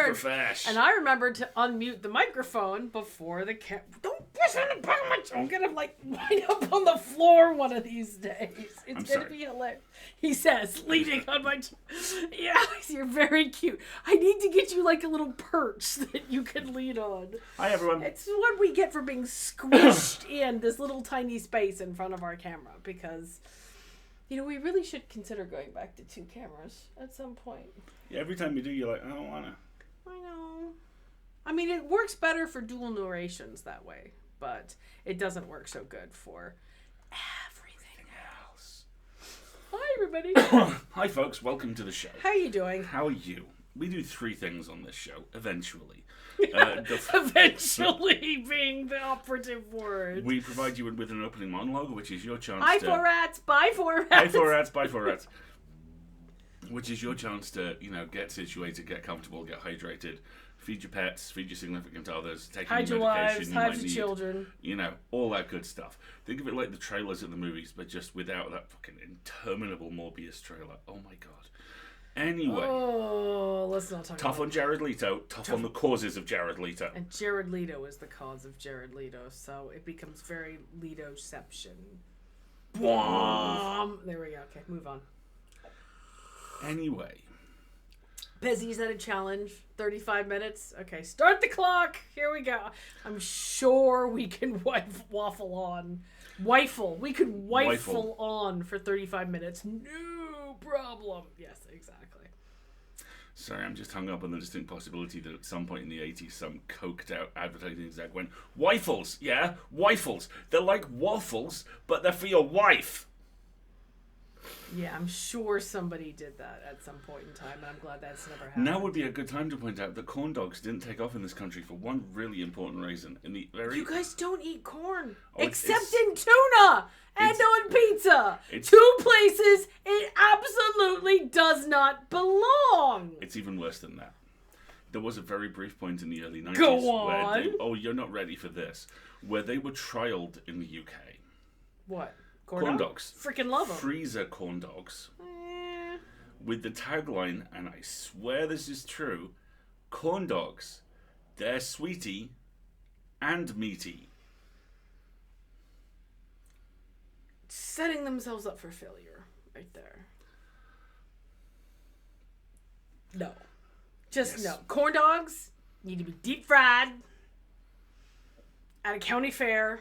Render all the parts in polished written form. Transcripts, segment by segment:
Profesh. And I remembered to unmute the microphone before the don't push on the bottom. I'm gonna wind up on the floor one of these days. It's gonna be hilarious. He says, leaning on my. Yeah, you're very cute. I need to get you like a little perch that you can lean on. Hi everyone. It's what we get for being squished in this little tiny space in front of our camera because. We really should consider going back to 2 cameras at some point. Yeah, every time you do, you're like, I don't want to. I know. I mean, it works better for dual narrations that way, but it doesn't work so good for everything else. Hi, everybody. Hi, folks. Welcome to the show. How are you doing? How are you? We do 3 things on this show, eventually. Eventually being the operative word. We provide you with an opening monologue, which is your chance Hi, to... Hi, 4 rats. Bye, 4 rats. Hi, 4 rats. Bye, 4 rats. Which is your chance to, get situated, get comfortable, get hydrated, feed your pets, feed your significant others, take hide any your medication wives, you hide might your need. children. All that good stuff. Think of it like the trailers at the movies, but just without that fucking interminable Morbius trailer. Oh my god. Anyway. Oh, let's not talk tough about on Jared Leto, tough on the causes of Jared Leto. And Jared Leto is the cause of Jared Leto, so it becomes very Leto-ception. Boom! There we go. Okay, move on. Anyway. Busy set a challenge. 35 minutes. Okay, start the clock. Here we go. I'm sure we can waffle on. We could wifle on for 35 minutes. No problem. Yes, exactly. Sorry, I'm just hung up on the distinct possibility that at some point in the 80s, some coked out advertising exec went, "Wifles, yeah? Wifles. They're like waffles, but they're for your wife." Yeah, I'm sure somebody did that at some point in time, and I'm glad that's never happened. Now would be a good time to point out that corn dogs didn't take off in this country for one really important reason. You guys don't eat corn. Oh, except in tuna and on pizza. 2 places it absolutely does not belong. It's even worse than that. There was a very brief point in the early 90s Go on. where you're not ready for this, where they were trialed in the UK. What? Corn dogs. Freaking love them. Freezer corn dogs. With the tagline, and I swear this is true, corn dogs, they're sweetie and meaty. Setting themselves up for failure right there. No. No. Corn dogs need to be deep fried at a county fair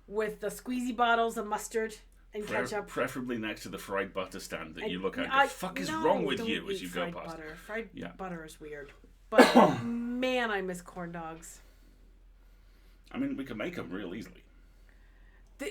with the squeezy bottles of mustard and ketchup. Preferably next to the fried butter stand that you look at and go, fuck is wrong with you as you go past. Butter. Fried butter is weird. But man, I miss corn dogs. I mean, we can make them real easily.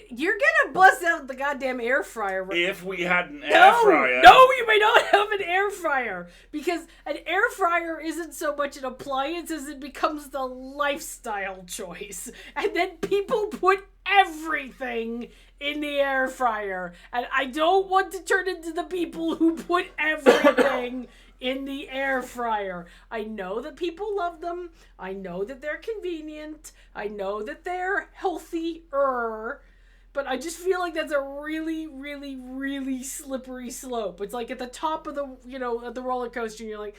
You're gonna bust out the goddamn air fryer. If we had an air fryer. No, you may not have an air fryer. Because an air fryer isn't so much an appliance as it becomes the lifestyle choice. And then people put everything in the air fryer. And I don't want to turn into the people who put everything in the air fryer. I know that people love them. I know that they're convenient. I know that they're healthier. But I just feel like that's a really, really, really slippery slope. It's like at the top of the, at the roller coaster, and you're like,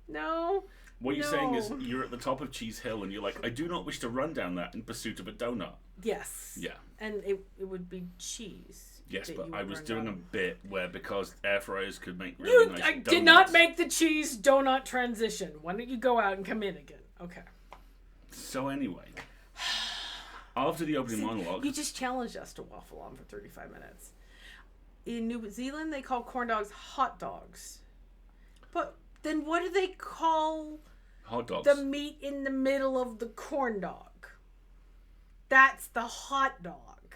no. What you're saying is you're at the top of Cheese Hill, and you're like, I do not wish to run down that in pursuit of a donut. Yes. Yeah. And it would be cheese. Yes, but I was doing a bit where because air fryers could make really nice donuts. I did not make the cheese donut transition. Why don't you go out and come in again? Okay. So anyway. After the opening monologue... You just challenged us to waffle on for 35 minutes. In New Zealand, they call corn dogs hot dogs. But then what do they call... Hot dogs. The meat in the middle of the corn dog? That's the hot dog.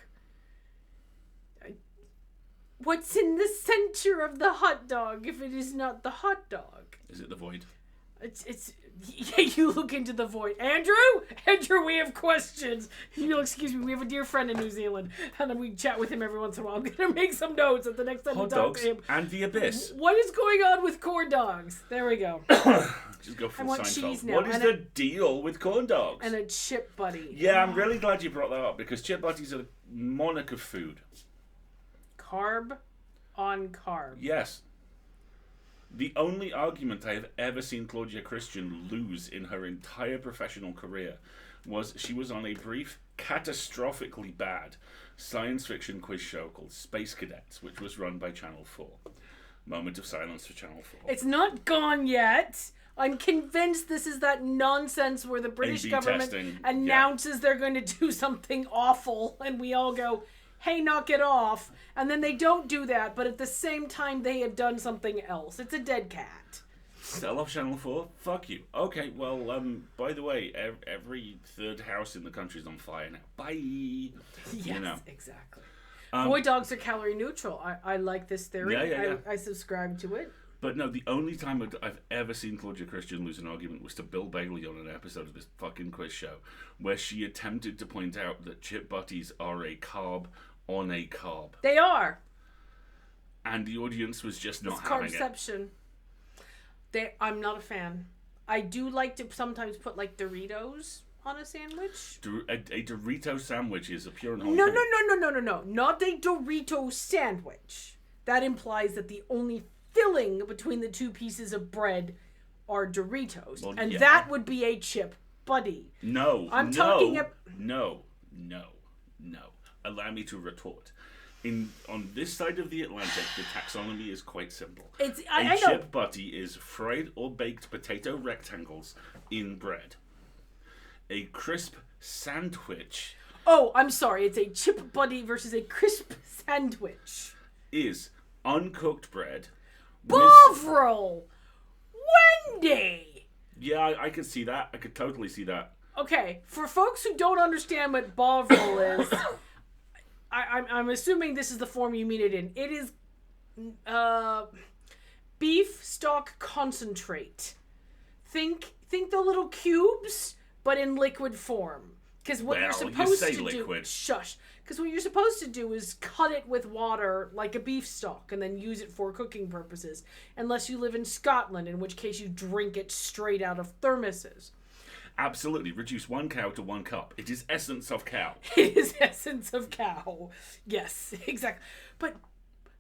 What's in the center of the hot dog if it is not the hot dog? Is it the void? It's you look into the void. Andrew, we have questions. Excuse me, we have a dear friend in New Zealand, and we chat with him every once in a while. I'm gonna make some notes at the next time we talk to him. And the abyss. What is going on with corn dogs? There we go. Just go full I want Seinfeld. cheese now. What is the deal with corn dogs? And a chip buddy. Yeah, I'm really glad you brought that up because chip buddies are the monarch of food. Carb on carb. Yes. The only argument I have ever seen Claudia Christian lose in her entire professional career was she was on a brief, catastrophically bad science fiction quiz show called Space Cadets, which was run by Channel 4. Moment of silence for Channel 4. It's not gone yet. I'm convinced this is that nonsense where the British A/B government testing, announces they're going to do something awful, and we all go, hey, knock it off. And then they don't do that, but at the same time, they have done something else. It's a dead cat. Sell off Channel 4? Fuck you. Okay, well, by the way, every third house in the country is on fire now. Bye. Yes, you know. Exactly. Boy dogs are calorie neutral. I like this theory. Yeah. I subscribe to it. But no, the only time I've ever seen Claudia Christian lose an argument was to Bill Bailey on an episode of this fucking quiz show, where she attempted to point out that chip butties are a carb on a carb. They are. And the audience was just not It's having carbception. I'm not a fan. I do like to sometimes put like Doritos on a sandwich. A Dorito sandwich is a pure and whole No. thing. Not a Dorito sandwich. That implies that the only filling between the two pieces of bread are Doritos. Well, and yeah. that would be a chip buddy. No. talking No. Allow me to retort. On this side of the Atlantic, the taxonomy is quite simple. I know. Chip butty is fried or baked potato rectangles in bread. A crisp sandwich. Oh, I'm sorry. It's a chip buddy versus a crisp sandwich. Is uncooked bread. Bovril! Wendy! Yeah, I could see that. I could totally see that. Okay, for folks who don't understand what Bovril is, I'm assuming this is the form you mean it in. It is beef stock concentrate. Think the little cubes, but in liquid form. Because what you're supposed to liquid. do, shush. Because what you're supposed to do is cut it with water like a beef stock, and then use it for cooking purposes. Unless you live in Scotland, in which case you drink it straight out of thermoses. Absolutely. Reduce 1 cow to 1 cup. It is essence of cow. It is essence of cow. Yes, exactly. But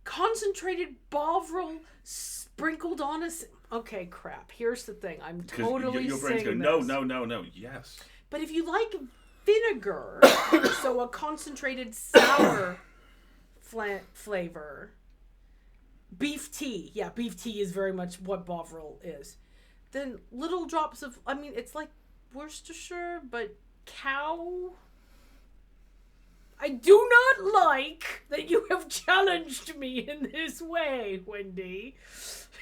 concentrated Bovril sprinkled on us. Okay, crap. Here's the thing. I'm totally your brain's saying going, this. no. Yes. But if you like vinegar, so a concentrated sour flavor, beef tea. Yeah, beef tea is very much what Bovril is. Then little drops of, it's like Worcestershire, but cow. I do not like that you have challenged me in this way, Wendy.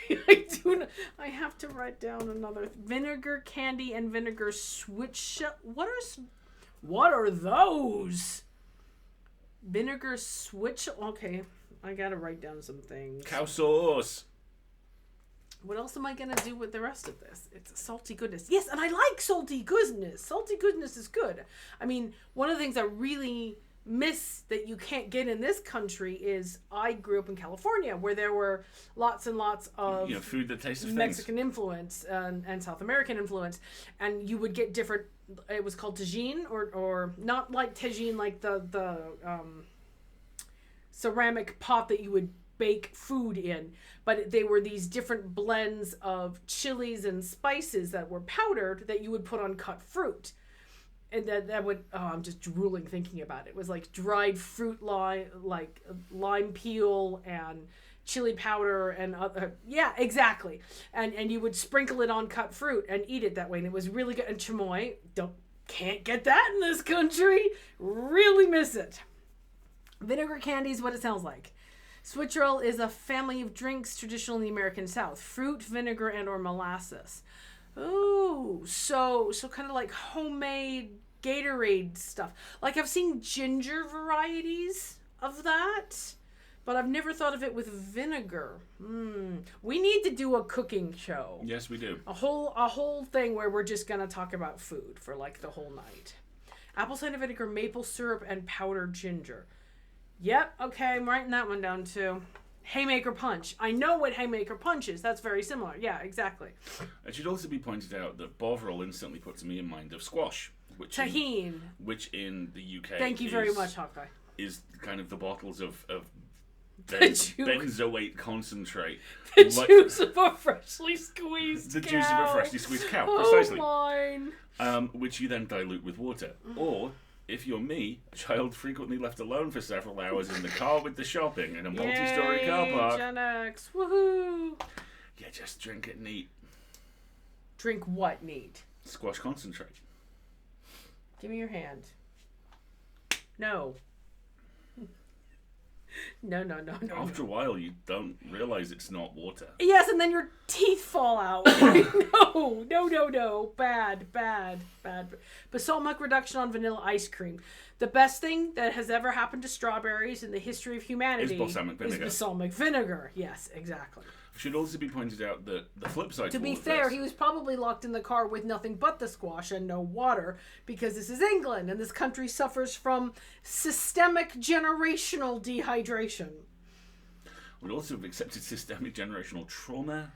I have to write down another. Vinegar candy and vinegar switch. What are those? Vinegar switch. Okay, I gotta write down some things. Cow sauce. What else am I going to do with the rest of this? It's a salty goodness. Yes, and I like salty goodness. Salty goodness is good. One of the things I really miss that you can't get in this country is I grew up in California where there were lots and lots of food that tastes of Mexican influence and South American influence. And you would get different, it was called tagine or not like tagine like the ceramic pot that you would bake food in, but they were these different blends of chilies and spices that were powdered that you would put on cut fruit, and that would I'm just drooling thinking about it. It was like dried fruit like lime peel and chili powder and other, exactly, and you would sprinkle it on cut fruit and eat it that way, and it was really good. And chamoy, can't get that in this country. Really miss it. Vinegar candy is what it sounds like. Switcherel is a family of drinks traditional in the American South. Fruit, vinegar, and or molasses. Ooh, so kind of like homemade Gatorade stuff. Like I've seen ginger varieties of that, but I've never thought of it with vinegar. We need to do a cooking show. Yes, we do. A whole thing where we're just gonna talk about food for like the whole night. Apple cider vinegar, maple syrup, and powdered ginger. Yep, okay, I'm writing that one down too. Haymaker punch. I know what haymaker punch is. That's very similar. Yeah, exactly. It should also be pointed out that Bovril instantly puts me in mind of squash. Tahine. Which in the UK Thank you very much, Hawkeye. Is kind of the bottles of benzoate concentrate. The juice of a freshly squeezed The cow. juice of a freshly squeezed cow, Oh, precisely. mine. Which you then dilute with water. Or, if you're me, a child frequently left alone for several hours in the car with the shopping in a multi-story car park. Gen X. Woohoo. Yeah, just drink it neat. Drink what neat? Squash concentrate. Give me your hand. No. No. After a while, you don't realize it's not water. Yes, and then your teeth fall out. No. Bad. Basalt milk reduction on vanilla ice cream. The best thing that has ever happened to strawberries in the history of humanity Is balsamic vinegar. Is balsamic vinegar. Yes, exactly. It should also be pointed out that the flip side To all be of fair, this, he was probably locked in the car with nothing but the squash and no water because this is England and this country suffers from systemic generational dehydration. would also have accepted systemic generational trauma.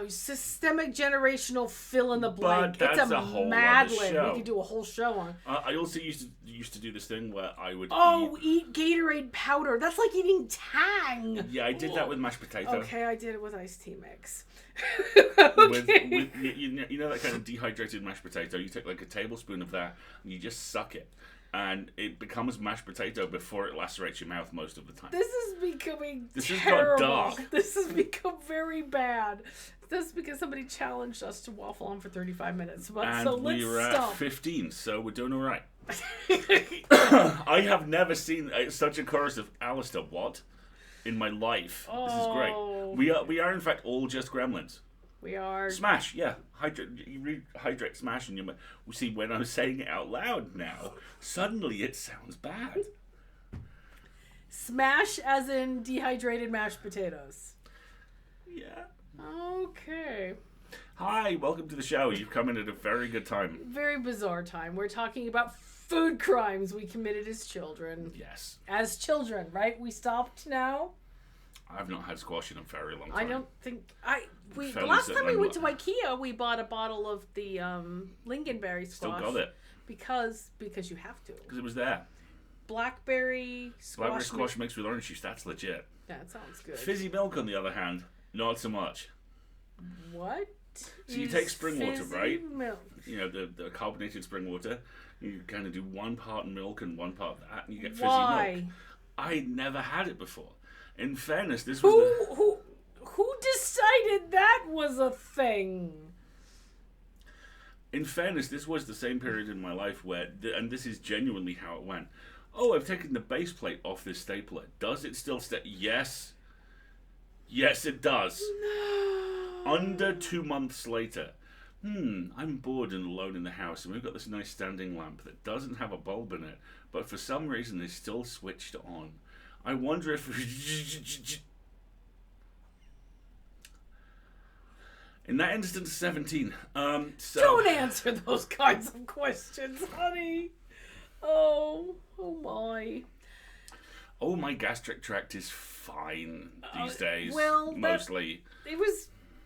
Systemic generational fill in the blank. But that's it's a whole mad other lib. show. We could do a whole show on. I also used to do this thing where I would Eat Gatorade powder. That's like eating Tang. Yeah, I did that with mashed potato. Okay, I did it with iced tea mix. With you know that kind of dehydrated mashed potato. You take like a tablespoon of that and you just suck it, and it becomes mashed potato before it lacerates your mouth most of the time. This is becoming This has terrible. got dark. This has become very bad. That's because somebody challenged us to waffle on for 35 minutes. But And so let's we were stop. at 15, so we're doing all right. I have never seen such a chorus of Alistair. What? In my life. This is great. We are in fact all just gremlins. We are. Smash, yeah. Hydrate, smash, and you see when I'm saying it out loud now, suddenly it sounds bad. Smash as in dehydrated mashed potatoes. Yeah. Okay. Hi, welcome to the show. You've come in at a very good time. Very bizarre time. We're talking about food crimes we committed as children. Yes. As children, right? We stopped now. I've not had squash in a very long time. I don't think the Fairly last time we certain went to IKEA, we bought a bottle of the lingonberry squash. Still got it. Because you have to. Because it was there. Blackberry Squash mixed with orange juice, that's legit. That sounds good. Fizzy milk, on the other hand, not so much. What? So you take spring water, fizzy right? Milk? You know, the carbonated spring water. You kind of do one part milk and one part that, and you get fizzy Why? milk. I never had it before. In fairness, this was Who decided that was a thing? In fairness, this was the same period in my life where, and this is genuinely how it went. Oh, I've taken the base plate off this stapler. Does it still stay? Yes. Yes, it does. No. Under 2 months later. I'm bored and alone in the house, and we've got this nice standing lamp that doesn't have a bulb in it, but for some reason is still switched on. I wonder if... In that instance, 17. So Don't answer those kinds of questions, honey. Oh my. Oh, my gastric tract is fine these days. Well, mostly.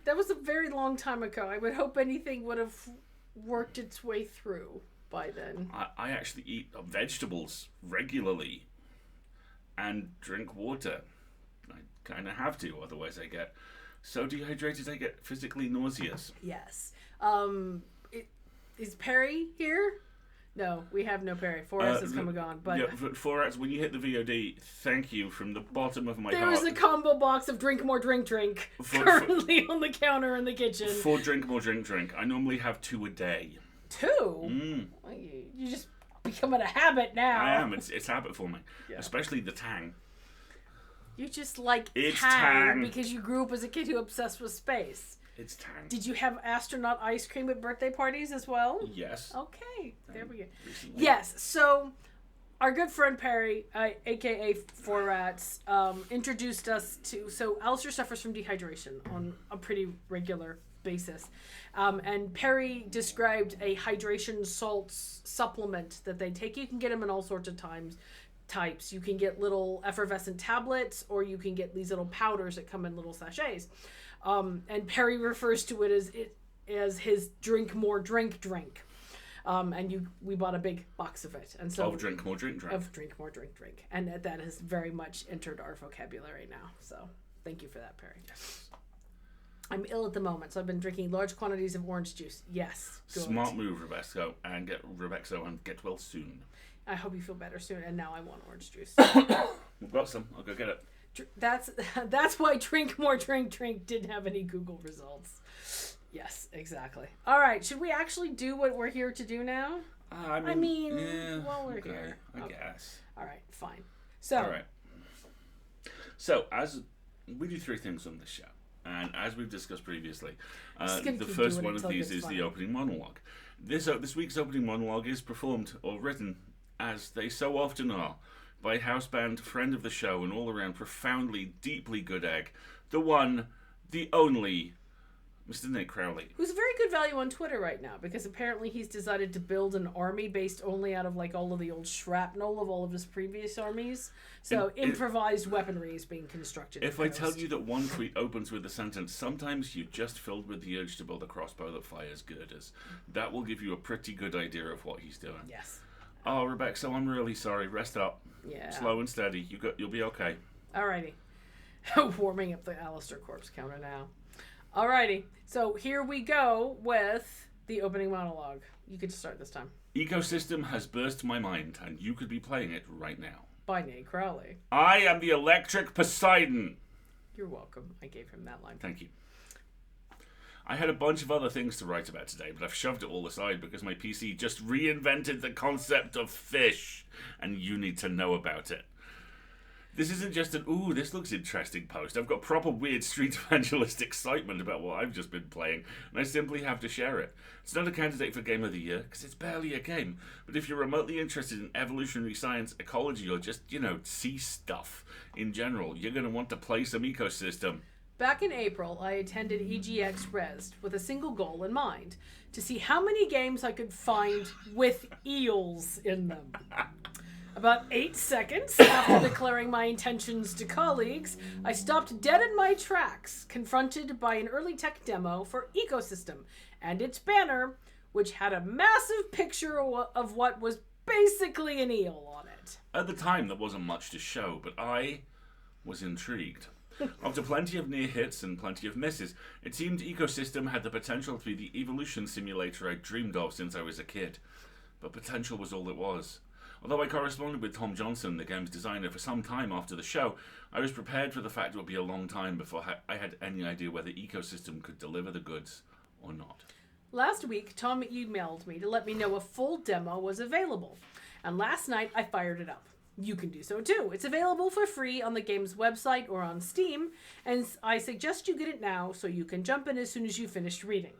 That was a very long time ago. I would hope anything would have worked its way through by then. I actually eat vegetables regularly and drink water. I kind of have to, otherwise I get so dehydrated I get physically nauseous. Yes. Is Perry here? No, we have no Perry. 4S has come and gone. But yeah, 4S, when you hit the VOD, thank you from the bottom of my there heart. is a combo box of Drink More Drink currently on the counter in the kitchen. For Drink More Drink. I normally have 2 a day. 2? You just becoming a habit now. I am. It's habit for me. Yeah. Especially the Tang. You just like It's Tang Tang. because you grew up as a kid who obsessed with space. It's Tang. Did you have astronaut ice cream at birthday parties as well? Yes. Okay, there we go. Recently. Yes, so our good friend Perry, aka Four Rats, introduced us to. So Alistair suffers from dehydration on a pretty regular basis, and Perry described a hydration salts supplement that they take. You can get them in all sorts of types. You can get little effervescent tablets, or you can get these little powders that come in little sachets. And Perry refers to it as his Drink More Drink. And we bought a big box of it. And so Of drink more, drink. Of drink more, drink. And that has very much entered our vocabulary now. So thank you for that, Perry. Yes. I'm ill at the moment, so I've been drinking large quantities of orange juice. Yes. Good. Smart move, Rebecca, and get well soon. I hope you feel better soon. And now I want orange juice. We've got some. I'll go get it. That's why drink more, drink didn't have any Google results. Yes, exactly. All right, should we actually do what we're here to do now? I mean, yeah, while we're okay, here. I guess. All right, fine. So, all right. So, as we do 3 things on this show, and as we've discussed previously, the first one of these is the opening monologue. This week's opening monologue is performed or written, as they so often are, by house band, friend of the show, and all-around profoundly, deeply good egg, the one, the only, Mr. Nick Crowley. Who's very good value on Twitter right now, because apparently he's decided to build an army based only out of like all of the old shrapnel of all of his previous armies. So improvised weaponry is being constructed. If I tell you that one tweet opens with the sentence, "Sometimes you're just filled with the urge to build a crossbow that fires girders," that will give you a pretty good idea of what he's doing. Yes. Oh, Rebecca, so I'm really sorry. Rest up. Yeah. Slow and steady. You'll be okay. Alrighty. Warming up the Alistair corpse counter now. Alrighty. So here we go with the opening monologue. You get to start this time. Ecosystem has burst my mind, and you could be playing it right now. By Nate Crowley. I am the electric Poseidon. You're welcome. I gave him that line. Thank you. I had a bunch of other things to write about today, but I've shoved it all aside because my PC just reinvented the concept of fish, and you need to know about it. This isn't just an, ooh, this looks interesting post. I've got proper weird street evangelist excitement about what I've just been playing, and I simply have to share it. It's not a candidate for Game of the Year, because it's barely a game, but if you're remotely interested in evolutionary science, ecology, or just, sea stuff in general, you're going to want to play some Ecosystem. Back in April, I attended EGX Rezzed with a single goal in mind, to see how many games I could find with eels in them. About 8 seconds after declaring my intentions to colleagues, I stopped dead in my tracks, confronted by an early tech demo for Ecosystem and its banner, which had a massive picture of what was basically an eel on it. At the time, there wasn't much to show, but I was intrigued. After plenty of near hits and plenty of misses, it seemed Ecosystem had the potential to be the evolution simulator I'd dreamed of since I was a kid. But potential was all it was. Although I corresponded with Tom Johnson, the game's designer, for some time after the show, I was prepared for the fact it would be a long time before I had any idea whether Ecosystem could deliver the goods or not. Last week, Tom emailed me to let me know a full demo was available, and last night I fired it up. You can do so too. It's available for free on the game's website or on Steam, and I suggest you get it now so you can jump in as soon as you finish reading.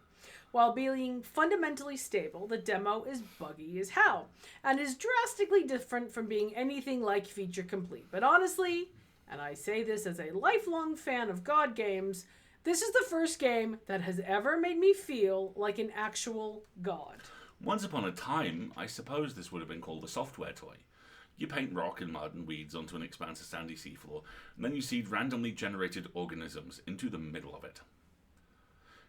While being fundamentally stable, the demo is buggy as hell, and is drastically different from being anything like feature complete. But honestly, and I say this as a lifelong fan of God games, this is the first game that has ever made me feel like an actual god. Once upon a time, I suppose this would have been called a software toy. You paint rock and mud and weeds onto an expanse of sandy seafloor, and then you seed randomly generated organisms into the middle of it.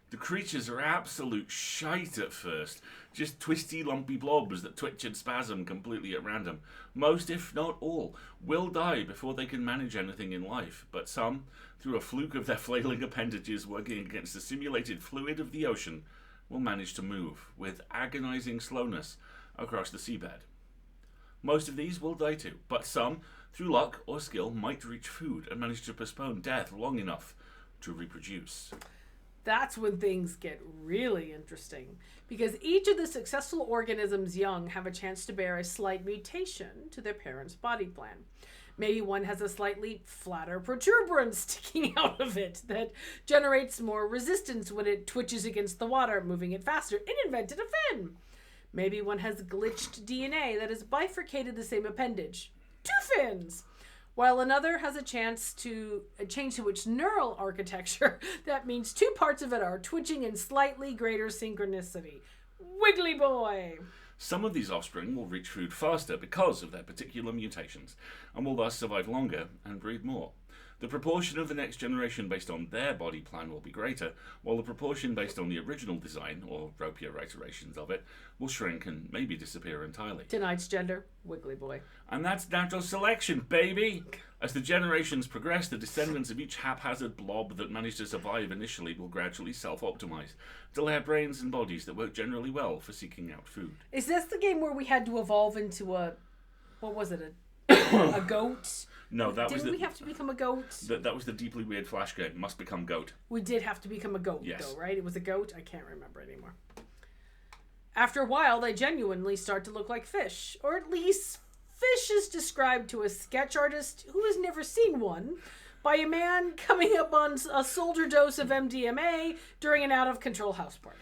The creatures are absolute shite at first, just twisty, lumpy blobs that twitch and spasm completely at random. Most, if not all, will die before they can manage anything in life, but some, through a fluke of their flailing appendages working against the simulated fluid of the ocean, will manage to move, with agonizing slowness, across the seabed. Most of these will die too, but some, through luck or skill, might reach food and manage to postpone death long enough to reproduce. That's when things get really interesting, because each of the successful organisms' young have a chance to bear a slight mutation to their parent's body plan. Maybe one has a slightly flatter protuberance sticking out of it that generates more resistance when it twitches against the water, moving it faster. It invented a fin. Maybe one has glitched DNA that has bifurcated the same appendage. 2 fins! While another has a change to its neural architecture that means 2 parts of it are twitching in slightly greater synchronicity. Wiggly boy! Some of these offspring will reach food faster because of their particular mutations, and will thus survive longer and breed more. The proportion of the next generation based on their body plan will be greater, while the proportion based on the original design, or ropier iterations of it, will shrink and maybe disappear entirely. Tonight's gender, Wiggly Boy. And that's natural selection, baby! As the generations progress, the descendants of each haphazard blob that managed to survive initially will gradually self-optimize, until they have brains and bodies that work generally well for seeking out food. Is this the game where we had to evolve into a... What was it? A goat? No, that was Didn't we have to become a goat? That was the deeply weird Flash game. Must become goat. We did have to become a goat, Yes. though, right? It was a goat? I can't remember anymore. After a while, they genuinely start to look like fish. Or at least, fish is described to a sketch artist who has never seen one by a man coming up on a soldier dose of MDMA during an out-of-control house party.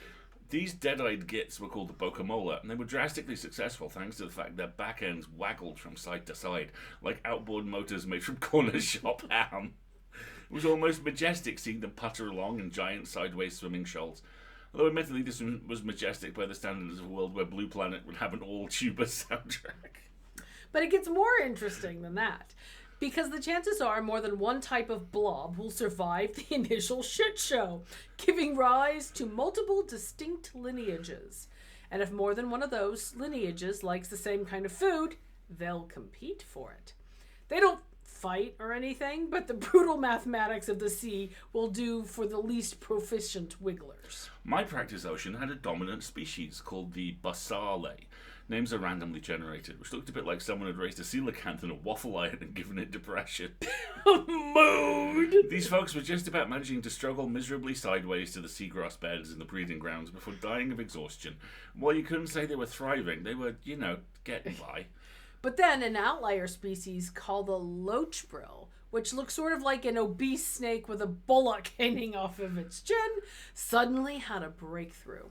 These dead-eyed gits were called the Bocamola, and they were drastically successful thanks to the fact their back ends waggled from side to side, like outboard motors made from corner shop ham. It was almost majestic seeing them putter along in giant sideways swimming shoals. Although admittedly this was majestic by the standards of a world where Blue Planet would have an all-tuba soundtrack. But it gets more interesting than that. Because the chances are more than one type of blob will survive the initial shit show, giving rise to multiple distinct lineages. And if more than one of those lineages likes the same kind of food, they'll compete for it. They don't fight or anything, but the brutal mathematics of the sea will do for the least proficient wigglers. My practice ocean had a dominant species called the Basale. Names are randomly generated, which looked a bit like someone had raised a coelacanth in a waffle iron and given it depression. Mood! These folks were just about managing to struggle miserably sideways to the seagrass beds in the breeding grounds before dying of exhaustion. While you couldn't say they were thriving, they were, getting by. But then an outlier species called the loachbrill, which looks sort of like an obese snake with a bullock hanging off of its chin, suddenly had a breakthrough.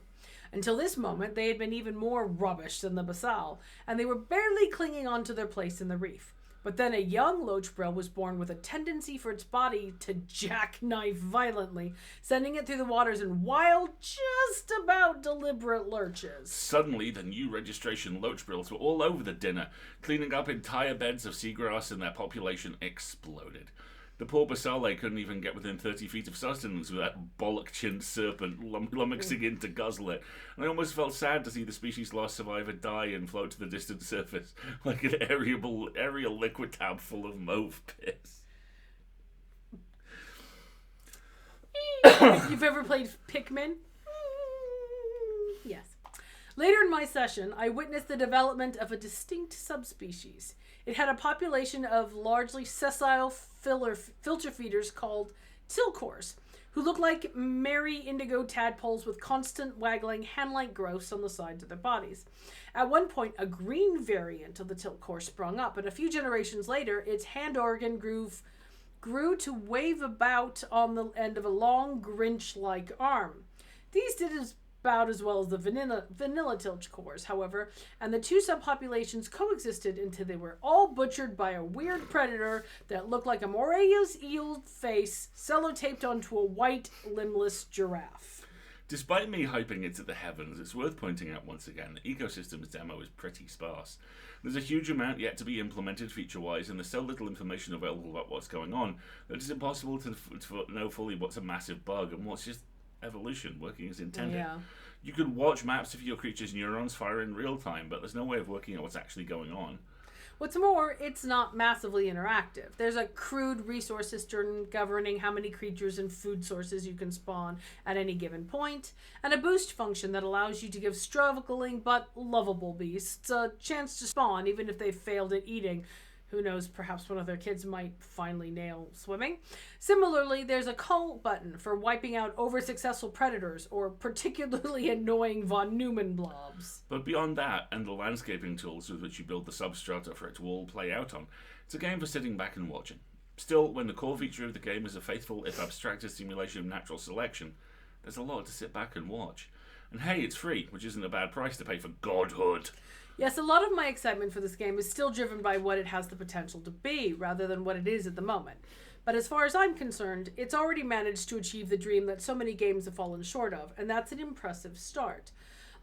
Until this moment, they had been even more rubbish than the basal, and they were barely clinging on to their place in the reef. But then a young loachbrill was born with a tendency for its body to jackknife violently, sending it through the waters in wild, just about deliberate lurches. Suddenly, the new registration loachbrills were all over the dinner, cleaning up entire beds of seagrass, and their population exploded. The poor Basale couldn't even get within 30 feet of sustenance with that bollock-chinned serpent lummoxing in to guzzle it. And I almost felt sad to see the species' lost survivor die and float to the distant surface like an aerial liquid tab full of mauve piss. You've ever played Pikmin? Yes. Later in my session, I witnessed the development of a distinct subspecies. It had a population of largely sessile filter feeders called tilcors, who look like merry indigo tadpoles with constant waggling hand-like growths on the sides of their bodies. At one point, a green variant of the tilcor sprung up, and a few generations later, its hand organ grew to wave about on the end of a long Grinch-like arm. These did about as well as the vanilla tilcors, however, and the two subpopulations coexisted until they were all butchered by a weird predator that looked like a Morea's eel face sellotaped onto a white, limbless giraffe. Despite me hyping it to the heavens, it's worth pointing out once again that Ecosystem's demo is pretty sparse. There's a huge amount yet to be implemented feature-wise, and there's so little information available about what's going on that it's impossible to know fully what's a massive bug and what's just evolution working as intended. Yeah. You could watch maps of your creature's neurons fire in real time, but there's no way of working out what's actually going on. What's more, it's not massively interactive. There's a crude resource system governing how many creatures and food sources you can spawn at any given point, and a boost function that allows you to give struggling but lovable beasts a chance to spawn even if they've failed at eating. Who knows, perhaps one of their kids might finally nail swimming. Similarly, there's a call button for wiping out over-successful predators or particularly annoying von Neumann blobs. But beyond that, and the landscaping tools with which you build the substrata for it to all play out on, it's a game for sitting back and watching. Still, when the core feature of the game is a faithful, if abstracted, simulation of natural selection, there's a lot to sit back and watch. And hey, it's free, which isn't a bad price to pay for godhood. Yes, a lot of my excitement for this game is still driven by what it has the potential to be, rather than what it is at the moment. But as far as I'm concerned, it's already managed to achieve the dream that so many games have fallen short of, and that's an impressive start.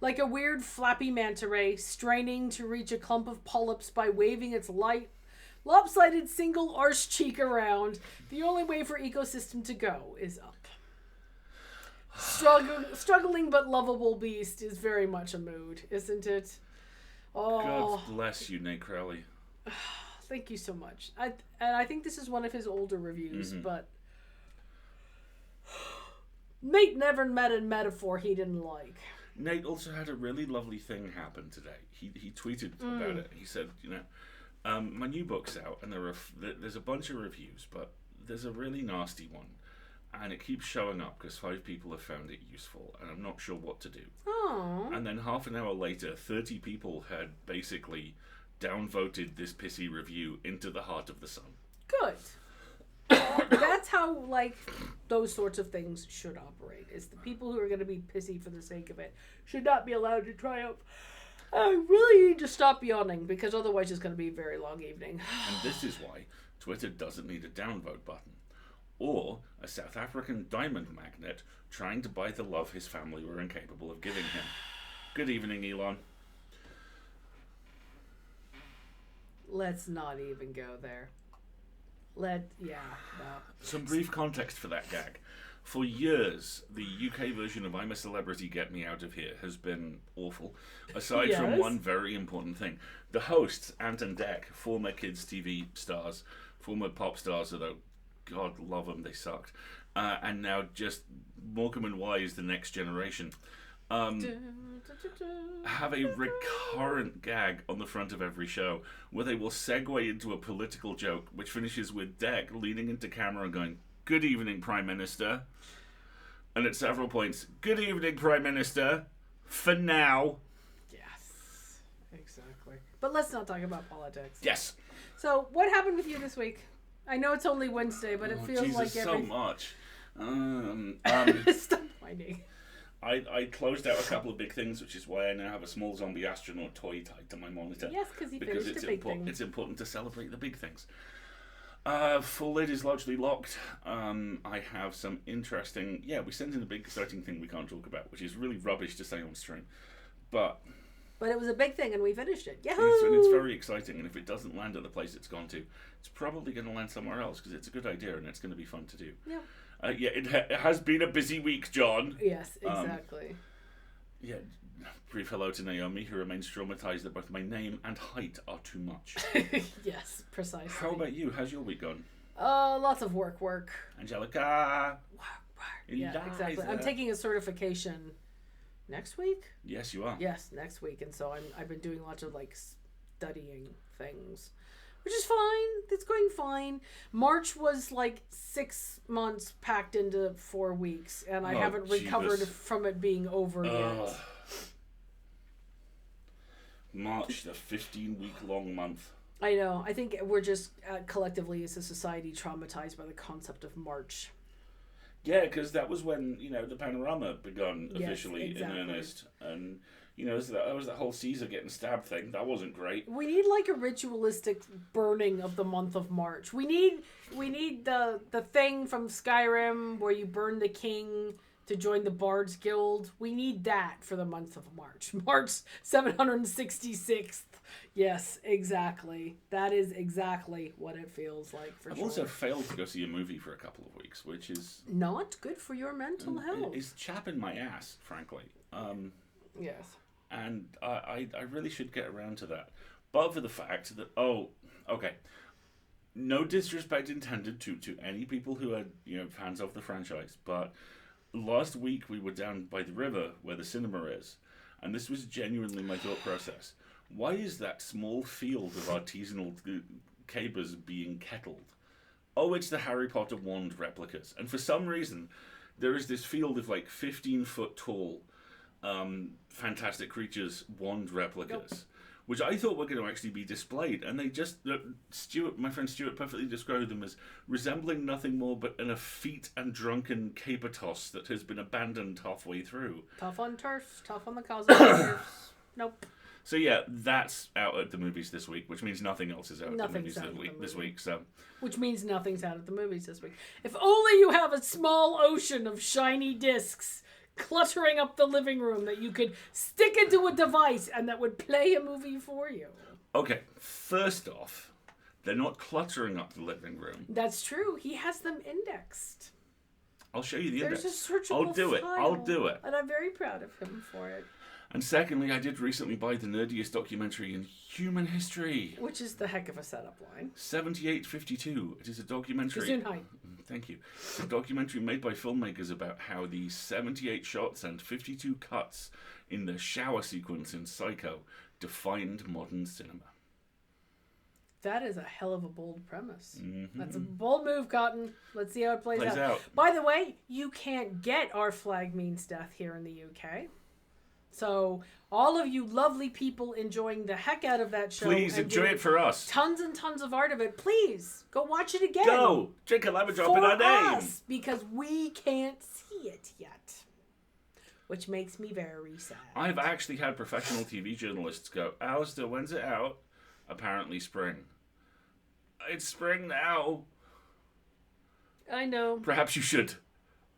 Like a weird flappy manta ray straining to reach a clump of polyps by waving its light lopsided single arse cheek around. The only way for ecosystem to go is up. Struggling but lovable beast is very much a mood, isn't it? Oh, God bless you, Nate Crowley. Thank you so much. I think this is one of his older reviews, but Nate never met a metaphor he didn't like. Nate also had a really lovely thing happen today. He tweeted about it. He said, my new book's out, and there's a bunch of reviews, but there's a really nasty one. And it keeps showing up because 5 people have found it useful, and I'm not sure what to do. Aww. And then half an hour later, 30 people had basically downvoted this pissy review into the heart of the sun. Good. That's how, those sorts of things should operate. Is the people who are going to be pissy for the sake of it should not be allowed to triumph. I really need to stop yawning, because otherwise it's going to be a very long evening. And this is why Twitter doesn't need a downvote button. Or a South African diamond magnate trying to buy the love his family were incapable of giving him. Good evening, Elon. Let's not even go there. No. Some brief context for that gag. For years, the UK version of I'm a Celebrity, Get Me Out of Here has been awful, aside from one very important thing. The hosts, Ant and Dec, former kids' TV stars, former pop stars, although God love them, they sucked. And now just Morecambe and Wise, the next generation, have a recurrent gag on the front of every show where they will segue into a political joke, which finishes with Dec leaning into camera and going, "Good evening, Prime Minister." And at several points, "Good evening, Prime Minister, for now." Yes, exactly. But let's not talk about politics. Yes. So, what happened with you this week? I know it's only Wednesday, but it feels Jesus, like so much. Stop whining. I closed out a couple of big things, which is why I now have a small zombie astronaut toy tied to my monitor. Yes, because you finished it's the big thing. It's important to celebrate the big things. Full lid is largely locked. I have some interesting... Yeah, we sent in a big exciting thing we can't talk about, which is really rubbish to say on stream. But it was a big thing, and we finished it. Yahoo! And it's very exciting, and if it doesn't land at the place it's gone to, it's probably going to land somewhere else, because it's a good idea, and it's going to be fun to do. Yeah. It has been a busy week, John. Yes, exactly. Brief hello to Naomi, who remains traumatized that both my name and height are too much. Yes, precisely. How about you? How's your week gone? Lots of work. Angelica. Yeah, exactly. I'm taking a certification next week. Yes, you are. Yes, next week, and so I've been doing lots of studying things, which is fine. It's going fine. March was 6 months packed into 4 weeks, and I haven't recovered from it being over yet. March, the 15-week-long month. I know. I think we're just collectively as a society traumatized by the concept of March. Yeah, because that was when, the panorama begun officially in earnest. And, that was that whole Caesar getting stabbed thing. That wasn't great. We need a ritualistic burning of the month of March. We need the thing from Skyrim where you burn the king to join the Bards Guild. We need that for the month of March. March 766th. Yes, exactly. That is exactly what it feels like for I've also failed to go see a movie for a couple of weeks, which is... not good for your mental health. It's chapping my ass, frankly. Yes. And I really should get around to that. But for the fact that... okay. No disrespect intended to any people who are, fans of the franchise, but... last week we were down by the river where the cinema is, and this was genuinely my thought process. Why is that small field of artisanal cabers being kettled? Oh, it's the Harry Potter wand replicas. And for some reason, there is this field of 15-foot tall Fantastic Creatures wand replicas, which I thought were going to actually be displayed, and they just... my friend Stuart perfectly described them as resembling nothing more but an effete and drunken caper toss that has been abandoned halfway through. Tough on turf, tough on the cause of turfs. Nope. So yeah, that's out at the movies this week, which means nothing else is out at the movies this week. So, which means nothing's out at the movies this week. If only you have a small ocean of shiny discs cluttering up the living room that you could stick into a device and that would play a movie for you. Okay, first off, They're not cluttering up the living room. That's true. He has them indexed. I'll show you the There's index. a searchable I'll do it. file, I'll do it. and I'm very proud of him for it. And secondly, I did recently buy the nerdiest documentary in human history. Which is the heck of a setup line. 7852. It is a documentary. Gesundheit. Thank you. It's a documentary made by filmmakers about how the 78 shots and 52 cuts in the shower sequence in Psycho defined modern cinema. That is a hell of a bold premise. Mm-hmm. That's a bold move, Cotton. Let's see how it plays out. By the way, you can't get Our Flag Means Death here in the UK. So, all of you lovely people enjoying the heck out of that show. Please enjoy it for us. Tons and tons of art of it. Please, go watch it again. Go! Drink a lemon drop in our name. Us, because we can't see it yet. Which makes me very sad. I've actually had professional TV journalists go, Alistair, when's it out? Apparently spring. It's spring now. I know. Perhaps you should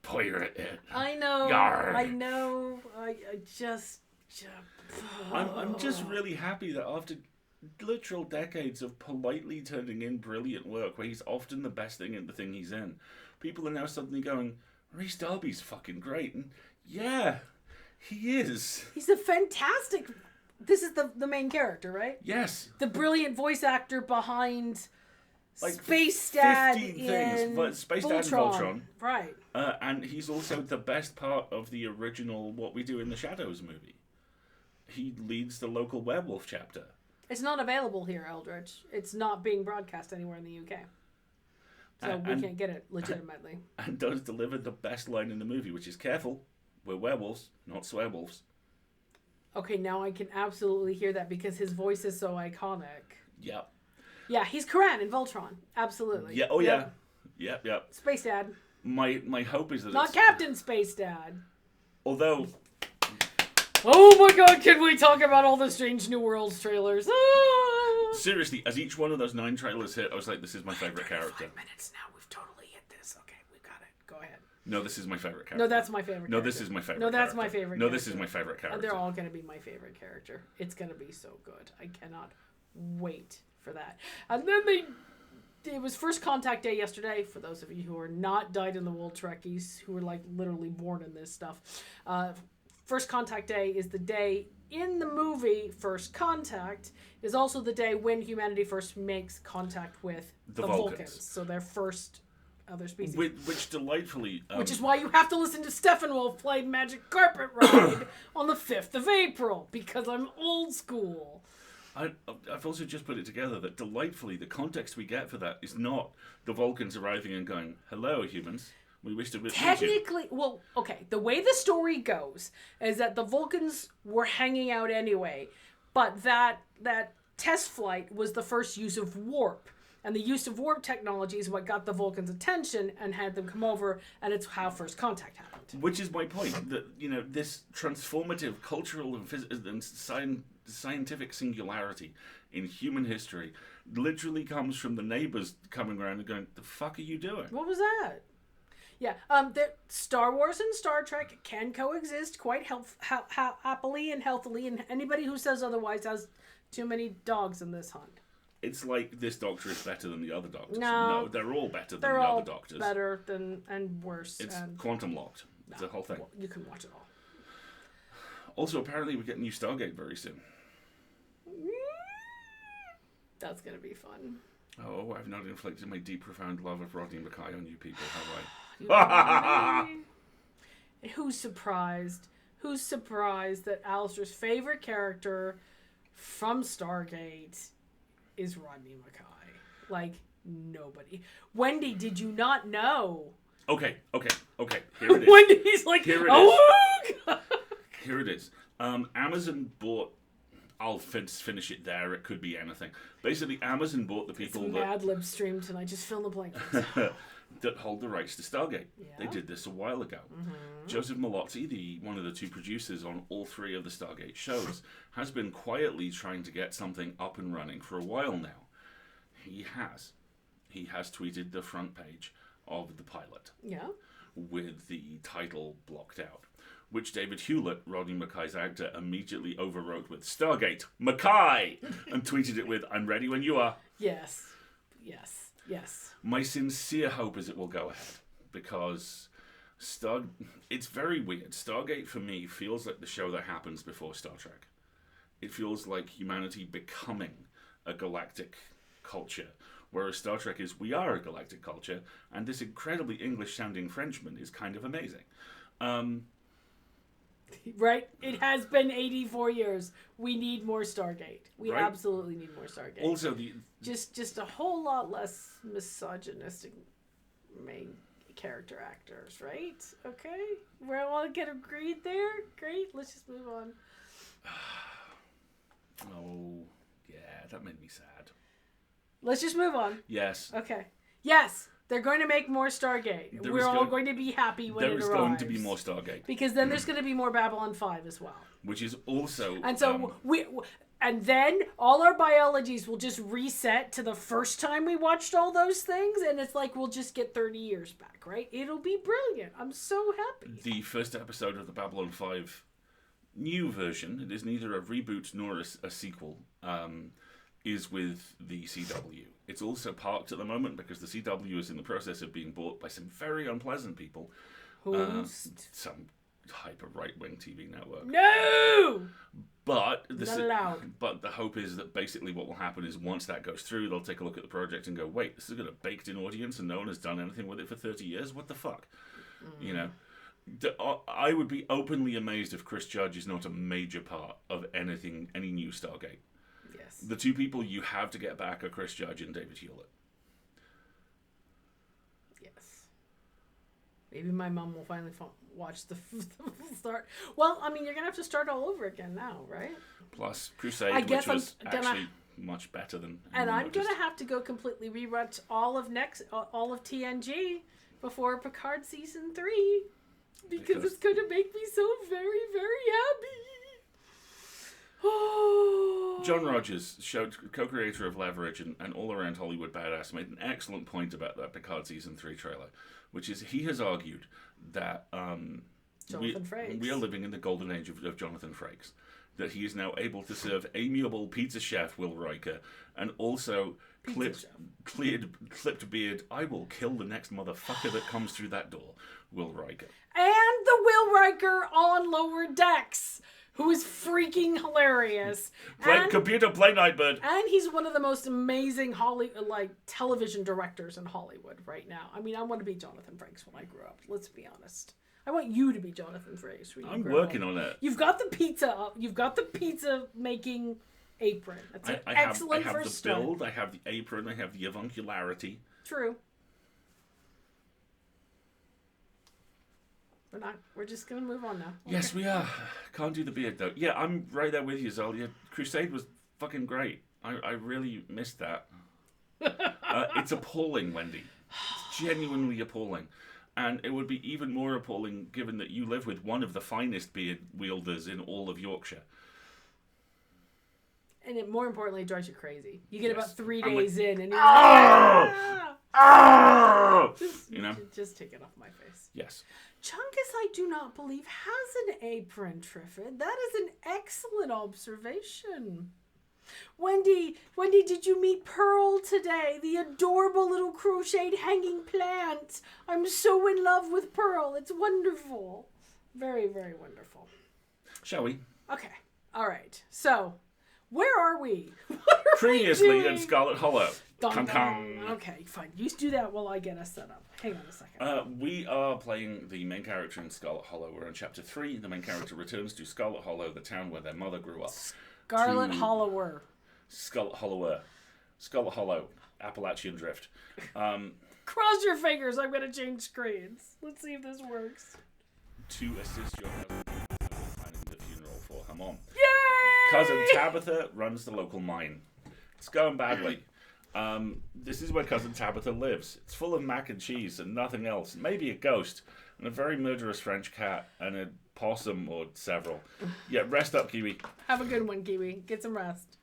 pirate it. I know. Yarr. I know. I just... I'm just really happy that after literal decades of politely turning in brilliant work where he's often the best thing in the thing he's in, people are now suddenly going, Rhys Darby's fucking great. And yeah, he is. He's a fantastic... This is the main character, right? Yes. The brilliant voice actor behind like Space Dad 15 in things, but Space Dad and Voltron. Right. And he's also the best part of the original What We Do in the Shadows movie. He leads the local werewolf chapter. It's not available here, Eldritch. It's not being broadcast anywhere in the UK. So we can't get it legitimately. And does deliver the best line in the movie, which is, careful, we're werewolves, not swearwolves. Okay, now I can absolutely hear that because his voice is so iconic. Yep. Yeah, he's Karan in Voltron. Absolutely. Yeah. Oh, yeah. Yep. Space Dad. My hope is that not it's... Captain Space Dad. Although... Oh my god, can we talk about all the Strange New Worlds trailers? Ah! Seriously, as each one of those 9 trailers hit, I was like, this is my favourite character. 5 minutes now, we've totally hit this. Okay, we've got it. Go ahead. No, this is my favourite character. No, that's my favorite character. No, this is my favourite No, that's character. my favorite No, character. this is my favourite character. They're all going to be my favorite character. It's going to be so good. I cannot wait for that. And then it was First Contact Day yesterday, for those of you who are not dyed-in-the-wool Trekkies, who were like literally born in this stuff. First Contact Day is the day in the movie First Contact is also the day when humanity first makes contact with the Vulcans. So their first other species. Which delightfully... which is why you have to listen to Steppenwolf play Magic Carpet Ride on the 5th of April, because I'm old school. I've also just put it together that delightfully the context we get for that is not the Vulcans arriving and going, hello, humans. We wish to meet you. Technically, well, okay, the way the story goes is that the Vulcans were hanging out anyway, but that test flight was the first use of warp. And the use of warp technology is what got the Vulcans' attention and had them come over, and it's how First Contact happened. Which is my point, that, this transformative cultural and scientific singularity in human history literally comes from the neighbors coming around and going, the fuck are you doing? What was that? Yeah, Star Wars and Star Trek can coexist quite happily and healthily, and anybody who says otherwise has too many dogs in this hunt. It's like this Doctor is better than the other Doctors. No, they're all better than they're the all other Doctors. Better than and worse. It's and quantum locked. It's a whole thing. You can watch it all. Also, apparently, we get new Stargate very soon. That's gonna be fun. Oh, I've not inflicted my deep, profound love of Rodney Mackay on you people, have I? And who's surprised? Who's surprised that Alistair's favorite character from Stargate is Rodney Mackay? Like, nobody. Wendy, did you not know? Okay. Here it is. Wendy's like, here it is. Here it is. Amazon bought... I'll finish it there. It could be anything. Basically, Amazon bought the people it's Mad Lib stream tonight. Just fill in the blanks. that hold the rights to Stargate. Yeah. They did this a while ago. Mm-hmm. Joseph Malozzi, one of the 2 producers on all 3 of the Stargate shows, has been quietly trying to get something up and running for a while now. He has tweeted the front page of the pilot. Yeah. With the title blocked out, which David Hewlett, Rodney Mackay's actor, immediately overwrote with Stargate Mackay and tweeted it with, I'm ready when you are. Yes. My sincere hope is it will go ahead, because it's very weird. Stargate for me feels like the show that happens before Star Trek. It feels like humanity becoming a galactic culture, whereas Star Trek is we are a galactic culture, and this incredibly English-sounding Frenchman is kind of amazing. Right? It has been 84 years. We need more Stargate. We Right? absolutely need more Stargate. Also, just a whole lot less misogynistic main character actors, right? Okay? We're all get agreed there? Great. Let's just move on. oh, yeah, that made me sad. Let's just move on. Yes. Okay. Yes, they're going to make more Stargate. We're all going to be happy when it arrives. There is going to be more Stargate. Because then there's going to be more Babylon 5 as well. Which is also... And so and then all our biologies will just reset to the first time we watched all those things, and it's like we'll just get 30 years back, right? It'll be brilliant. I'm so happy. The first episode of the Babylon 5 new version, it is neither a reboot nor a sequel, is with the CW. It's also parked at the moment because the CW is in the process of being bought by some very unpleasant people. Some hyper right-wing TV network. No! But Not allowed. But the hope is that basically what will happen is once that goes through, they'll take a look at the project and go, wait, this has got a baked-in audience and no one has done anything with it for 30 years? What the fuck? You know? I would be openly amazed if Chris Judge is not a major part of any new Stargate. Yes. The two people you have to get back are Chris Judge and David Hewlett. Yes. Maybe my mom will finally watch the start. Well, I mean, you're going to have to start all over again now, right? Plus Crusade, which was actually much better than... And I'm going to have to go completely rewatch all of TNG before Picard Season 3. Because it's going to make me so very, very happy. John Rogers, co-creator of Leverage and all-around Hollywood badass, made an excellent point about that Picard Season 3 trailer, which is he has argued that we are living in the golden age of Jonathan Frakes, that he is now able to serve amiable pizza chef Will Riker and also clipped beard, I will kill the next motherfucker that comes through that door, Will Riker. And the Will Riker on Lower Decks, who is freaking hilarious. Computer, play Nightbird. And he's one of the most amazing television directors in Hollywood right now. I mean, I want to be Jonathan Frakes when I grow up. Let's be honest. I want you to be Jonathan Frakes when you I'm grow working up. on it. You've got the pizza up. You've got the pizza making apron. That's an excellent first start. I have the build. I have the apron. I have the avuncularity. True. We're just gonna move on now. Okay. Yes, we are. Can't do the beard though. Yeah, I'm right there with you, Zol. Yeah, Crusade was fucking great. I really missed that. It's appalling, Wendy. It's genuinely appalling. And it would be even more appalling given that you live with one of the finest beard wielders in all of Yorkshire. And it, more importantly, it drives you crazy. You get about 3 days in and you're just take it off my face. Yes. Chunkus, I do not believe, has an apron, Triffid. That is an excellent observation. Wendy, did you meet Pearl today? The adorable little crocheted hanging plant. I'm so in love with Pearl. It's wonderful. Very, very wonderful. Shall we? Okay. All right. So, where are we? Previously in Scarlet Hollow. Dun, dun. Okay, fine. You do that while I get us set up. Hang on a second. We are playing the main character in Scarlet Hollow. We're on Chapter 3. The main character returns to Scarlet Hollow, the town where their mother grew up. Scarlet Hollower. Scarlet Hollow. Appalachian Drift. Cross your fingers. I'm going to change screens. Let's see if this works. To assist your husband planning the funeral for her mom. Yay! Cousin Tabitha runs the local mine. It's going badly. This is where Cousin Tabitha lives. It's full of mac and cheese and nothing else. Maybe a ghost and a very murderous French cat and a possum or several. Yeah, rest up, Kiwi. Have a good one, Kiwi. Get some rest.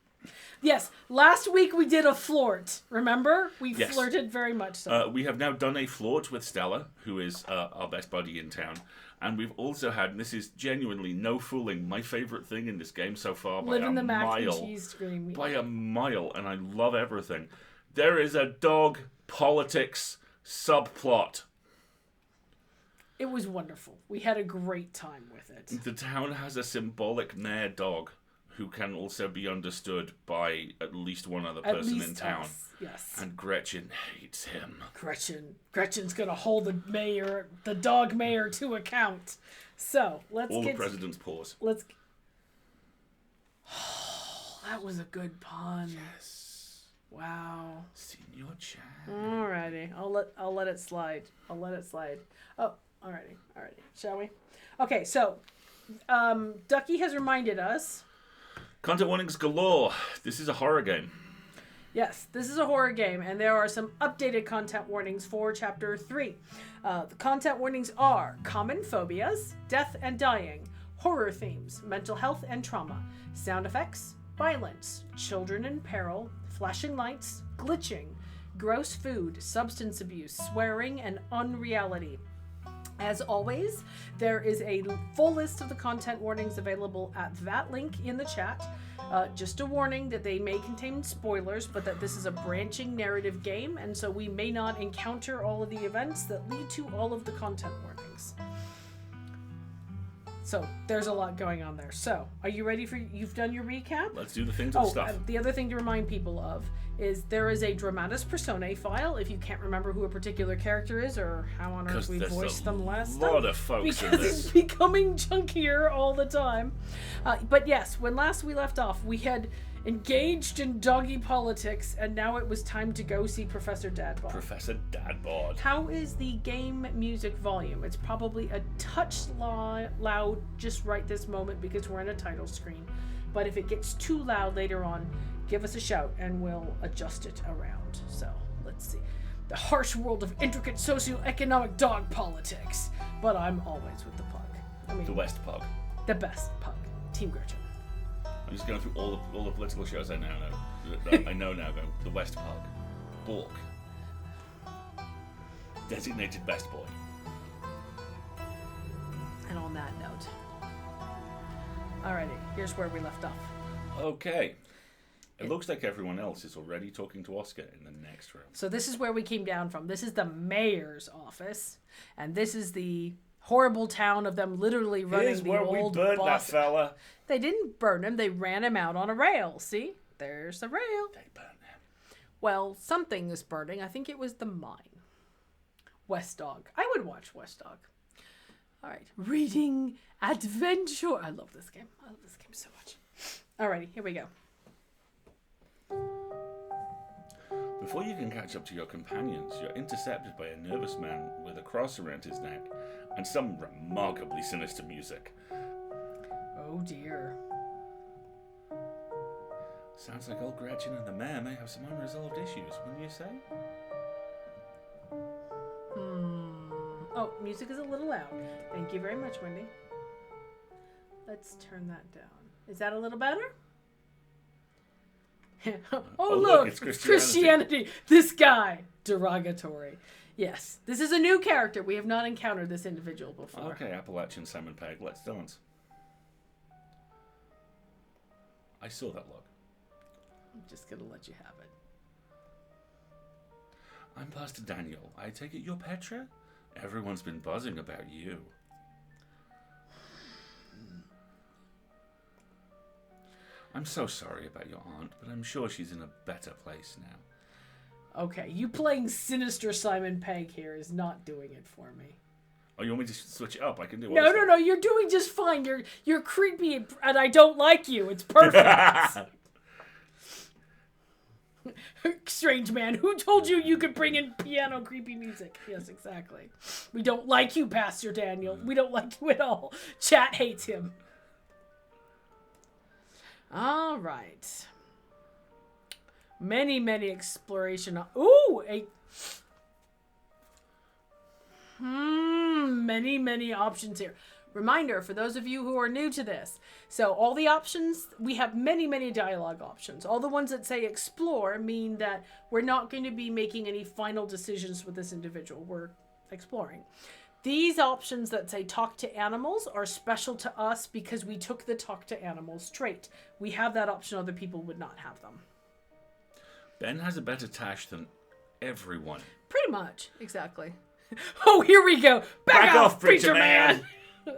Yes, last week we did a flirt. Remember? We flirted very much so. We have now done a flirt with Stella, who is our best buddy in town. And we've also had, and this is genuinely no fooling, my favorite thing in this game so far by a mile. Living the mac and cheese dream. By a mile, and I love everything. There is a dog politics subplot. It was wonderful. We had a great time with it. The town has a symbolic mare dog who can also be understood by at least one other person in town. Us. Yes. And Gretchen hates him. Gretchen's gonna hold the dog mayor to account. So let's All the president's paws. Let's. Oh, that was a good pun. Yes. Wow. Senior Chan. Alrighty, I'll let it slide. Oh, alrighty. Shall we? Okay, so, Ducky has reminded us. Content warnings galore. This is a horror game. Yes, this is a horror game, and there are some updated content warnings for Chapter 3. The content warnings are common phobias, death and dying, horror themes, mental health and trauma, sound effects, violence, children in peril, flashing lights, glitching, gross food, substance abuse, swearing, and unreality. As always, there is a full list of the content warnings available at that link in the chat. Just a warning that they may contain spoilers, but that this is a branching narrative game, and so we may not encounter all of the events that lead to all of the content warnings. So, there's a lot going on there. So, are you ready you've done your recap? Let's do the things and stuff. The other thing to remind people of is there is a Dramatis Personae file if you can't remember who a particular character is or how on earth we voiced them last time. A lot of folks in because this. it's becoming chunkier all the time. But yes, when last we left off, we had engaged in doggy politics, and now it was time to go see Professor Dadbod. Professor Dadbod. How is the game music volume? It's probably a touch loud just right this moment because we're in a title screen. But if it gets too loud later on, give us a shout and we'll adjust it around. So, let's see. The harsh world of intricate socioeconomic dog politics. But I'm always with the pug. The West Pug. The best pug. Team Gretchen. I'm just going through all the political shows I now know. I know now. The West Pug, Bork, Designated Best Boy. And on that note, alrighty, here's where we left off. Okay. It looks like everyone else is already talking to Oscar in the next room. So this is where we came down from. This is the mayor's office, and this is the horrible town of them literally running Here's the where old we burned boss. that fella. They didn't burn him. They ran him out on a rail. See? There's the rail. They burned him. Well, something is burning. I think it was the mine. West Dog. I would watch West Dog. All right. Reading Adventure. I love this game. I love this game so much. Alrighty, here we go. Before you can catch up to your companions, you're intercepted by a nervous man with a cross around his neck and some remarkably sinister music. Oh dear. Sounds like old Gretchen and the mayor may have some unresolved issues, wouldn't you say? Oh, music is a little loud. Thank you very much, Wendy. Let's turn that down. Is that a little better? oh, look, it's Christianity. This guy. Derogatory. Yes, this is a new character. We have not encountered this individual before. Okay, Appalachian Simon Pegg, let's dance. I saw that look. I'm just going to let you have it. I'm Pastor Daniel. I take it you're Petra? Everyone's been buzzing about you. I'm so sorry about your aunt, but I'm sure she's in a better place now. Okay, you playing sinister Simon Pegg here is not doing it for me. Oh, you want me to switch it up? I can do it. No, you're doing just fine. You're creepy and I don't like you. It's perfect. Strange man, who told you could bring in piano creepy music? Yes, exactly. We don't like you, Pastor Daniel. We don't like you at all. Chat hates him. All right. Many exploration. Ooh, many options here. Reminder for those of you who are new to this. So all the options, we have many dialogue options. All the ones that say explore mean that we're not going to be making any final decisions with this individual. We're exploring. These options that say talk to animals are special to us because we took the talk to animals trait. We have that option, other people would not have them. Ben has a better tash than everyone. Pretty much. Exactly. Oh, here we go. Back off, preacher man.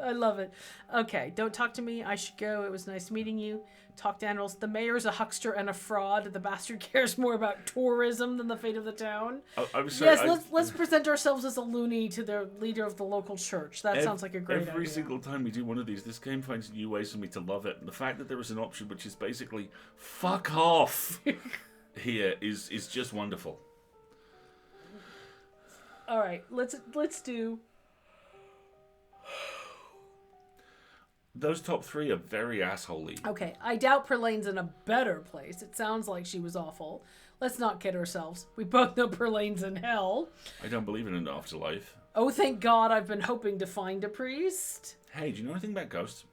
I love it. Okay, don't talk to me. I should go. It was nice meeting you. Talk to animals. The mayor's a huckster and a fraud. The bastard cares more about tourism than the fate of the town. I'm sorry. Yes, let's present ourselves as a loony to the leader of the local church. That sounds like a great idea. Every single time we do one of these, this game finds new ways for me to love it. And the fact that there is an option which is basically fuck off here is just wonderful. All right, let's do. Those top three are very assholey. Okay, I doubt Perlane's in a better place. It sounds like she was awful. Let's not kid ourselves. We both know Perlane's in hell. I don't believe in an afterlife. Oh, thank God, I've been hoping to find a priest. Hey, do you know anything about ghosts?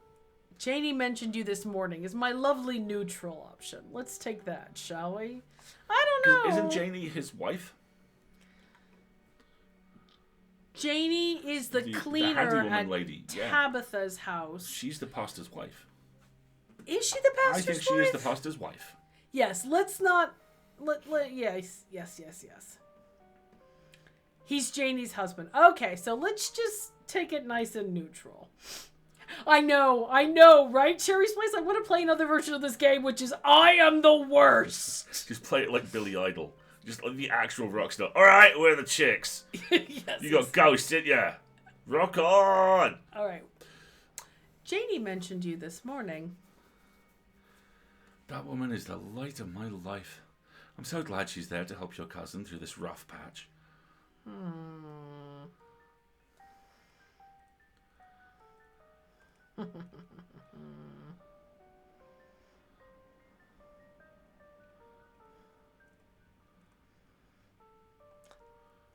Janie mentioned you this morning as my lovely neutral option. Let's take that, shall we? I don't know. Isn't Janie his wife? Janie is the cleaner at lady. Tabitha's house. She's the pastor's wife. Is she the pastor's wife? I think she is the pastor's wife. Yes, let's not... yes. He's Janie's husband. Okay, so let's just take it nice and neutral. I know, right? Cherry's Place, I want to play another version of this game, which is I am the worst. Just play it like Billy Idol. Just like the actual rock star. Alright, we're the chicks. Yes. You got ghosts, didn't ya? Rock on! Alright. Janie mentioned you this morning. That woman is the light of my life. I'm so glad she's there to help your cousin through this rough patch.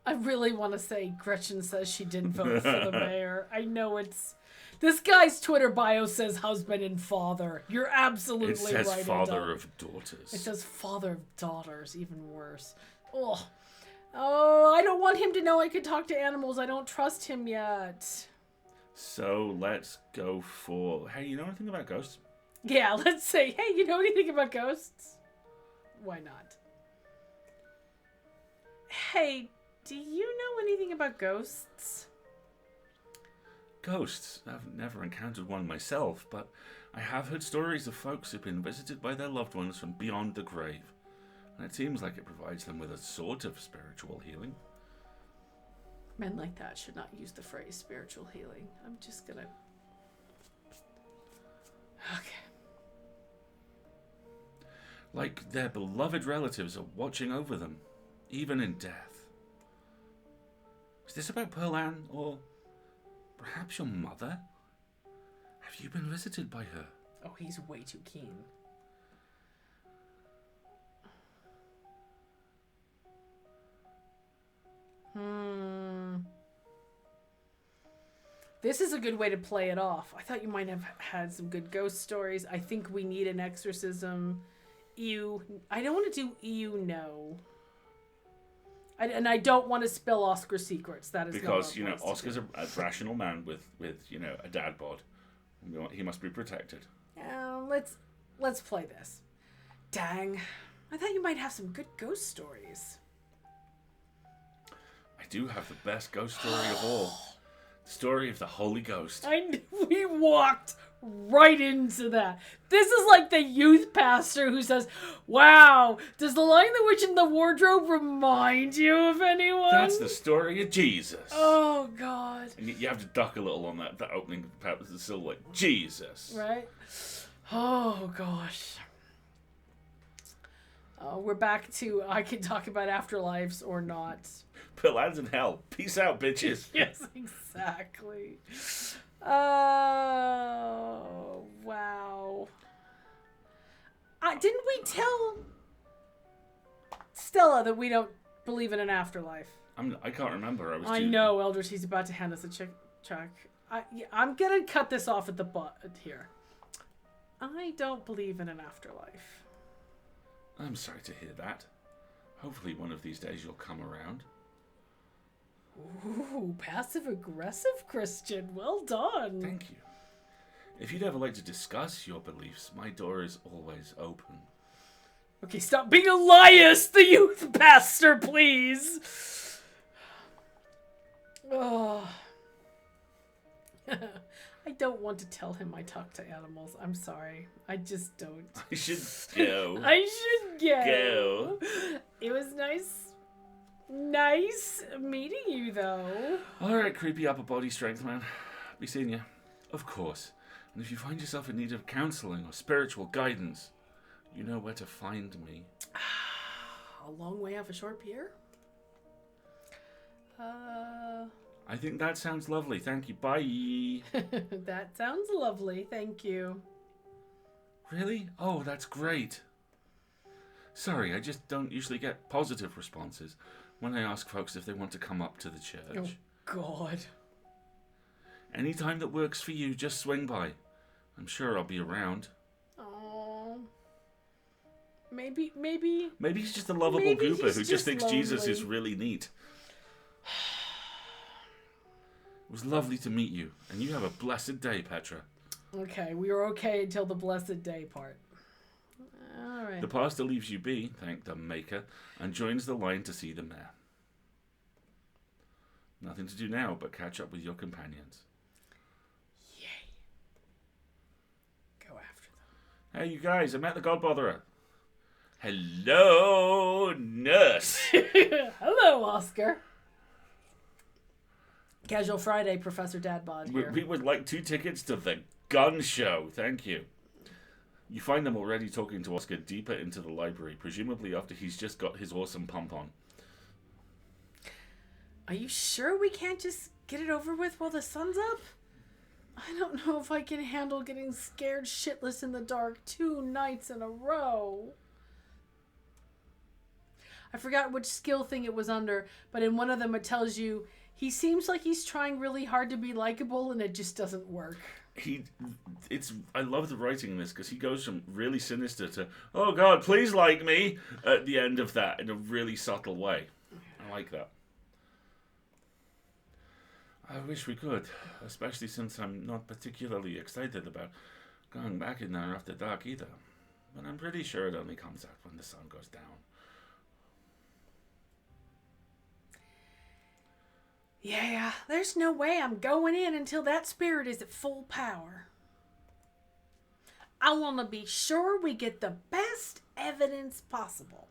I really want to say Gretchen says she didn't vote for the mayor. I know it's... This guy's Twitter bio says husband and father. You're absolutely right. It says father of daughters. It says father of daughters. Even worse. Oh, I don't want him to know I could talk to animals. I don't trust him yet. So let's go for... Hey, you know anything about ghosts? Yeah, let's say, hey, you know anything about ghosts? Why not? Hey, do you know anything about ghosts? Ghosts? I've never encountered one myself, but I have heard stories of folks who've been visited by their loved ones from beyond the grave. And it seems like it provides them with a sort of spiritual healing. Men like that should not use the phrase spiritual healing. I'm just gonna... Okay. Like their beloved relatives are watching over them, even in death. Is this about Pearl Ann, or perhaps your mother? Have you been visited by her? Oh, he's way too keen. This is a good way to play it off. I thought you might have had some good ghost stories. I think we need an exorcism. Ew. I don't want to do ew, no. And I don't want to spill Oscar's secrets. That is because, you know, Oscar's a rational man with you know, a dad bod. He must be protected. Let's play this. Dang. I thought you might have some good ghost stories. I do have the best ghost story of all. The story of the Holy Ghost. We walked right into that. This is like the youth pastor who says, wow, does the Lion, the Witch, and the Wardrobe remind you of anyone? That's the story of Jesus. Oh, God. And you have to duck a little on that opening part. It's still like, Jesus. Right? Oh, gosh. We're back to I can talk about afterlives or not. Pearl Ann's in hell. Peace out, bitches. Yes, exactly. Oh, wow. Didn't we tell Stella that we don't believe in an afterlife? I can't remember. I know, Eldridge. He's about to hand us a check. I'm going to cut this off at the butt here. I don't believe in an afterlife. I'm sorry to hear that. Hopefully one of these days you'll come around. Ooh, passive-aggressive Christian. Well done. Thank you. If you'd ever like to discuss your beliefs, my door is always open. Okay, stop being Elias, the youth pastor, please. Oh. I don't want to tell him I talk to animals. I'm sorry. I just don't. I should go. I should go. It was nice meeting you, though. All right, creepy upper body strength, man. Be seeing you. Of course. And if you find yourself in need of counseling or spiritual guidance, you know where to find me. A long way off a short pier? I think that sounds lovely. Thank you. Bye. That sounds lovely. Thank you. Really? Oh, that's great. Sorry, I just don't usually get positive responses when I ask folks if they want to come up to the church. Oh, God. Any time that works for you, just swing by. I'm sure I'll be around. Oh. Maybe he's just a lovable goober who just thinks lonely. Jesus is really neat. It was lovely to meet you, and you have a blessed day, Petra. Okay, we were okay until the blessed day part. All right. The pastor leaves you be, thank the Maker, and joins the line to see the mayor. Nothing to do now but catch up with your companions. Yay. Go after them. Hey, you guys, I met the Godbotherer. Hello, nurse. Hello, Oscar. Casual Friday, Professor Dadbod here. We would like 2 tickets to the gun show. Thank you. You find them already talking to Oscar deeper into the library, presumably after he's just got his awesome pump on. Are you sure we can't just get it over with while the sun's up? I don't know if I can handle getting scared shitless in the dark 2 nights in a row. I forgot which skill thing it was under, but in one of them it tells you he seems like he's trying really hard to be likable and it just doesn't work. I love the writing in this because he goes from really sinister to, oh God, please like me, at the end of that in a really subtle way. I like that. I wish we could, especially since I'm not particularly excited about going back in there after dark either. But I'm pretty sure it only comes out when the sun goes down. Yeah, there's no way I'm going in until that spirit is at full power. I want to be sure we get the best evidence possible.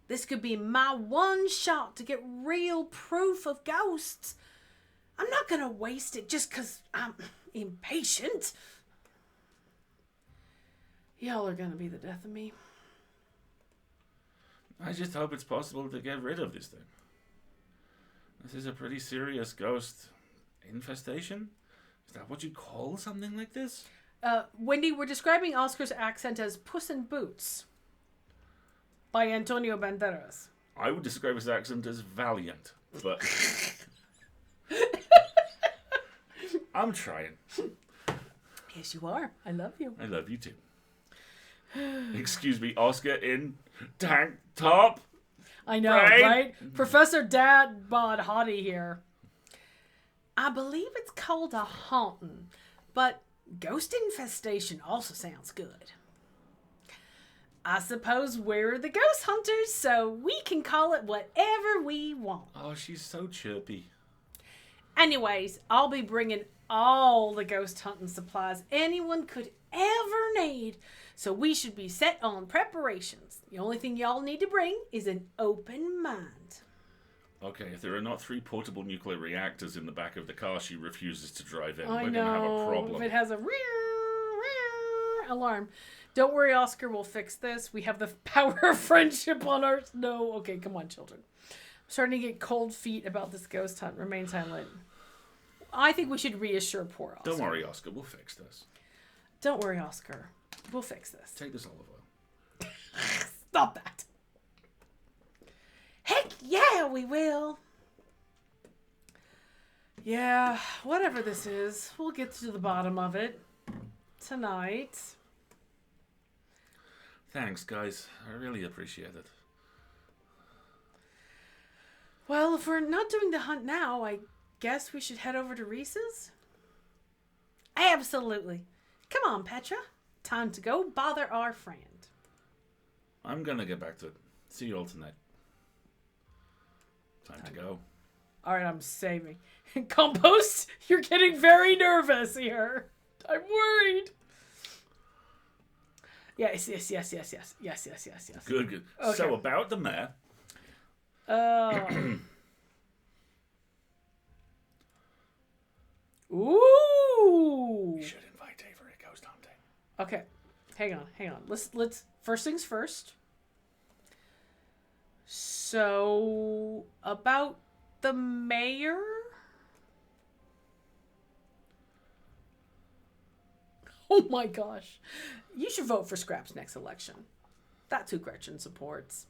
This could be my one shot to get real proof of ghosts. I'm not going to waste it just because I'm impatient. Y'all are going to be the death of me. I just hope it's possible to get rid of this thing. This is a pretty serious ghost infestation? Is that what you call something like this? Wendy, we're describing Oscar's accent as Puss in Boots by Antonio Banderas. I would describe his accent as valiant, but I'm trying. Yes, you are. I love you. I love you too. Excuse me, Oscar in tank top? I know, right? Professor Dad Bod Hottie here. I believe it's called a haunting, but ghost infestation also sounds good. I suppose we're the ghost hunters, so we can call it whatever we want. Oh, she's so chirpy. Anyways, I'll be bringing all the ghost hunting supplies anyone could ever need, so we should be set on preparations. The only thing y'all need to bring is an open mind. Okay, if there are not 3 portable nuclear reactors in the back of the car she refuses to drive in, I we're going to have a problem. If it has a alarm. Don't worry, Oscar, we'll fix this. We have the power of friendship on our... No, okay, come on, children. I'm starting to get cold feet about this ghost hunt. Remain silent. I think we should reassure poor Oscar. Don't worry, Oscar, we'll fix this. Don't worry, Oscar. We'll fix this. Take this olive oil. Stop that. Heck yeah, we will. Yeah, whatever this is, we'll get to the bottom of it tonight. Thanks, guys. I really appreciate it. Well, if we're not doing the hunt now, I guess we should head over to Reese's? Absolutely. Come on, Petra. Time to go bother our friend. I'm gonna get back to it. See you all tonight. Time to go. All right, I'm saving. Compost, you're getting very nervous here. I'm worried. Yes. Good. Okay. So about the mayor. Ooh. You should invite Avery Ghost Hunting. Okay, hang on. Let's first things first. So about the mayor. Oh my gosh. You should vote for Scraps next election. That's who Gretchen supports.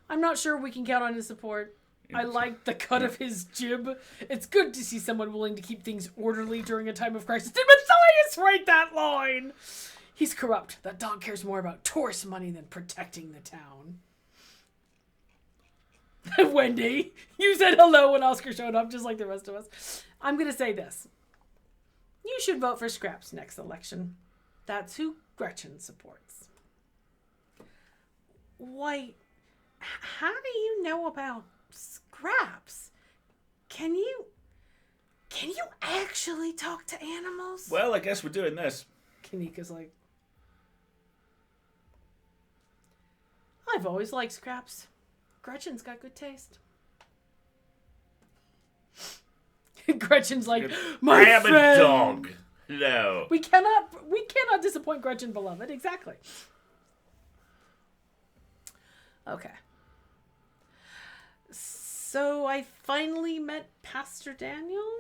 I'm not sure we can count on his support. I like the cut of his jib. It's good to see someone willing to keep things orderly during a time of crisis. Did Matthias write that line? He's corrupt. That dog cares more about tourist money than protecting the town. Wendy, you said hello when Oscar showed up, just like the rest of us. I'm going to say this. You should vote for Scraps next election. That's who Gretchen supports. Wait, how do you know about Scraps? Can you actually talk to animals? Well, I guess we're doing this. Kanika's like, I've always liked Scraps. Gretchen's got good taste. Gretchen's like, my I am friend. a dog. No. We cannot disappoint Gretchen, beloved. Exactly. Okay. So I finally met Pastor Daniel.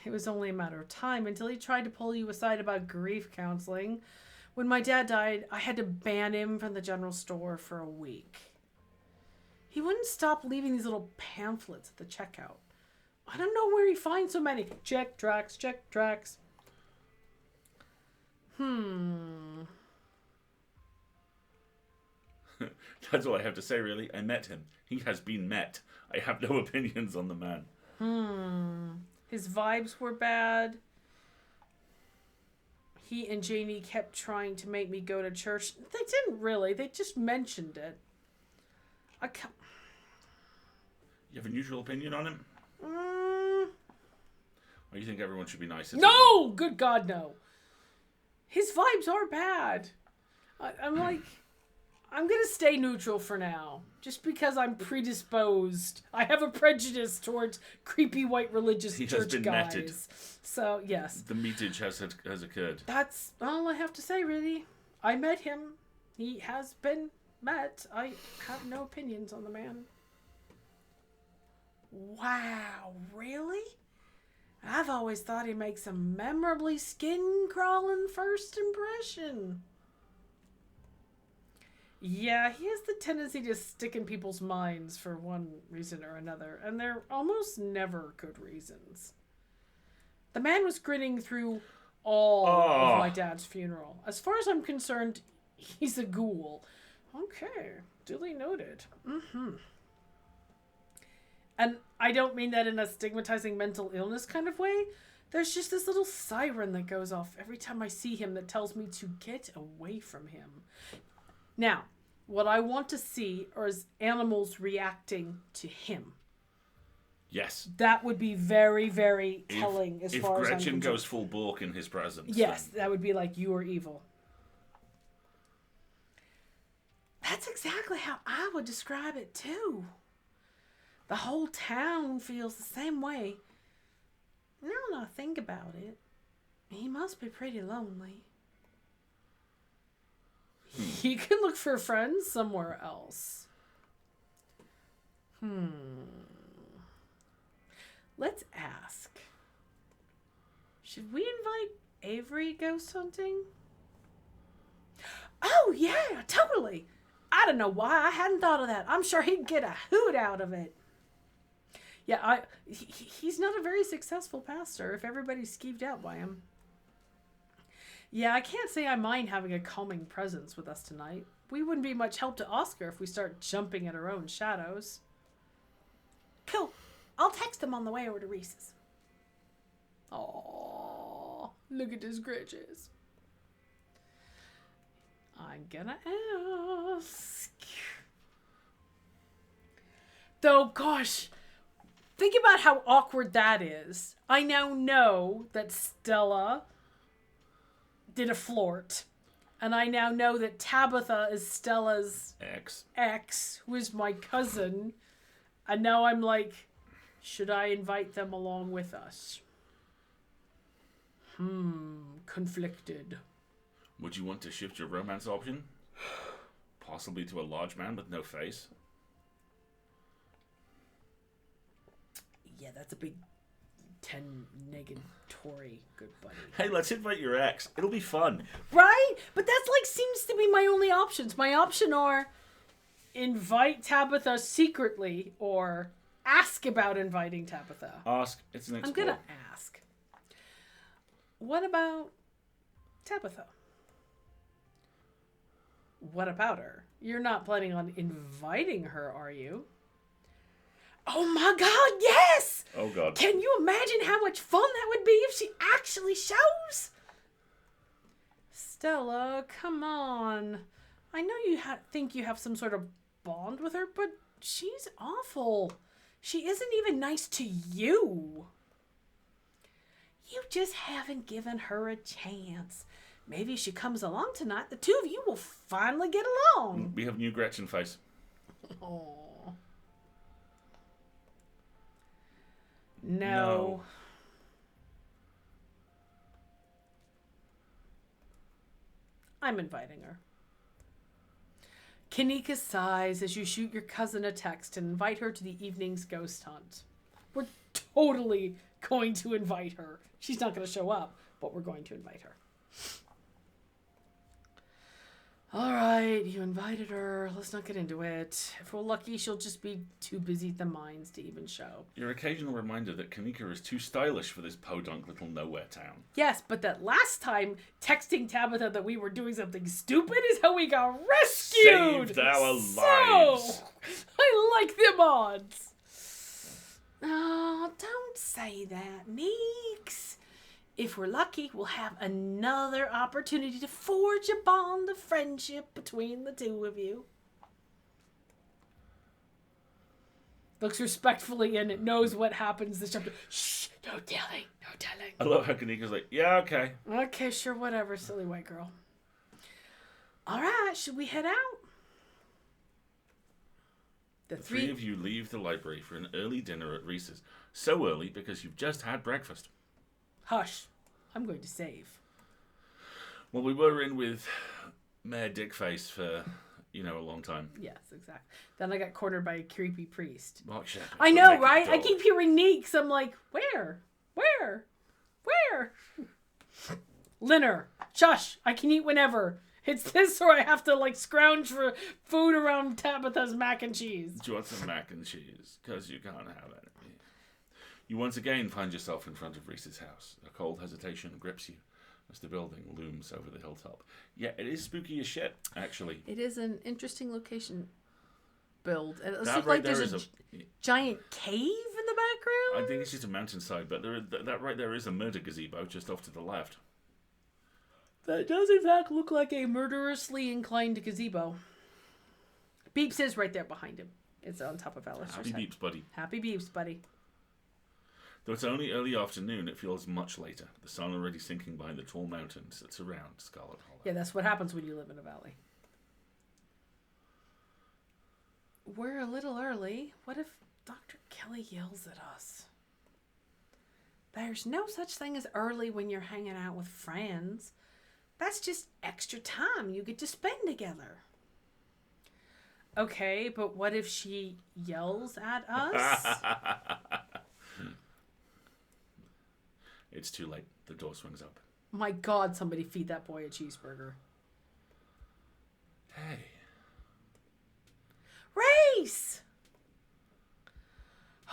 It was only a matter of time until he tried to pull you aside about grief counseling. When my dad died, I had to ban him from the general store for a week. He wouldn't stop leaving these little pamphlets at the checkout. I don't know where he finds so many. Check tracks. That's all I have to say, really. I met him. He has been met. I have no opinions on the man. His vibes were bad. He and Janie kept trying to make me go to church. They didn't really. They just mentioned it. You have a neutral opinion on him? Or you think everyone should be nice? No! Good God, no. His vibes are bad. I'm like, I'm going to stay neutral for now. Just because I'm predisposed. I have a prejudice towards creepy white religious church has been guys. netted. So, yes. The meetage has occurred. That's all I have to say, really. I met him. He has been met. I have no opinions on the man. Wow, really? I've always thought he makes a memorably skin-crawling first impression. Yeah, he has the tendency to stick in people's minds for one reason or another, and they're almost never good reasons. The man was grinning through all of my dad's funeral. As far as I'm concerned, he's a ghoul. Okay, duly noted. And I don't mean that in a stigmatizing mental illness kind of way. There's just this little siren that goes off every time I see him that tells me to get away from him. Now, what I want to see is animals reacting to him. Yes. That would be very, very telling as far as I'm concerned. If Gretchen goes full Bork in his presence. Yes, that would be like, you are evil. That's exactly how I would describe it too. The whole town feels the same way. Now that I think about it, he must be pretty lonely. He can look for friends somewhere else. Let's ask. Should we invite Avery ghost hunting? Oh, yeah, totally. I don't know why I hadn't thought of that. I'm sure he'd get a hoot out of it. Yeah, he's not a very successful pastor if everybody's skeeved out by him. Yeah, I can't say I mind having a calming presence with us tonight. We wouldn't be much help to Oscar if we start jumping at our own shadows. Cool. I'll text him on the way over to Reese's. Aww, look at his gritches. I'm gonna ask. Though, gosh, think about how awkward that is. I now know that Stella did a flirt. And I now know that Tabitha is Stella's ex, who is my cousin. And now I'm like, should I invite them along with us? Conflicted. Would you want to shift your romance option? Possibly to a large man with no face? Yeah, that's a big 10 negatory, good buddy. Hey, let's invite your ex. It'll be fun. Right? But that's like seems to be my only options. My option are invite Tabitha secretly or ask about inviting Tabitha. Ask. It's an explore. I'm gonna ask. What about Tabitha? What about her? You're not planning on inviting her, are you? Oh my God, yes! Oh God. Can you imagine how much fun that would be if she actually shows? Stella, come on. I know you think you have some sort of bond with her, but she's awful. She isn't even nice to you. You just haven't given her a chance. Maybe if she comes along tonight, the two of you will finally get along. We have new Gretchen face. Oh. No. I'm inviting her. Kanika sighs as you shoot your cousin a text and invite her to the evening's ghost hunt. We're totally going to invite her. She's not going to show up, but we're going to invite her. All right, you invited her. Let's not get into it. If we're lucky, she'll just be too busy at the mines to even show. Your occasional reminder that Kanika is too stylish for this podunk little nowhere town. Yes, but that last time texting Tabitha that we were doing something stupid is how we got rescued. Saved our lives. I like them odds. Oh, don't say that, Meeks. If we're lucky, we'll have another opportunity to forge a bond of friendship between the two of you. Looks respectfully and it knows what happens this chapter. Shh, no telling, no telling. I love how Kanika's like, yeah, okay. Okay, sure, whatever, silly white girl. All right, should we head out? The three of you leave the library for an early dinner at Reese's. So early because you've just had breakfast. Hush. I'm going to save. Well, we were in with Mayor Dickface for, a long time. Yes, exactly. Then I got cornered by a creepy priest. Mark Shepherd. I know, right? I keep hearing Neeks. I'm like, where? Linner. Shush. I can eat whenever. It's this or I have to, scrounge for food around Tabitha's mac and cheese. Do you want some mac and cheese? Because you can't have it. You once again find yourself in front of Reese's house. A cold hesitation grips you as the building looms over the hilltop. Yeah, it is spooky as shit, actually. It is an interesting location build. It looks That like there's a giant cave in the background. I think it's just a mountainside, but that right there is a murder gazebo just off to the left. That does in fact look like a murderously inclined gazebo. Beeps is right there behind him. It's on top of Alistair's Happy head. Beeps, buddy. Happy Beeps, buddy. Though it's only early afternoon, it feels much later. The sun already sinking behind the tall mountains that surround Scarlet Hollow. Yeah, that's what happens when you live in a valley. We're a little early. What if Dr. Kelly yells at us? There's no such thing as early when you're hanging out with friends. That's just extra time you get to spend together. Okay, but what if she yells at us? It's too late. The door swings open. My God, somebody feed that boy a cheeseburger. Hey. Race!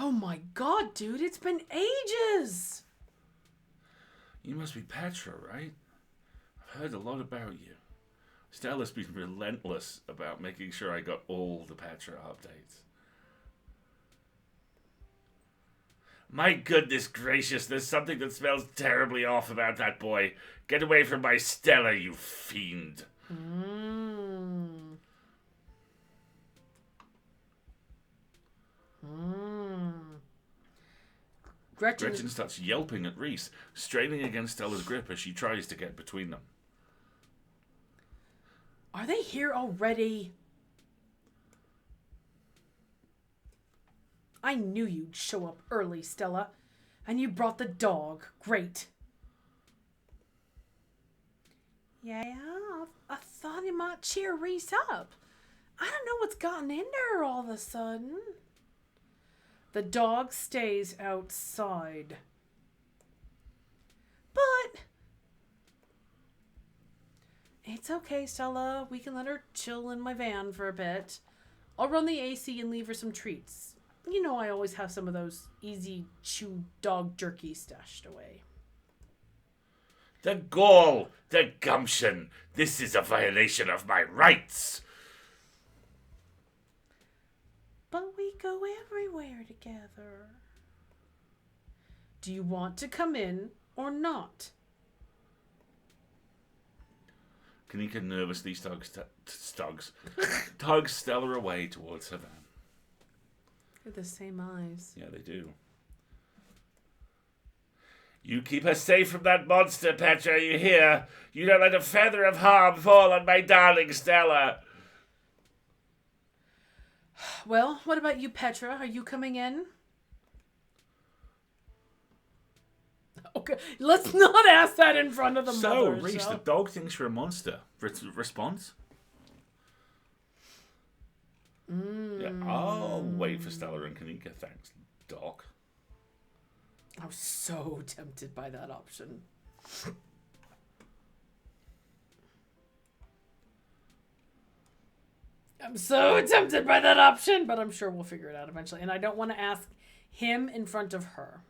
Oh my God, dude, it's been ages! You must be Petra, right? I've heard a lot about you. Stella's been relentless about making sure I got all the Petra updates. My goodness gracious, there's something that smells terribly off about that boy. Get away from my Stella, you fiend. Gretchen starts yelping at Reese, straining against Stella's grip as she tries to get between them. Are they here already? I knew you'd show up early, Stella. And you brought the dog. Great. Yeah, I thought he might cheer Reese up. I don't know what's gotten into her all of a sudden. The dog stays outside. But it's okay, Stella. We can let her chill in my van for a bit. I'll run the AC and leave her some treats. You know I always have some of those easy chew dog jerky stashed away. The gall! The gumption! This is a violation of my rights! But we go everywhere together. Do you want to come in or not? Kanika nervously tugs Stella away towards her van. They're the same eyes. Yeah, they do. You keep her safe from that monster, Petra, you hear? You don't let a feather of harm fall on my darling Stella. Well, what about you, Petra? Are you coming in? Okay, let's not ask that in front of the mother. Reese, the dog thinks you're a monster. Response? Yeah, I'll wait for Stella and Kanika, thanks, Doc. I was so tempted by that option. I'm so tempted by that option, but I'm sure we'll figure it out eventually. And I don't want to ask him in front of her.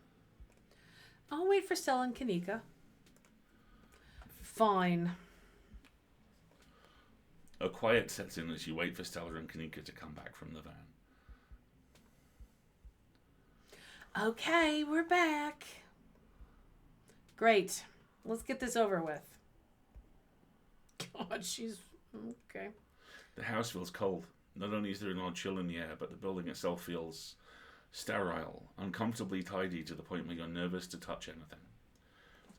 I'll wait for Stella and Kanika. Fine. A quiet sets in as you wait for Stella and Kanika to come back from the van. Okay, we're back. Great. Let's get this over with. God, she's... Okay. The house feels cold. Not only is there an odd chill in the air, but the building itself feels sterile, uncomfortably tidy to the point where you're nervous to touch anything.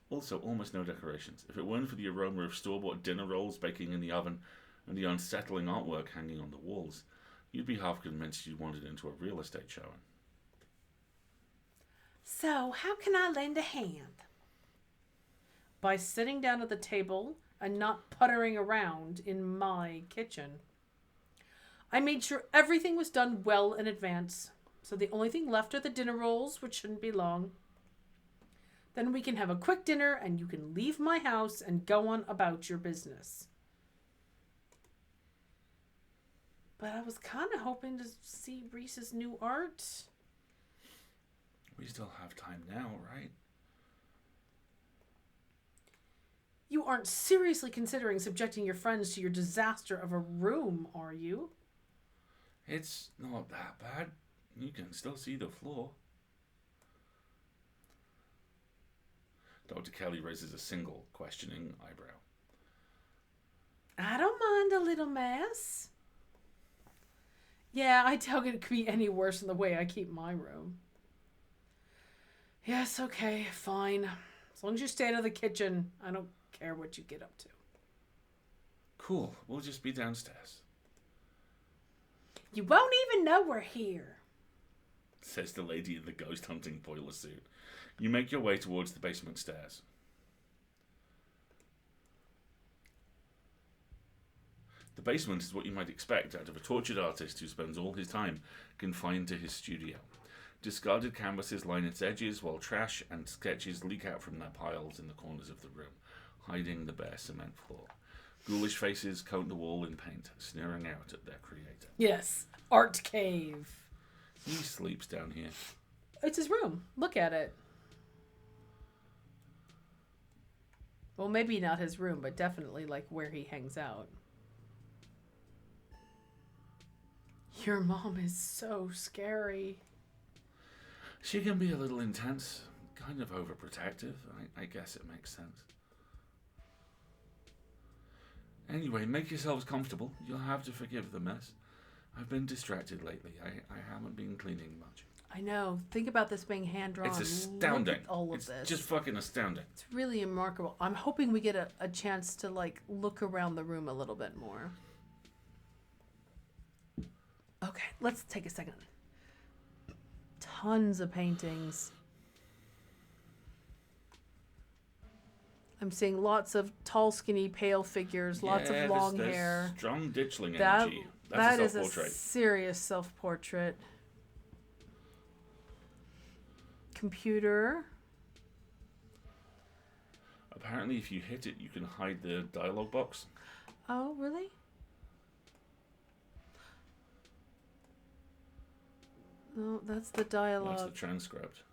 Also, almost no decorations. If it weren't for the aroma of store-bought dinner rolls baking in the oven and the unsettling artwork hanging on the walls, you'd be half convinced you wandered into a real estate showing. So, how can I lend a hand? By sitting down at the table and not puttering around in my kitchen. I made sure everything was done well in advance, so the only thing left are the dinner rolls, which shouldn't be long. Then we can have a quick dinner and you can leave my house and go on about your business. But I was kind of hoping to see Reese's new art. We still have time now, right? You aren't seriously considering subjecting your friends to your disaster of a room, are you? It's not that bad. You can still see the floor. Dr. Kelly raises a single, questioning eyebrow. I don't mind a little mess. Yeah, I doubt it could be any worse than the way I keep my room. Yes, okay, fine. As long as you stay out of the kitchen, I don't care what you get up to. Cool, we'll just be downstairs. You won't even know we're here, says the lady in the ghost hunting boiler suit. You make your way towards the basement stairs. The basement is what you might expect out of a tortured artist who spends all his time confined to his studio. Discarded canvases line its edges, while trash and sketches leak out from their piles in the corners of the room, hiding the bare cement floor. Ghoulish faces coat the wall in paint, sneering out at their creator. Yes, art cave. He sleeps down here. It's his room. Look at it. Well, maybe not his room, but definitely like where he hangs out. Your mom is so scary. She can be a little intense, kind of overprotective. I guess it makes sense. Anyway, make yourselves comfortable. You'll have to forgive the mess. I've been distracted lately. I haven't been cleaning much. I know. Think about this being hand-drawn. It's astounding. Look at all of it's this. just fucking astounding. It's really remarkable. I'm hoping we get a chance to, like, look around the room a little bit more. Okay, let's take a second. Tons of paintings. I'm seeing lots of tall, skinny, pale figures, lots of long there's hair. Strong ditchling That, energy. that That's is a a self-portrait. serious self-portrait. Computer. Apparently, if you hit it, you can hide the dialogue box. Oh, really? No, that's the dialogue. That's the transcript.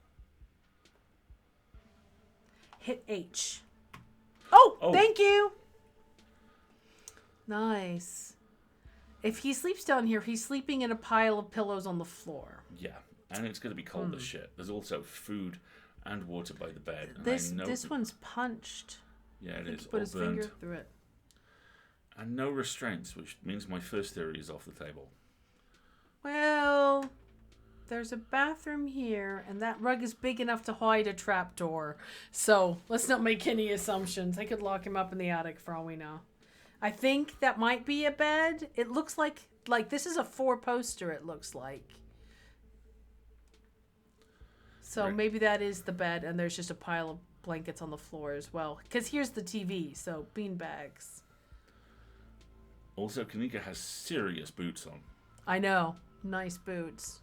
Hit H. Oh, Oh. thank you. Nice. If he sleeps down here, he's sleeping in a pile of pillows on the floor. Yeah, and it's going to be cold as shit. There's also food and water by the bed. And This one's punched. Yeah, it is. Put his all burnt. finger through it. And no restraints, which means my first theory is off the table. Well, there's a bathroom here, and that rug is big enough to hide a trapdoor. So let's not make any assumptions. I could lock him up in the attic for all we know. I think that might be a bed. It looks like this is a 4-poster, it looks like. So Right. maybe that is the bed, and there's just a pile of blankets on the floor as well. Because here's the TV, so bean bags. Also, Kanika has serious boots on. I know. Nice boots.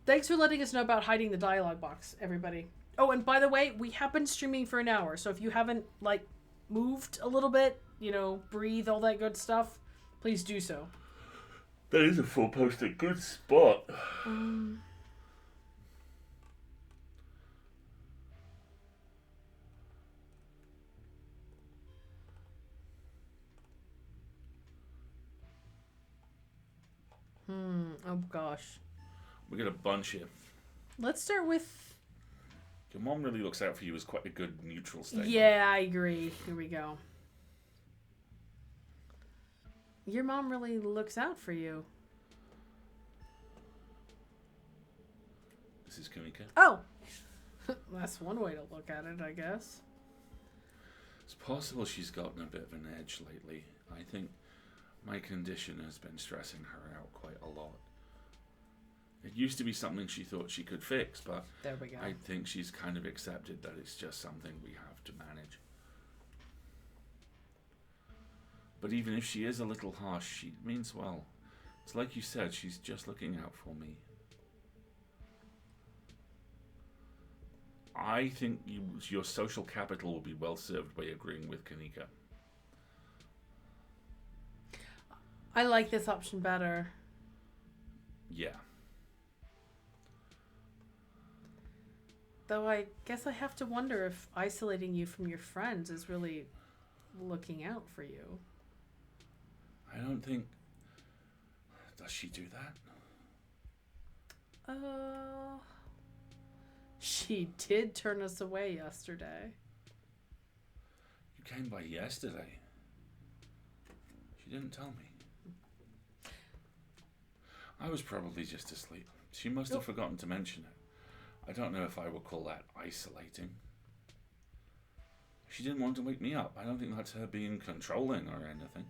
Thanks for letting us know about hiding the dialogue box, everybody. Oh, and by the way, we have been streaming for an hour, so if you haven't, like, moved a little bit, you know, breathe, all that good stuff, please do so. That is a 4-poster. Good spot. Oh, gosh. We got a bunch here. Let's start with... Your mom really looks out for you as quite a good neutral statement. Yeah, I agree. Here we go. Your mom really looks out for you. This is Kanika. Oh! That's one way to look at it, I guess. It's possible she's gotten a bit of an edge lately. I think my condition has been stressing her out quite a lot. It used to be something she thought she could fix, but There we go. I think she's kind of accepted that it's just something we have to manage. But even if she is a little harsh, she means well. It's like you said, she's just looking out for me. I think your social capital will be well served by agreeing with Kanika. I like this option better. Yeah. Though I guess I have to wonder if isolating you from your friends is really looking out for you. I don't think... Does she do that? She did turn us away yesterday. You came by yesterday. She didn't tell me. I was probably just asleep. She must have forgotten to mention it. I don't know if I would call that isolating. She didn't want to wake me up. I don't think that's her being controlling or anything.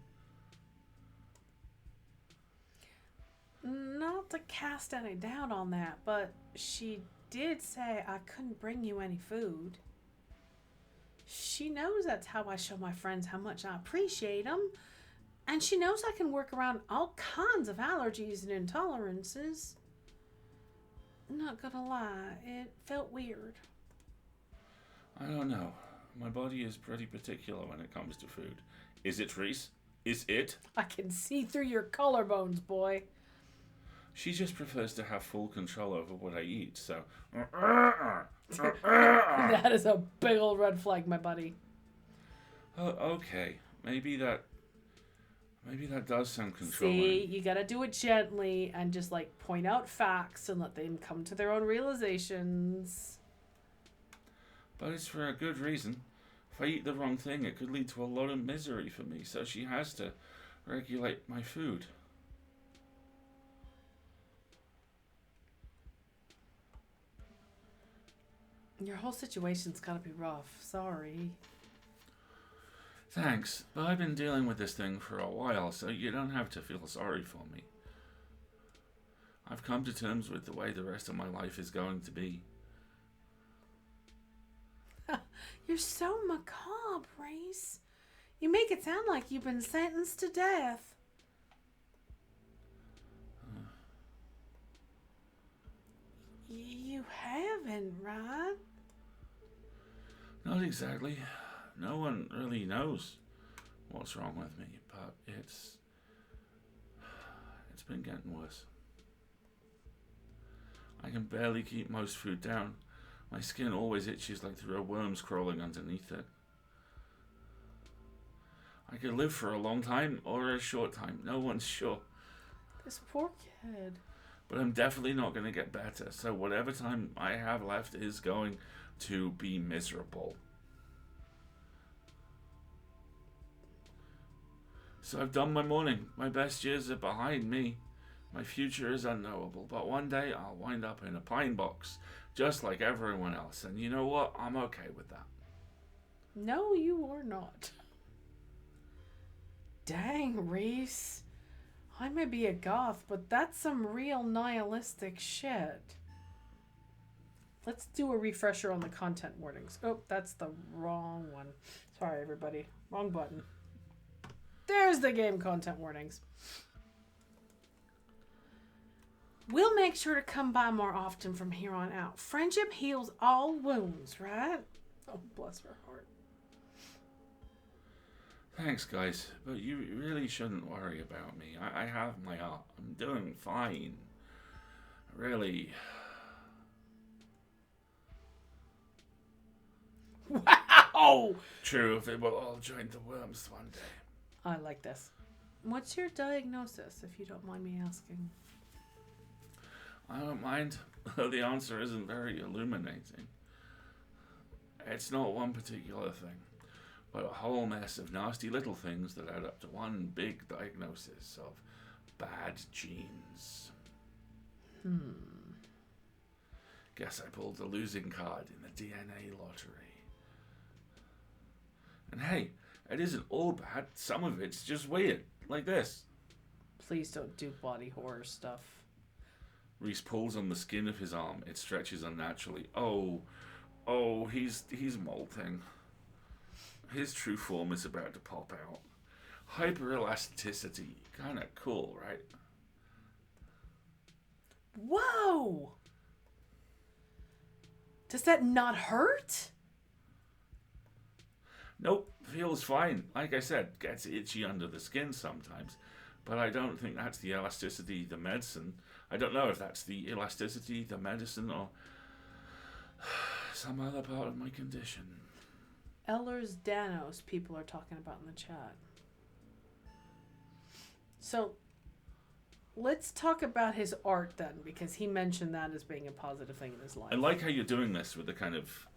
Not to cast any doubt on that, but she did say I couldn't bring you any food. She knows that's how I show my friends how much I appreciate them. And she knows I can work around all kinds of allergies and intolerances. Not gonna lie, it felt weird. I don't know. My body is pretty particular when it comes to food. Is it, Reese? Is it? I can see through your collarbones, boy. She just prefers to have full control over what I eat, so... That is a big old red flag, my buddy. Oh, okay. Maybe that does sound controlling. See, you gotta do it gently and just like point out facts and let them come to their own realizations. But it's for a good reason. If I eat the wrong thing, it could lead to a lot of misery for me, so she has to regulate my food. Your whole situation's gotta be rough. Sorry. Thanks, but I've been dealing with this thing for a while, so you don't have to feel sorry for me. I've come to terms with the way the rest of my life is going to be. You're so macabre, Reese. You make it sound like you've been sentenced to death. You haven't, right? Not exactly. No one really knows what's wrong with me, but it's been getting worse. I can barely keep most food down. My skin always itches like there are worms crawling underneath it. I could live for a long time or a short time. No one's sure. This poor kid. But I'm definitely not going to get better, so whatever time I have left is going to be miserable. So I've done my mourning. My best years are behind me. My future is unknowable, but one day I'll wind up in a pine box, just like everyone else. And you know what? I'm okay with that. No, you are not. Dang, Reese. I may be a goth, but that's some real nihilistic shit. Let's do a refresher on the content warnings. Oh, that's the wrong one. Sorry, everybody. Wrong button. There's the game content warnings. We'll make sure to come by more often from here on out. Friendship heals all wounds, right? Oh, bless her heart. Thanks, guys, but you really shouldn't worry about me. I have my art. I'm doing fine. Really. Wow! True, if it will all join the worms one day. I like this. What's your diagnosis, if you don't mind me asking? I don't mind. The answer isn't very illuminating. It's not one particular thing, but a whole mess of nasty little things that add up to one big diagnosis of bad genes. Guess I pulled the losing card in the DNA lottery. And hey, it isn't all bad. Some of it's just weird, like this. Please don't do body horror stuff. Reese pulls on the skin of his arm. It stretches unnaturally. Oh, he's molting. His true form is about to pop out. Hyperelasticity. Kinda cool, right? Whoa! Does that not hurt? Nope, feels fine. Like I said, gets itchy under the skin sometimes. But I don't think that's the elasticity, the medicine. I don't know if that's the elasticity, the medicine, or some other part of my condition. Ehlers-Danlos, people are talking about in the chat. So, let's talk about his art then, because he mentioned that as being a positive thing in his life. I like how you're doing this with the kind of...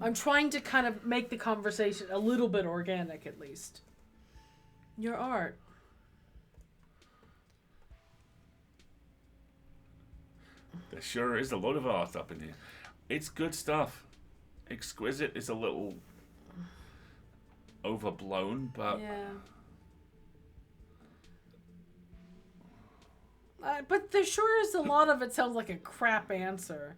I'm trying to kind of make the conversation a little bit organic, at least. Your art. There sure is a lot of art up in here. It's good stuff. Exquisite is a little overblown, but... Yeah. But there sure is a lot of it sounds like a crap answer.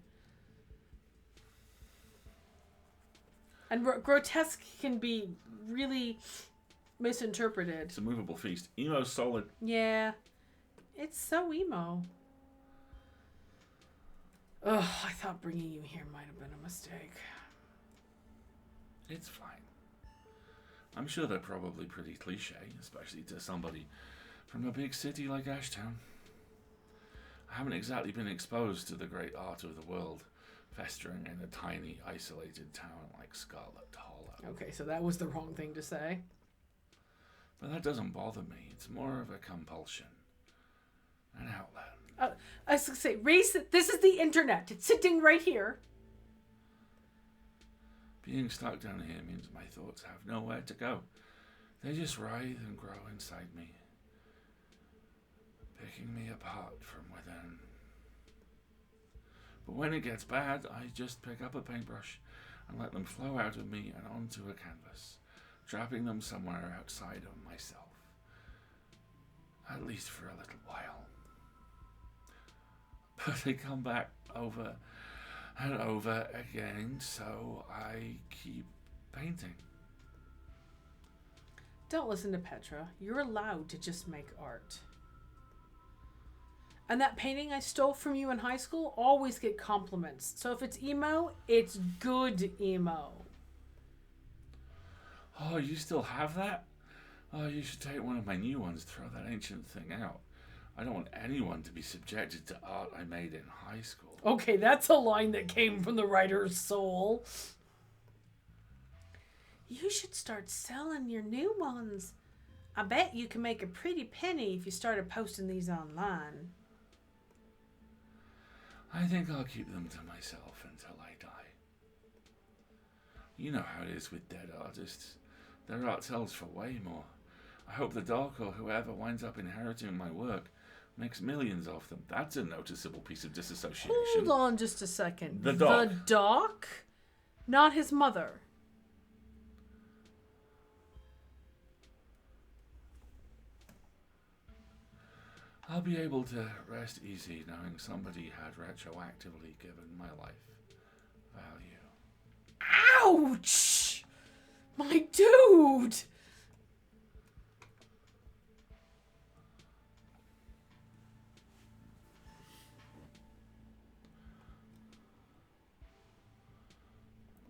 And grotesque can be really misinterpreted. It's a movable feast. Emo solid. Yeah. It's so emo. Ugh, I thought bringing you here might have been a mistake. It's fine. I'm sure they're probably pretty cliche, especially to somebody from a big city like Ashtown. I haven't exactly been exposed to the great art of the world, festering in a tiny, isolated town like Scarlet Hollow. Okay, so that was the wrong thing to say. But that doesn't bother me. It's more of a compulsion. An outlet. I was going to say, Reese, this is the internet. It's sitting right here. Being stuck down here means my thoughts have nowhere to go. They just writhe and grow inside me, picking me apart from within. But when it gets bad, I just pick up a paintbrush and let them flow out of me and onto a canvas, trapping them somewhere outside of myself. At least for a little while. But they come back over and over again, so I keep painting. Don't listen to Petra. You're allowed to just make art. And that painting I stole from you in high school always get compliments. So if it's emo, it's good emo. Oh, you still have that? Oh, you should take one of my new ones, throw that ancient thing out. I don't want anyone to be subjected to art I made in high school. Okay, that's a line that came from the writer's soul. You should start selling your new ones. I bet you can make a pretty penny if you started posting these online. I think I'll keep them to myself until I die. You know how it is with dead artists. Their art sells for way more. I hope the doc or whoever winds up inheriting my work makes millions off them. That's a noticeable piece of disassociation. Hold on just a second. The doc. The doc? Not his mother. I'll be able to rest easy knowing somebody had retroactively given my life value. Ouch! My dude!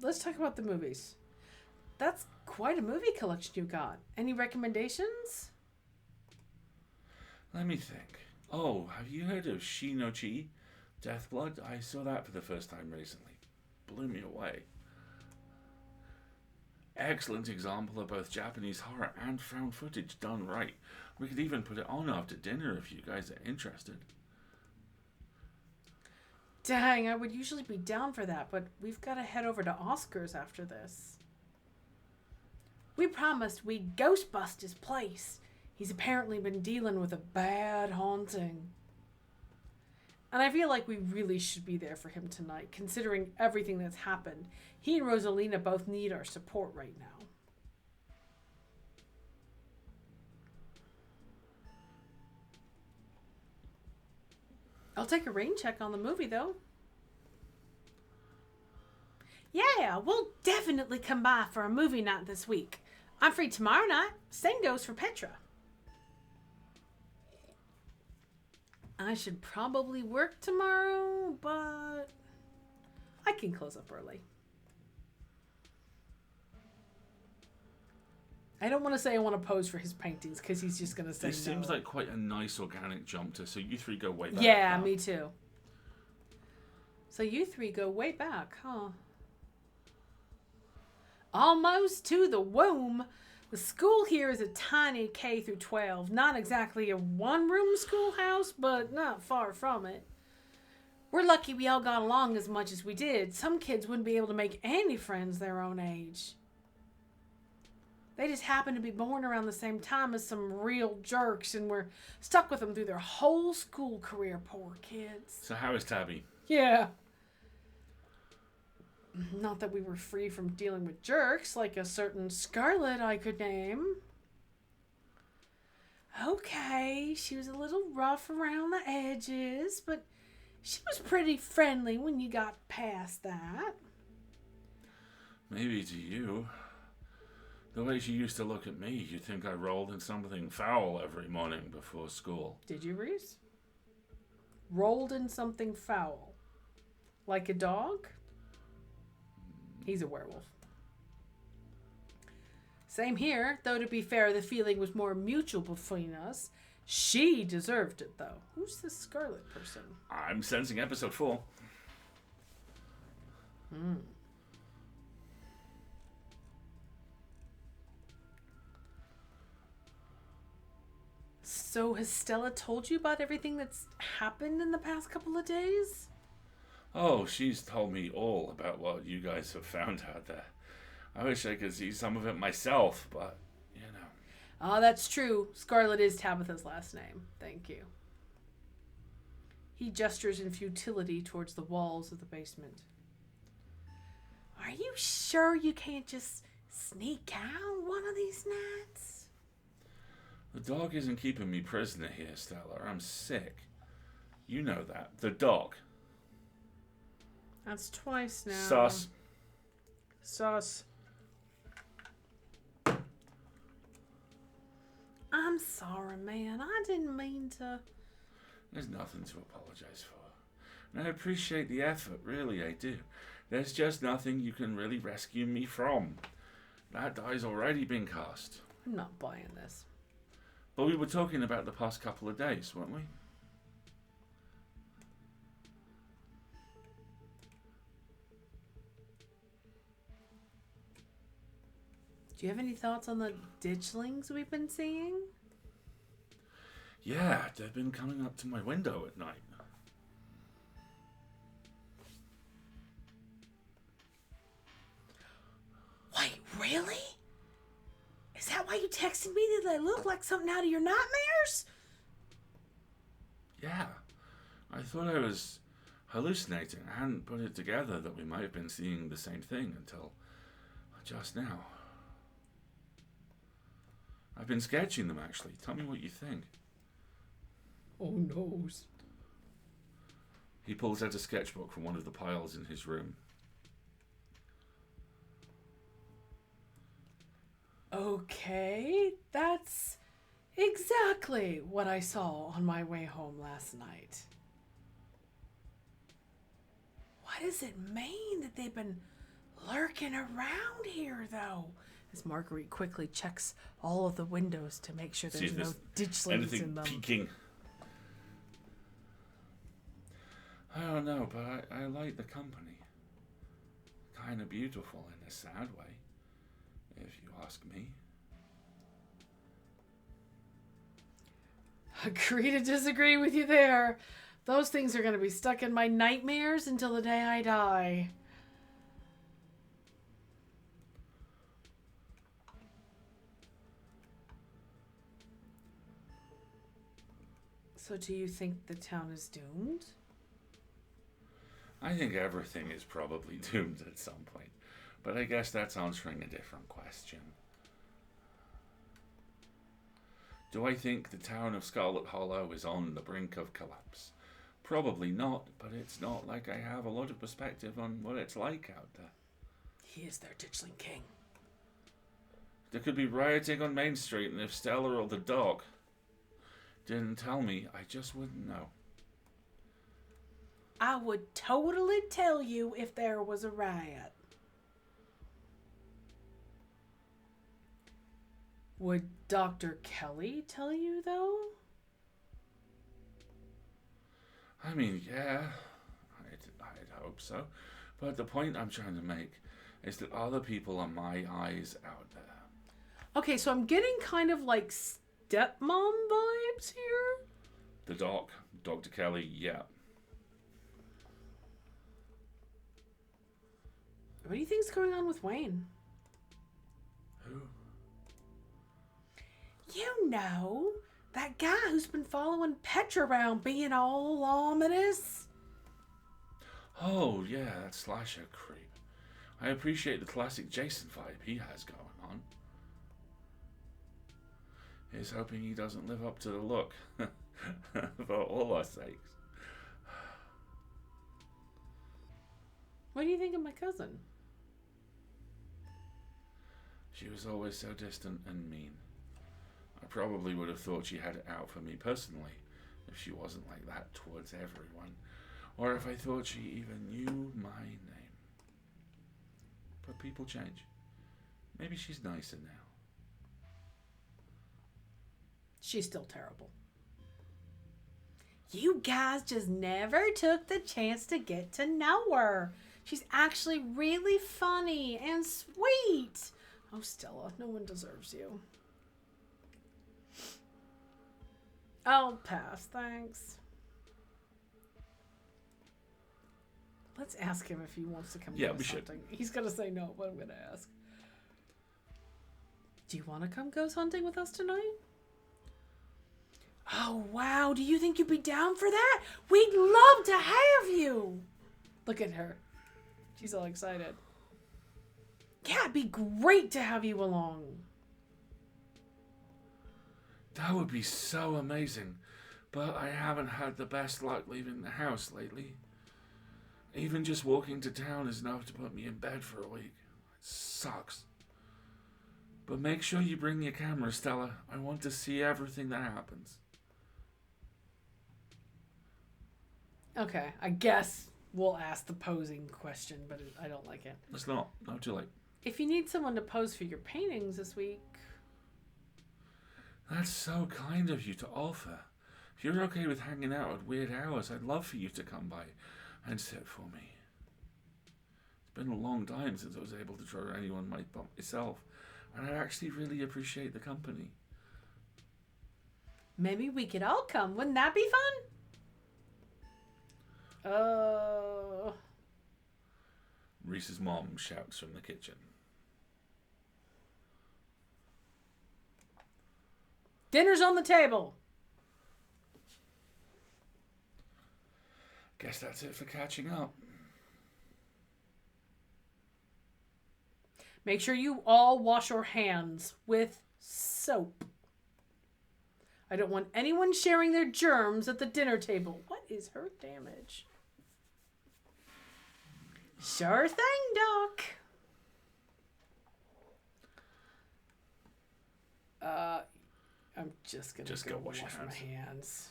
Let's talk about the movies. That's quite a movie collection you got. Any recommendations? Let me think. Oh, have you heard of Shi no Chi? Deathblood? I saw that for the first time recently. Blew me away. Excellent example of both Japanese horror and found footage done right. We could even put it on after dinner if you guys are interested. Dang, I would usually be down for that, but we've got to head over to Oscar's after this. We promised we'd Ghostbust his place. He's apparently been dealing with a bad haunting. And I feel like we really should be there for him tonight, considering everything that's happened. He and Rosalina both need our support right now. I'll take a rain check on the movie, though. Yeah, we'll definitely come by for a movie night this week. I'm free tomorrow night. Same goes for Petra. I should probably work tomorrow, but I can close up early. I don't want to say I want to pose for his paintings because he's just going to say no. This seems like quite a nice organic jump to, so you three go way back. Yeah, me too. So you three go way back, huh? Almost to the womb. The school here is a tiny K through 12. Not exactly a one-room schoolhouse, but not far from it. We're lucky we all got along as much as we did. Some kids wouldn't be able to make any friends their own age. They just happened to be born around the same time as some real jerks, and we're stuck with them through their whole school career, poor kids. So how is Tabby? Yeah. Not that we were free from dealing with jerks, like a certain Scarlet I could name. Okay, she was a little rough around the edges, but she was pretty friendly when you got past that. Maybe to you. The way she used to look at me, you'd think I rolled in something foul every morning before school. Did you, Reese? Rolled in something foul? Like a dog? He's a werewolf. Same here, though to be fair, the feeling was more mutual between us. She deserved it, though. Who's this Scarlet person? I'm sensing episode 4. So has Stella told you about everything that's happened in the past couple of days? Oh, she's told me all about what you guys have found out there. I wish I could see some of it myself, but, you know. Oh, that's true. Scarlet is Tabitha's last name. Thank you. He gestures in futility towards the walls of the basement. Are you sure you can't just sneak out one of these nights? The dog isn't keeping me prisoner here, Stella. I'm sick. You know that. The dog. That's twice now. Sus. Sus. I'm sorry, man. I didn't mean to. There's nothing to apologize for. And I appreciate the effort, really, I do. There's just nothing you can really rescue me from. That die's already been cast. I'm not buying this. But we were talking about the past couple of days, weren't we? Do you have any thoughts on the ditchlings we've been seeing? Yeah, they've been coming up to my window at night. Wait, really? Is that why you texted me that they look like something out of your nightmares? Yeah. I thought I was hallucinating. I hadn't put it together that we might have been seeing the same thing until just now. I've been sketching them, actually. Tell me what you think. Oh, no. He pulls out a sketchbook from one of the piles in his room. Okay, that's exactly what I saw on my way home last night. What does it mean that they've been lurking around here, though? As Marguerite quickly checks all of the windows to make sure there's no ditchlings in them. Peeking. I don't know, but I like the company. Kind of beautiful in a sad way, if you ask me. Agree to disagree with you there. Those things are going to be stuck in my nightmares until the day I die. So do you think the town is doomed? I think everything is probably doomed at some point, but I guess that's answering a different question. Do I think the town of Scarlet Hollow is on the brink of collapse? Probably not, but it's not like I have a lot of perspective on what it's like out there. He is their ditchling king. There could be rioting on Main Street, and if Stella or the dog didn't tell me, I just wouldn't know. I would totally tell you if there was a riot. Would Dr. Kelly tell you, though? I mean, yeah, I'd hope so. But the point I'm trying to make is that other people are my eyes out there. Okay, so I'm getting kind of like stepmom vibes here. The doc, Dr. Kelly, yeah. What do you think's going on with Wayne? Who? You know, that guy who's been following Petra around being all ominous. Oh, yeah, that slasher creep. I appreciate the classic Jason vibe he has going on. Here's hoping he doesn't live up to the look. For all our sakes. What do you think of my cousin? She was always so distant and mean. I probably would have thought she had it out for me personally if she wasn't like that towards everyone, or if I thought she even knew my name. But people change. Maybe she's nicer now. She's still terrible. You guys just never took the chance to get to know her. She's actually really funny and sweet. Oh, Stella, no one deserves you. I'll pass, thanks. Let's ask him if he wants to come Yeah, ghost we should. hunting. He's going to say no, but I'm going to ask. Do you want to come ghost hunting with us tonight? Oh, wow. Do you think you'd be down for that? We'd love to have you. Look at her. She's all excited. Yeah, it'd be great to have you along. That would be so amazing. But I haven't had the best luck leaving the house lately. Even just walking to town is enough to put me in bed for a week. It sucks. But make sure you bring your camera, Stella. I want to see everything that happens. Okay, I guess we'll ask the posing question, but I don't like it. It's not too late. If you need someone to pose for your paintings this week... That's so kind of you to offer. If you're okay with hanging out at weird hours, I'd love for you to come by and sit for me. It's been a long time since I was able to draw anyone by myself, and I actually really appreciate the company. Maybe we could all come. Wouldn't that be fun? Oh. Reese's mom shouts from the kitchen. Dinner's on the table. Guess that's it for catching up. Make sure you all wash your hands with soap. I don't want anyone sharing their germs at the dinner table. What is her damage? Sure thing, Doc. I'm just gonna go wash my hands.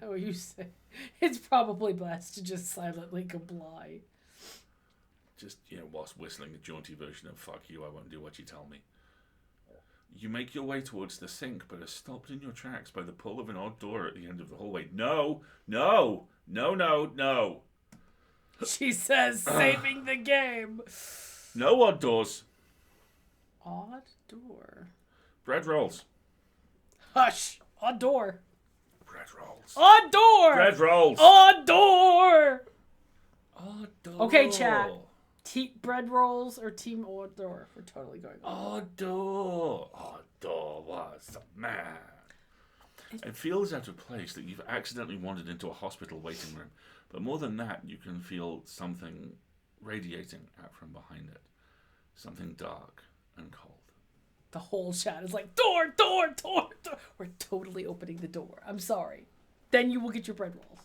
No, you say it's probably best to just silently comply. Just, whilst whistling a jaunty version of "fuck you, I won't do what you tell me." You make your way towards the sink, but are stopped in your tracks by the pull of an odd door at the end of the hallway. No! No! No, no, no! She says, saving the game. No odd doors. Odd door. Bread rolls. Hush! Odd door. Bread rolls. Odd door! Bread rolls. Odd door! Odd door. Okay, chat. Bread rolls or team odd door? We're totally going on. Odd door. Odd door was a man. It feels out of place that you've accidentally wandered into a hospital waiting room. But more than that, you can feel something radiating out from behind it. Something dark and cold. The whole chat is like, door, door, door, door. We're totally opening the door. I'm sorry. Then you will get your bread rolls.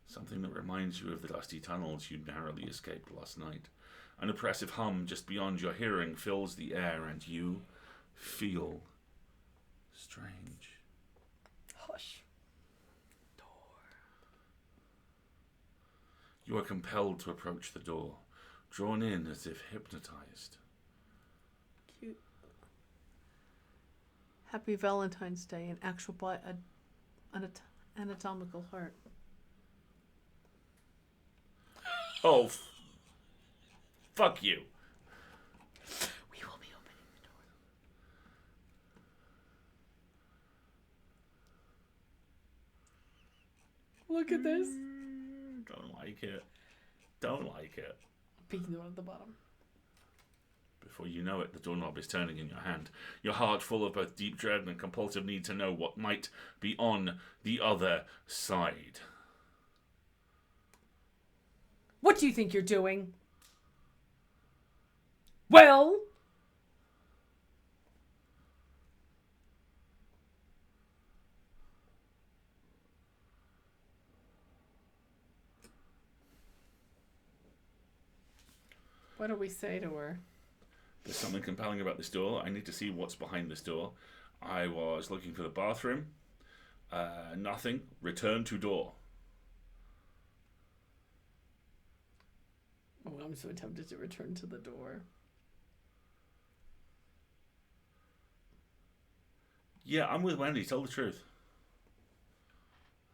Something that reminds you of the dusty tunnels you narrowly escaped last night. An oppressive hum just beyond your hearing fills the air, and you feel strange. Hush. Door. You are compelled to approach the door, drawn in as if hypnotized. Cute. Happy Valentine's Day, an actual anatomical heart. Oh, fuck you. We will be opening the door. Look at this. Don't like it. Don't like it. Peeking at the bottom. Before you know it, the doorknob is turning in your hand. Your heart full of both deep dread and compulsive need to know what might be on the other side. What do you think you're doing? Well... What do we say to her? There's something compelling about this door. I need to see what's behind this door. I was looking for the bathroom. Nothing. Return to door. Oh, I'm so tempted to return to the door. Yeah, I'm with Wendy. Tell the truth.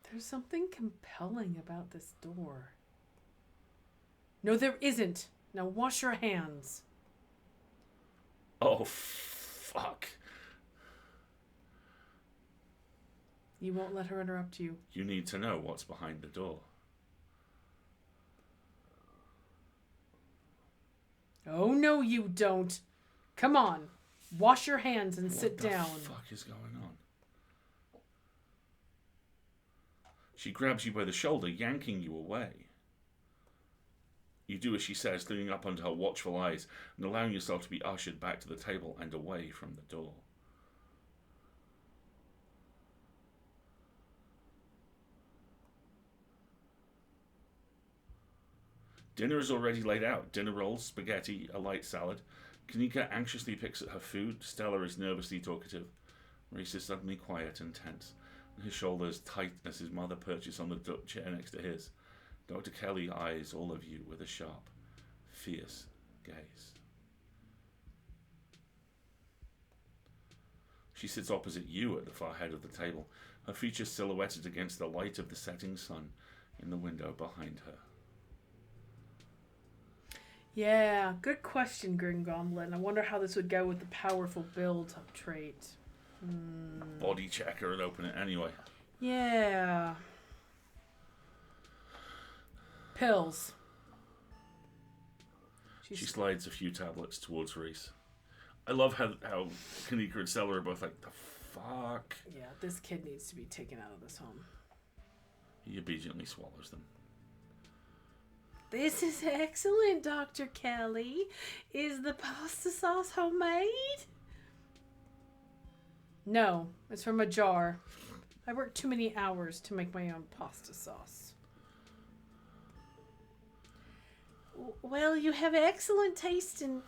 There's something compelling about this door. No, there isn't. Now wash your hands. Oh, fuck. You won't let her interrupt you. You need to know what's behind the door. Oh, no, you don't. Come on. Wash your hands and sit down. What the fuck is going on? She grabs you by the shoulder, yanking you away. You do as she says, looking up under her watchful eyes and allowing yourself to be ushered back to the table and away from the door. Dinner is already laid out. Dinner rolls, spaghetti, a light salad. Kanika anxiously picks at her food. Stella is nervously talkative. Reese is suddenly quiet and tense, and his shoulders tight as his mother perches on the chair next to his. Dr. Kelly eyes all of you with a sharp, fierce gaze. She sits opposite you at the far head of the table, her features silhouetted against the light of the setting sun in the window behind her. Yeah, good question, Grim Goblin. I wonder how this would go with the powerful build trait. Body checker and open it anyway. Yeah. Pills. She slides a few tablets towards Reese. I love how Kanika and Stella are both like, the fuck? Yeah, this kid needs to be taken out of this home. He obediently swallows them. This is excellent, Dr. Kelly. Is the pasta sauce homemade? No, it's from a jar. I worked too many hours to make my own pasta sauce. Well, you have excellent taste in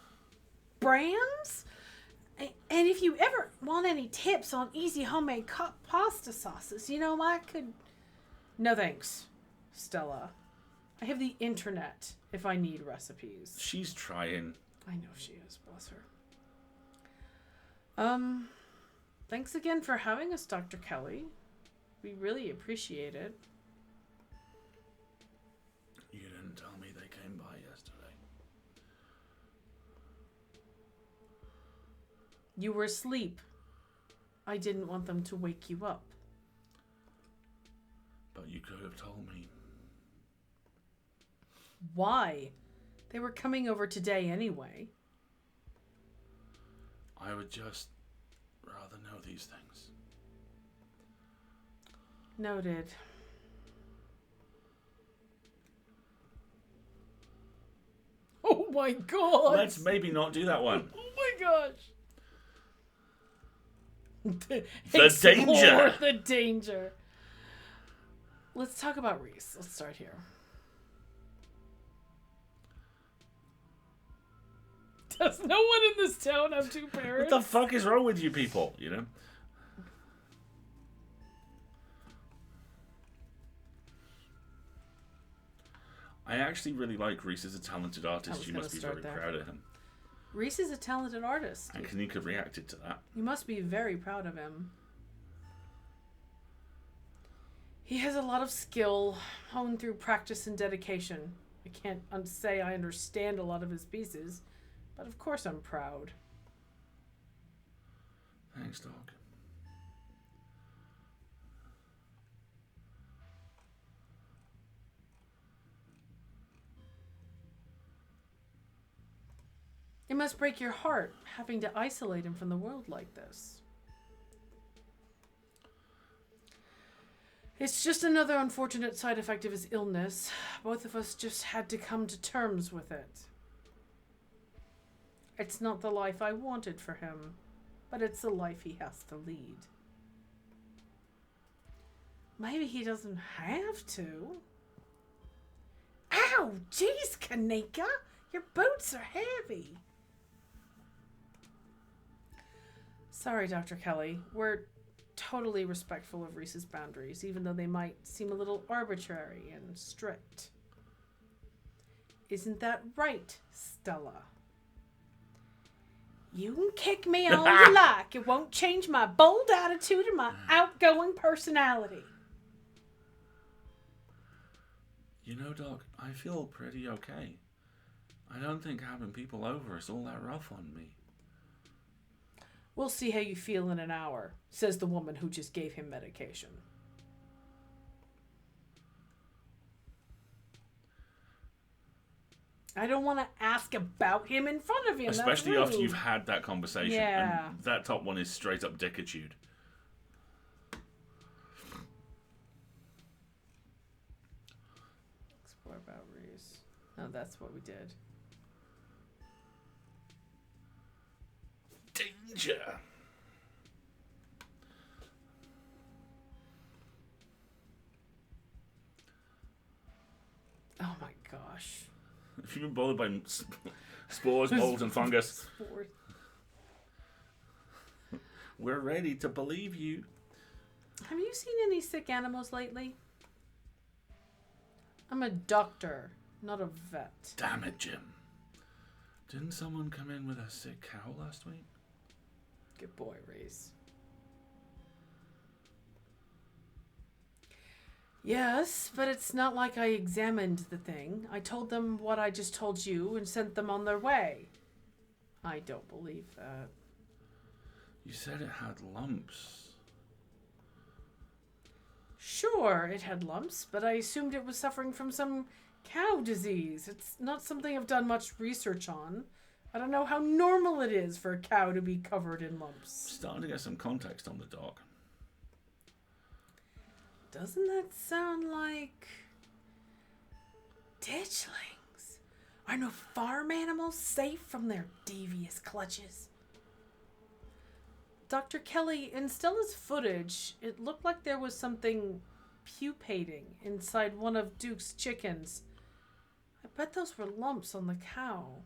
brands. And if you ever want any tips on easy homemade pasta sauces, I could... No thanks, Stella. I have the internet if I need recipes. She's trying. I know she is, bless her. Thanks again for having us, Dr. Kelly. We really appreciate it. You didn't tell me they came by yesterday. You were asleep. I didn't want them to wake you up. But you could have told me. Why? They were coming over today anyway. I would just rather know these things. Noted. Oh my god! Let's maybe not do that one. Oh my gosh! The danger! The danger. Let's talk about Reese. Let's start here. Does no one in this town have two parents? What the fuck is wrong with you people, I actually really like Reese as a talented artist. You must be very proud of him. Reese is a talented artist. And Kanika reacted to that. You must be very proud of him. He has a lot of skill, honed through practice and dedication. I can't say I understand a lot of his pieces, but of course I'm proud. Thanks, dog. It must break your heart having to isolate him from the world like this. It's just another unfortunate side effect of his illness. Both of us just had to come to terms with it. It's not the life I wanted for him, but it's the life he has to lead. Maybe he doesn't have to. Ow! Jeez, Kanika! Your boots are heavy. Sorry, Dr. Kelly. We're totally respectful of Reese's boundaries, even though they might seem a little arbitrary and strict. Isn't that right, Stella? You can kick me all you like. It won't change my bold attitude and my outgoing personality. Doc, I feel pretty okay. I don't think having people over is all that rough on me. We'll see how you feel in an hour, says the woman who just gave him medication. I don't want to ask about him in front of him. Especially That's after rude. you've had that conversation. Yeah. And that top one is straight up dickitude. Explore about Reese. Oh, that's what we did. Danger. Oh my gosh. If you've been bothered by spores, mold, and fungus, Spores. we're ready to believe you. Have you seen any sick animals lately? I'm a doctor, not a vet. Damn it, Jim. Didn't someone come in with a sick cow last week? Good boy, Reese. Yes, but it's not like I examined the thing. I told them what I just told you and sent them on their way. I don't believe that. You said it had lumps. Sure, it had lumps, but I assumed it was suffering from some cow disease. It's not something I've done much research on. I don't know how normal it is for a cow to be covered in lumps. Starting to get some context on the doc. Doesn't that sound like ditchlings? Are no farm animals safe from their devious clutches? Dr. Kelly, in Stella's footage, it looked like there was something pupating inside one of Duke's chickens. I bet those were lumps on the cow.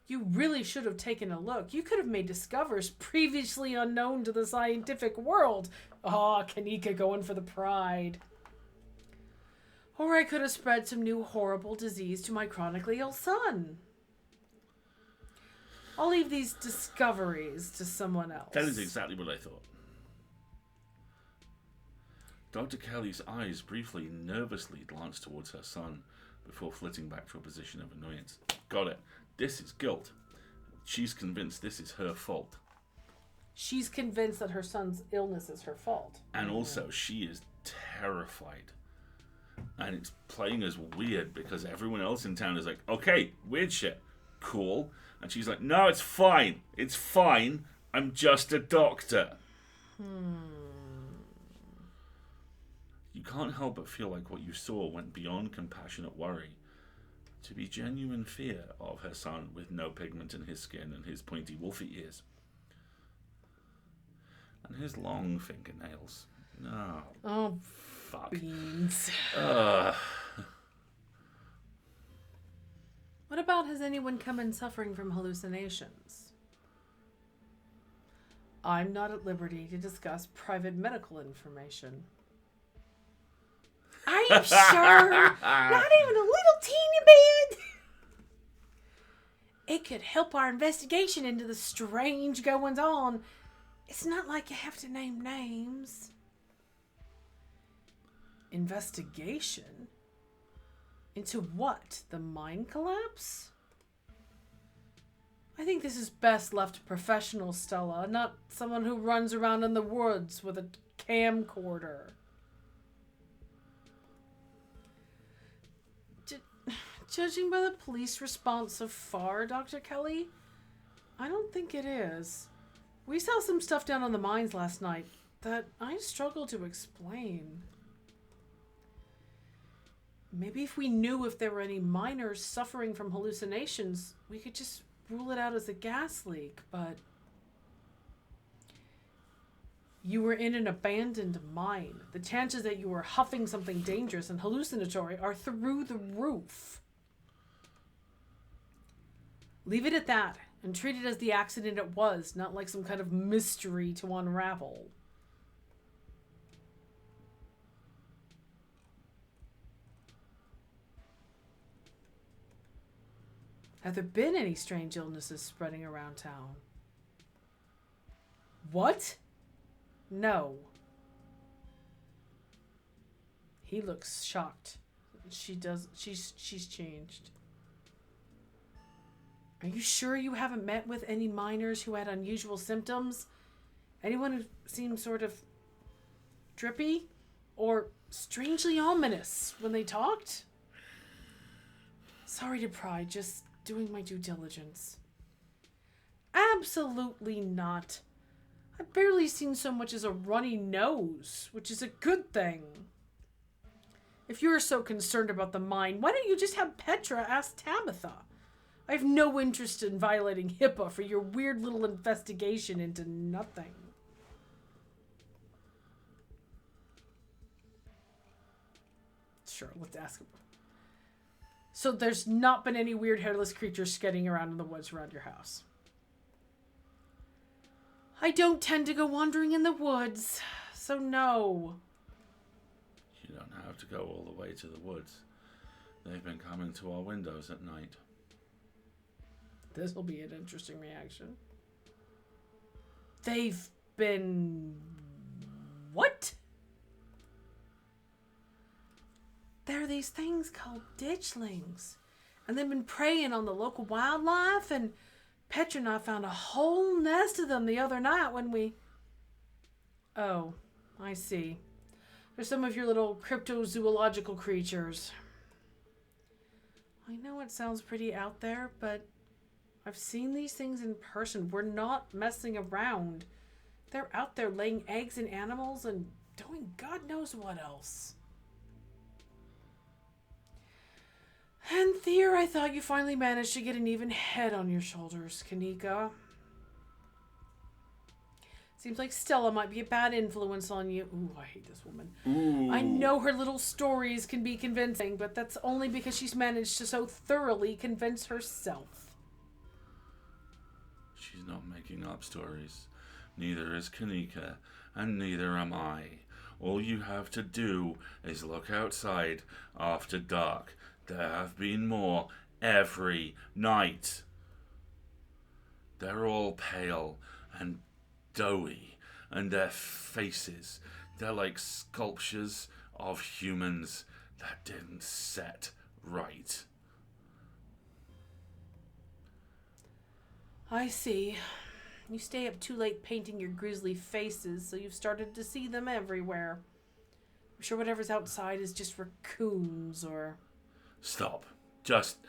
You really should have taken a look. You could have made discoveries previously unknown to the scientific world. Ah, Kanika going for the pride. Or I could have spread some new horrible disease to my chronically ill son. I'll leave these discoveries to someone else. That is exactly what I thought. Dr. Kelly's eyes briefly, nervously glanced towards her son before flitting back to a position of annoyance. Got it. This is guilt. She's convinced this is her fault. She's convinced that her son's illness is her fault. And also, she is terrified. And it's playing as weird because everyone else in town is like, okay, weird shit. Cool. And she's like, no, it's fine. It's fine. I'm just a doctor. You can't help but feel like what you saw went beyond compassionate worry to be genuine fear of her son with no pigment in his skin and his pointy wolfy ears. And his long fingernails. No. Oh, fuck. beans. What about, has anyone come in suffering from hallucinations? I'm not at liberty to discuss private medical information. Are you sure? Not even a little teeny bit? It could help our investigation into the strange goings on. It's not like you have to name names. Investigation? Into what? The mine collapse? I think this is best left to professional, Stella, not someone who runs around in the woods with a camcorder. Judging by the police response so far, Dr. Kelly, I don't think it is. We saw some stuff down on the mines last night that I struggle to explain. Maybe if we knew if there were any miners suffering from hallucinations, we could just rule it out as a gas leak, but you were in an abandoned mine. The chances that you were huffing something dangerous and hallucinatory are through the roof. Leave it at that and treat it as the accident it was, not like some kind of mystery to unravel. Have there been any strange illnesses spreading around town? What? No. He looks shocked. She's changed. Are you sure you haven't met with any miners who had unusual symptoms? Anyone who seemed sort of drippy or strangely ominous when they talked? Sorry to pry, just doing my due diligence. Absolutely not. I've barely seen so much as a runny nose, which is a good thing. If you're so concerned about the mine, why don't you just have Petra ask Tabitha? I have no interest in violating HIPAA for your weird little investigation into nothing. Sure, let's ask him. So there's not been any weird headless creatures skidding around in the woods around your house? I don't tend to go wandering in the woods, so no. You don't have to go all the way to the woods. They've been coming to our windows at night. This will be an interesting reaction. They've been... What? There are these things called ditchlings. And they've been preying on the local wildlife, and Petra and I found a whole nest of them the other night when we... Oh, I see. They're some of your little cryptozoological creatures. I know it sounds pretty out there, but I've seen these things in person. We're not messing around. They're out there laying eggs in animals and doing God knows what else. And Thea, I thought you finally managed to get an even head on your shoulders, Kanika. Seems like Stella might be a bad influence on you. Ooh, I hate this woman. Ooh. I know her little stories can be convincing, but that's only because she's managed to so thoroughly convince herself. She's not making up stories. Neither is Kanika, and neither am I. All you have to do is look outside after dark. There have been more every night. They're all pale and doughy, and their faces, they're like sculptures of humans that didn't set right. I see. You stay up too late painting your grisly faces, so you've started to see them everywhere. I'm sure whatever's outside is just raccoons or... Stop. Just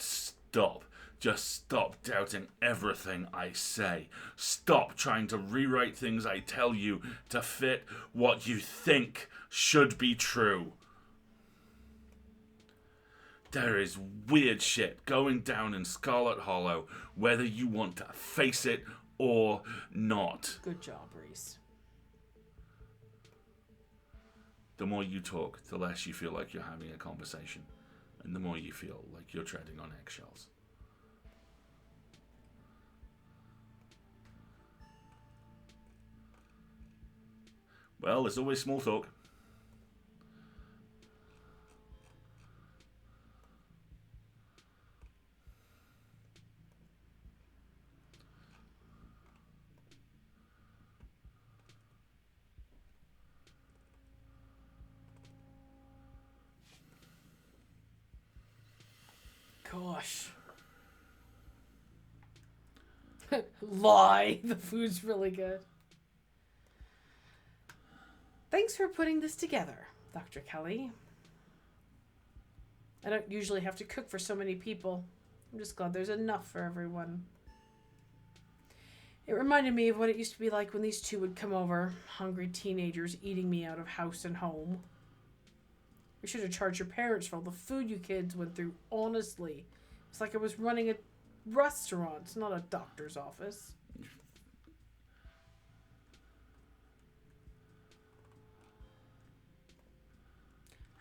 stop. Just stop doubting everything I say. Stop trying to rewrite things I tell you to fit what you think should be true. There is weird shit going down in Scarlet Hollow, whether you want to face it or not. Good job, Reese. The more you talk, the less you feel like you're having a conversation. And the more you feel like you're treading on eggshells. Well, there's always small talk. Gosh. Lie. The food's really good. Thanks for putting this together, Dr. Kelly. I don't usually have to cook for so many people. I'm just glad there's enough for everyone. It reminded me of what it used to be like when these two would come over, hungry teenagers eating me out of house and home. We should have charged your parents for all the food you kids went through, honestly. It's like I was running a restaurant, not a doctor's office.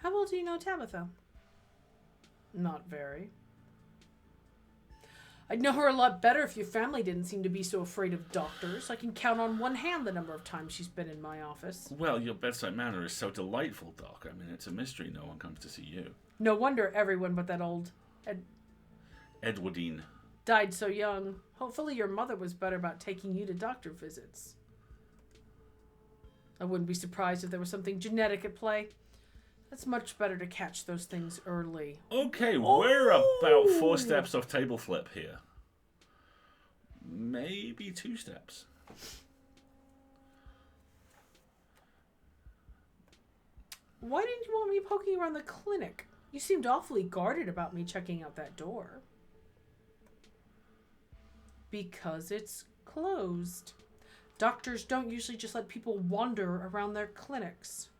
How well do you know Tabitha? Not very. I'd know her a lot better if your family didn't seem to be so afraid of doctors. I can count on one hand the number of times she's been in my office. Well, your bedside manner is so delightful, Doc. I mean, it's a mystery no one comes to see you. No wonder everyone but that old Edwardine died so young. Hopefully your mother was better about taking you to doctor visits. I wouldn't be surprised if there was something genetic at play. It's much better to catch those things early. Okay, we're about 4 steps off table flip here. Maybe 2 steps. Why didn't you want me poking around the clinic? You seemed awfully guarded about me checking out that door. Because it's closed. Doctors don't usually just let people wander around their clinics.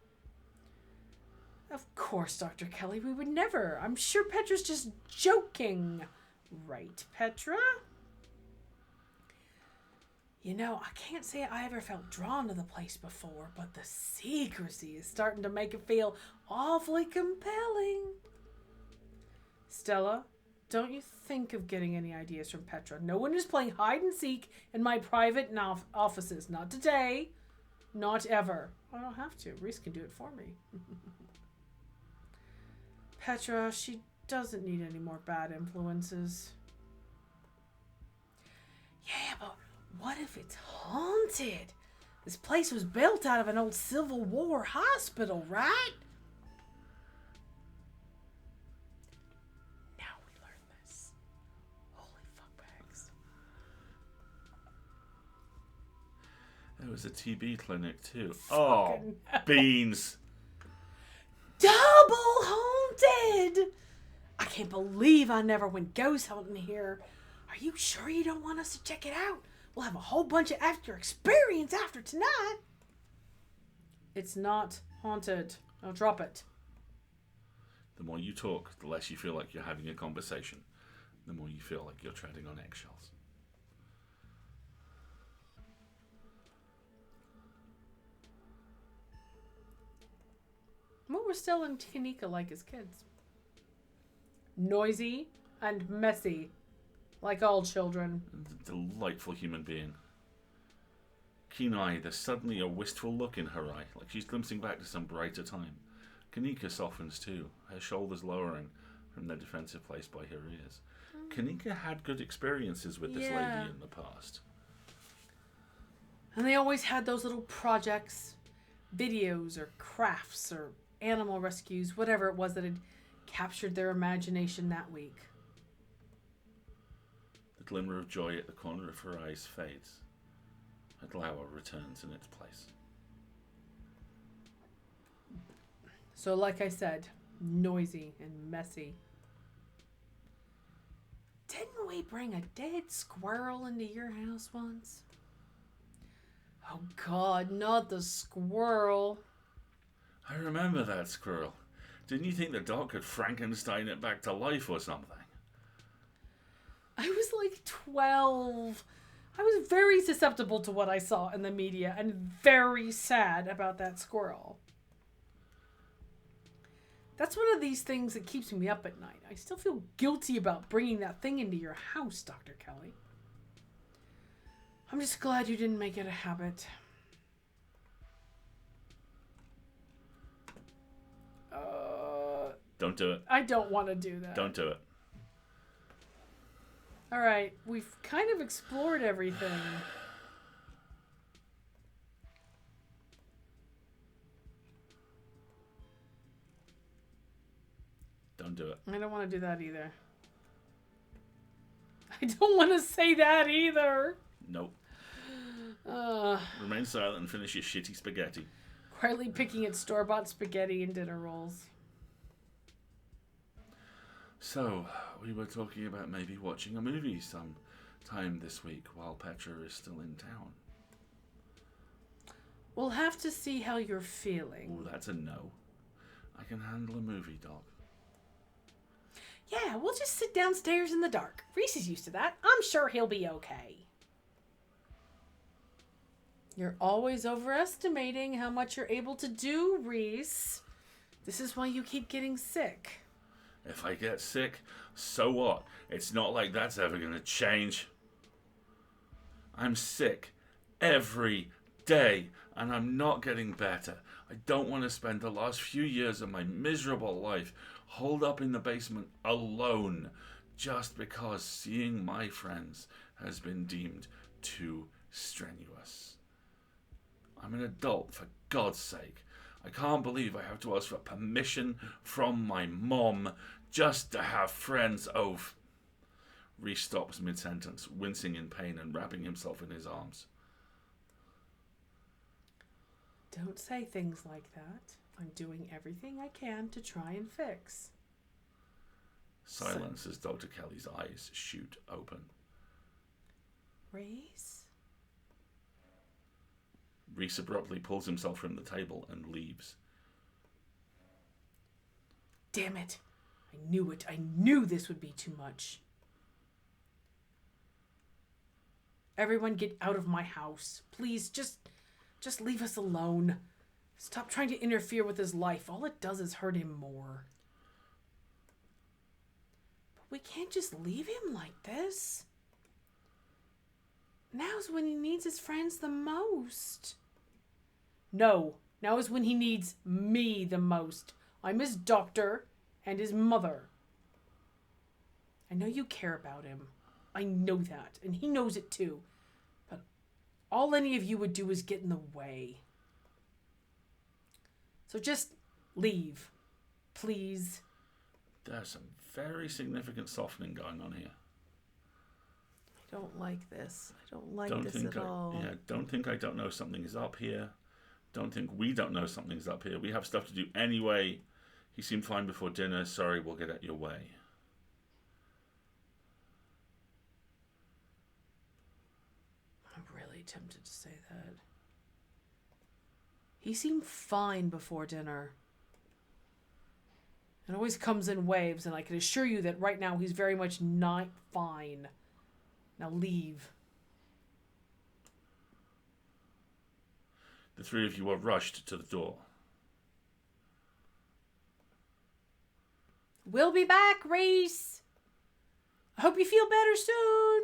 Of course, Dr. Kelly, we would never. I'm sure Petra's just joking. Right, Petra? You know, I can't say I ever felt drawn to the place before, but the secrecy is starting to make it feel awfully compelling. Stella, don't you think of getting any ideas from Petra. No one is playing hide and seek in my private offices. Not today. Not ever. I don't have to. Reese can do it for me. Petra, she doesn't need any more bad influences. Yeah, but what if it's haunted? This place was built out of an old Civil War hospital, right? Now we learn this. Holy fuckbags. There was a TB clinic too. Oh, beans. Double haunted! I can't believe I never went ghost hunting here. Are you sure you don't want us to check it out? We'll have a whole bunch of after experience after tonight. It's not haunted. I'll drop it. The more you talk, the less you feel like you're having a conversation. The more you feel like you're treading on eggshells. What were Stella and Kanika like as kids? Noisy and messy. Like all children. A delightful human being. Keen-eyed, there's suddenly a wistful look in her eye, like she's glimpsing back to some brighter time. Kanika softens too, her shoulders lowering from their defensive place by her ears. Kanika had good experiences with this lady in the past. And they always had those little projects, videos or crafts or animal rescues, whatever it was that had captured their imagination that week. The glimmer of joy at the corner of her eyes fades. A glower returns in its place. So like I said, noisy and messy. Didn't we bring a dead squirrel into your house once? Oh God, not the squirrel. I remember that squirrel. Didn't you think the dog could Frankenstein it back to life or something? I was like 12. I was very susceptible to what I saw in the media and very sad about that squirrel. That's one of these things that keeps me up at night. I still feel guilty about bringing that thing into your house, Dr. Kelly. I'm just glad you didn't make it a habit. Don't do it. I don't want to do that. Don't do it. All right, we've kind of explored everything. Don't do it. I don't want to do that either. I don't want to say that either. Nope. Remain silent and finish your shitty spaghetti. Quietly picking at store-bought spaghetti and dinner rolls. So, we were talking about maybe watching a movie sometime this week while Petra is still in town. We'll have to see how you're feeling. Oh, that's a no. I can handle a movie, dog. Yeah, we'll just sit downstairs in the dark. Reese is used to that. I'm sure he'll be okay. You're always overestimating how much you're able to do, Reese. This is why you keep getting sick. If I get sick, so what? It's not like that's ever going to change. I'm sick every day, and I'm not getting better. I don't want to spend the last few years of my miserable life holed up in the basement alone just because seeing my friends has been deemed too strenuous. I'm an adult, for God's sake. I can't believe I have to ask for permission from my mom just to have friends. Oh, Reese stops mid-sentence, wincing in pain and wrapping himself in his arms. Don't say things like that. I'm doing everything I can to try and fix. Silence as Dr. Kelly's eyes shoot open. Reese? Reese abruptly pulls himself from the table and leaves. Damn it. I knew it. I knew this would be too much. Everyone get out of my house. Please, just leave us alone. Stop trying to interfere with his life. All it does is hurt him more. But we can't just leave him like this. Now's when he needs his friends the most. No, now is when he needs me the most. I'm his doctor and his mother. I know you care about him. I know that, and he knows it too. But all any of you would do is get in the way. So just leave, please. There's some very significant softening going on here. I don't like this. I don't like this at all. Yeah, don't think I don't know something is up here. Don't think we don't know something's up here. We have stuff to do anyway. He seemed fine before dinner. Sorry, we'll get at your way. I'm really tempted to say that. He seemed fine before dinner. It always comes in waves, and I can assure you that right now he's very much not fine. Now leave. The three of you are rushed to the door. We'll be back, Reese. I hope you feel better soon.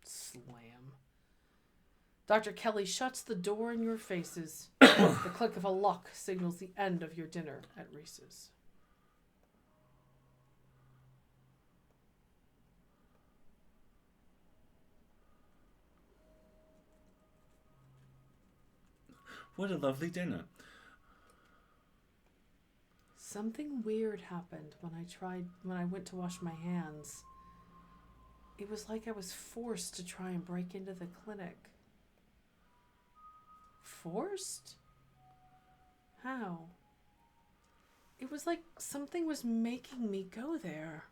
Slam. Dr. Kelly shuts the door in your faces. The click of a lock signals the end of your dinner at Reese's. What a lovely dinner. Something weird happened when I went to wash my hands. It was like I was forced to try and break into the clinic. Forced? How? It was like something was making me go there.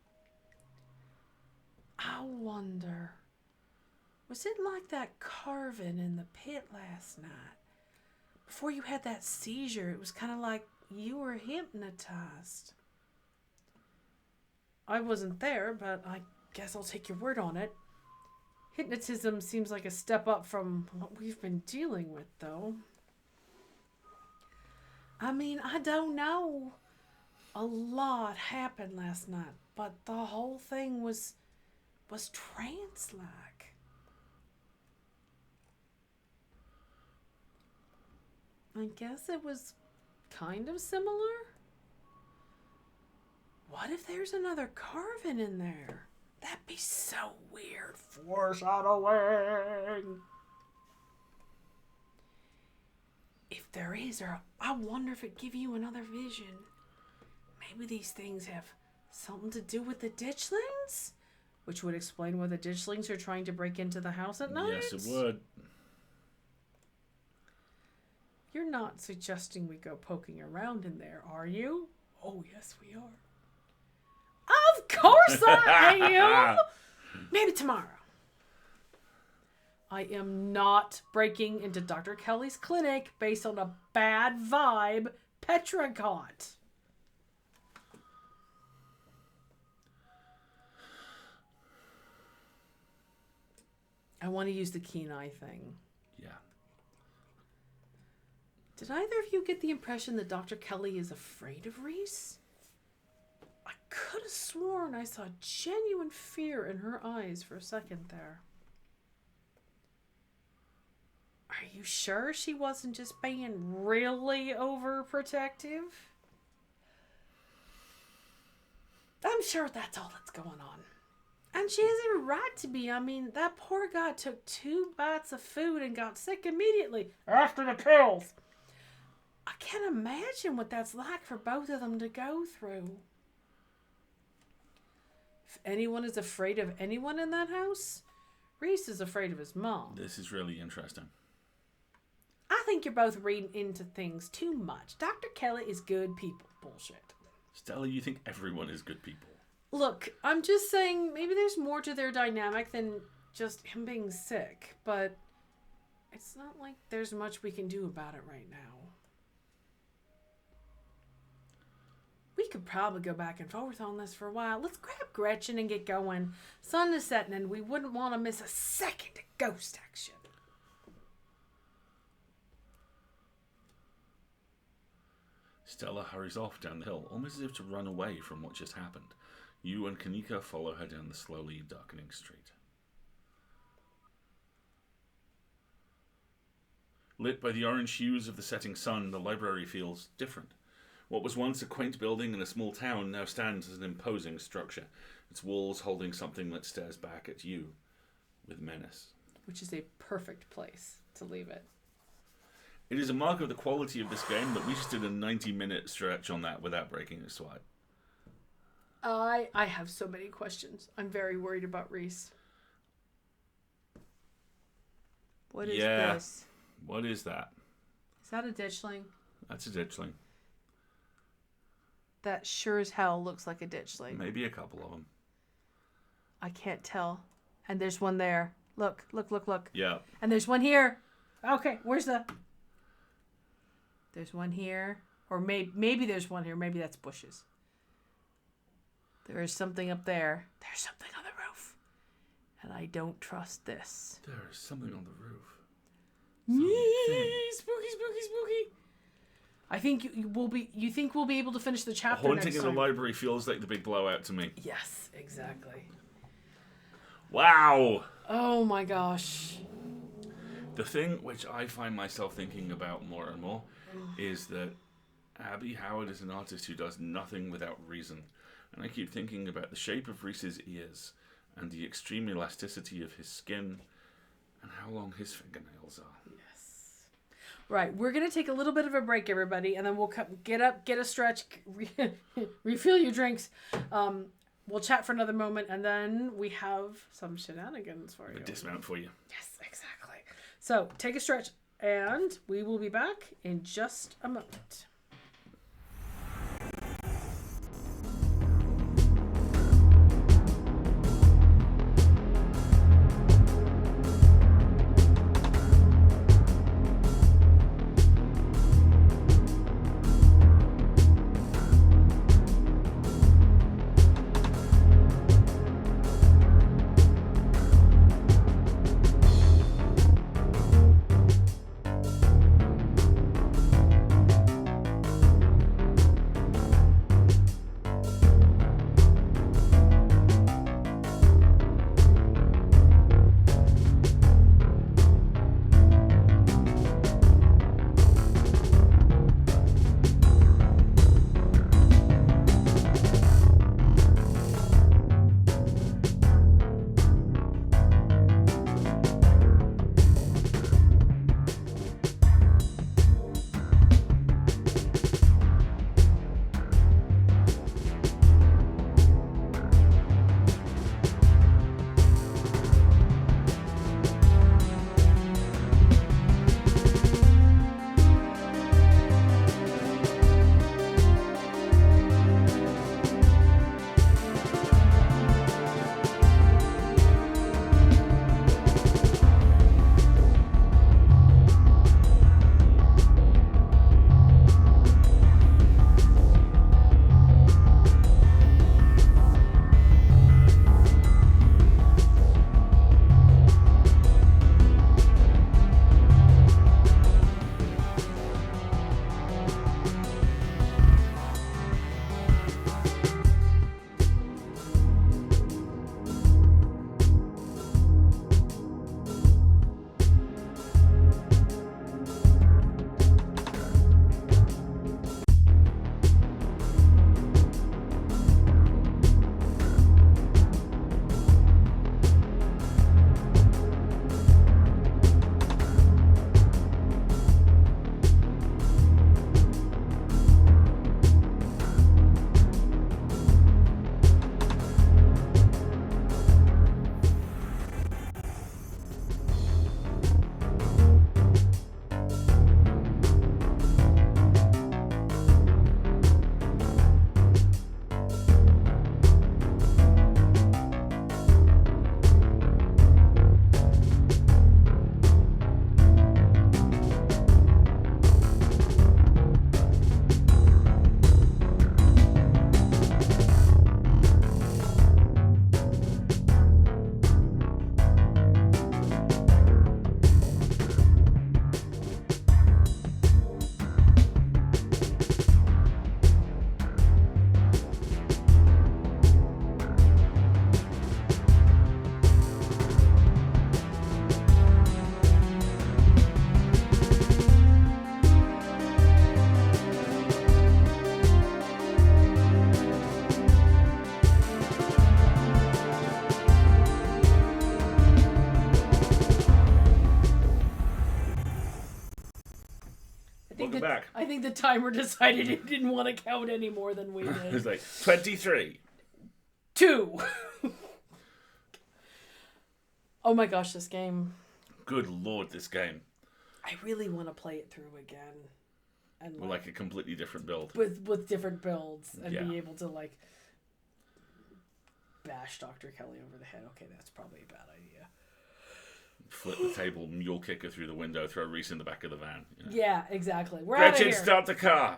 I wonder, was it like that carving in the pit last night? Before you had that seizure, it was kind of like you were hypnotized. I wasn't there, but I guess I'll take your word on it. Hypnotism seems like a step up from what we've been dealing with, though. I mean, I don't know. A lot happened last night, but the whole thing was trance-like. I guess it was kind of similar. What if there's another carving in there? That'd be so weird. Foreshadowing. If there is, or I wonder if it'd give you another vision. Maybe these things have something to do with the ditchlings? Which would explain why the ditchlings are trying to break into the house at night? Yes, it would. You're not suggesting we go poking around in there, are you? Oh, yes, we are. Of course I am! Maybe tomorrow. I am not breaking into Dr. Kelly's clinic based on a bad vibe Petra got. I want to use the keen eye thing. Yeah. Did either of you get the impression that Dr. Kelly is afraid of Reese? I could have sworn I saw genuine fear in her eyes for a second there. Are you sure she wasn't just being really overprotective? I'm sure that's all that's going on. And she has every right to be. I mean, that poor guy took 2 bites of food and got sick immediately after the pills. I can't imagine what that's like for both of them to go through. If anyone is afraid of anyone in that house, Reese is afraid of his mom. This is really interesting. I think you're both reading into things too much. Dr. Kelly is good people bullshit. Stella, you think everyone is good people. Look, I'm just saying maybe there's more to their dynamic than just him being sick, but it's not like there's much we can do about it right now. We could probably go back and forth on this for a while. Let's grab Gretchen and get going. Sun is setting and we wouldn't want to miss a second of ghost action. Stella hurries off down the hill, almost as if to run away from what just happened. You and Kanika follow her down the slowly darkening street. Lit by the orange hues of the setting sun, the library feels different. What was once a quaint building in a small town now stands as an imposing structure, its walls holding something that stares back at you with menace. Which is a perfect place to leave it. It is a mark of the quality of this game that we just did a 90-minute stretch on that without breaking a sweat. I have so many questions. I'm very worried about Reese. What is this? What is that? Is that a ditchling? That's a ditchling. That sure as hell looks like a ditchling. Maybe a couple of them. I can't tell. And there's one there. Look. Yeah. And there's one here. Okay, where's the... There's one here. Or maybe there's one here. Maybe that's bushes. There is something up there. There's something on the roof. And I don't trust this. There is something on the roof. Spooky. I think you think we'll be able to finish the chapter Haunting next in time. the library feels like the big blowout to me. Yes, exactly. Wow! Oh my gosh. The thing which I find myself thinking about more and more is that Abby Howard is an artist who does nothing without reason. And I keep thinking about the shape of Reese's ears and the extreme elasticity of his skin and how long his fingernails are. Yes. Right, we're going to take a little bit of a break, everybody, and then we'll get up, get a stretch, refill your drinks. We'll chat for another moment, and then we have some shenanigans for you. A dismount for you. Yes, exactly. So take a stretch, and we will be back in just a moment. Welcome back. I think the timer decided it didn't want to count any more than we did. It's like 23. 2. Oh my gosh, this game. Good lord, this game. I really want to play it through again. And With like a completely different build. With different builds and Yeah. be able to like bash Dr. Kelly over the head. Okay, that's probably a bad idea. Flip the table, mule kick her through the window, throw Reese in the back of the van. You know? Yeah, exactly. We're out of Gretchen, here. start the car.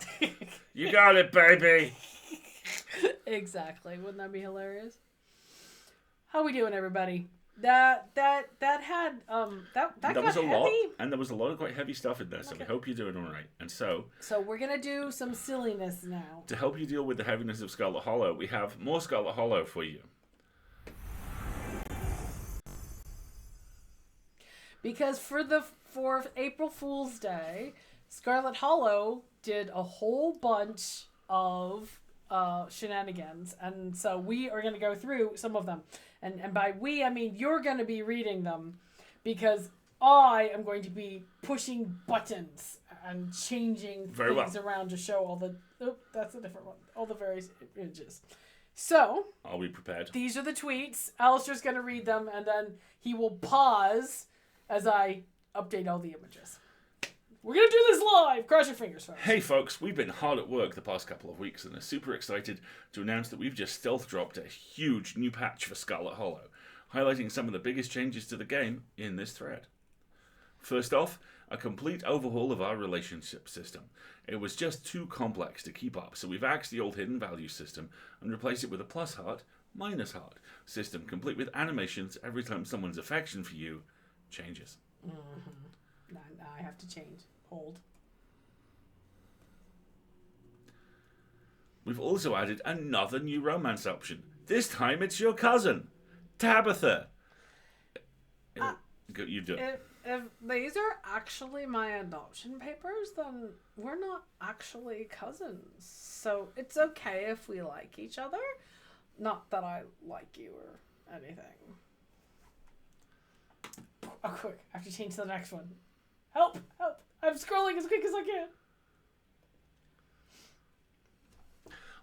You got it, baby. Exactly. Wouldn't that be hilarious? How we doing, everybody? That had that That got was a heavy. lot, and there was a lot of quite heavy stuff in there, so we hope you're doing all right. And so, So we're gonna do some silliness now. to help you deal with the heaviness of Scarlet Hollow, we have more Scarlet Hollow for you. Because for April Fool's Day, Scarlet Hollow did a whole bunch of shenanigans, and so we are going to go through some of them. And by we, I mean you're going to be reading them, because I am going to be pushing buttons and changing things around to show all the... Oh, that's a different one. All the various images. So... Are we prepared? These are the tweets. Alistair's going to read them, and then he will pause as I update all the images. We're going to do this live! Cross your fingers, folks. Hey folks, we've been hard at work the past couple of weeks and are super excited to announce that we've just stealth dropped a huge new patch for Scarlet Hollow, highlighting some of the biggest changes to the game in this thread. First off, a complete overhaul of our relationship system. It was just too complex to keep up, so we've axed the old hidden value system and replaced it with a plus heart, minus heart system, complete with animations every time someone's affection for you changes. Mm-hmm. Now I have to change. Hold. We've also added another new romance option. This time it's your cousin, Tabitha. You do it. If these are actually my adoption papers, then we're not actually cousins. So it's okay if we like each other. Not that I like you or anything. Oh, quick. I have to change to the next one. Help! Help! I'm scrolling as quick as I can.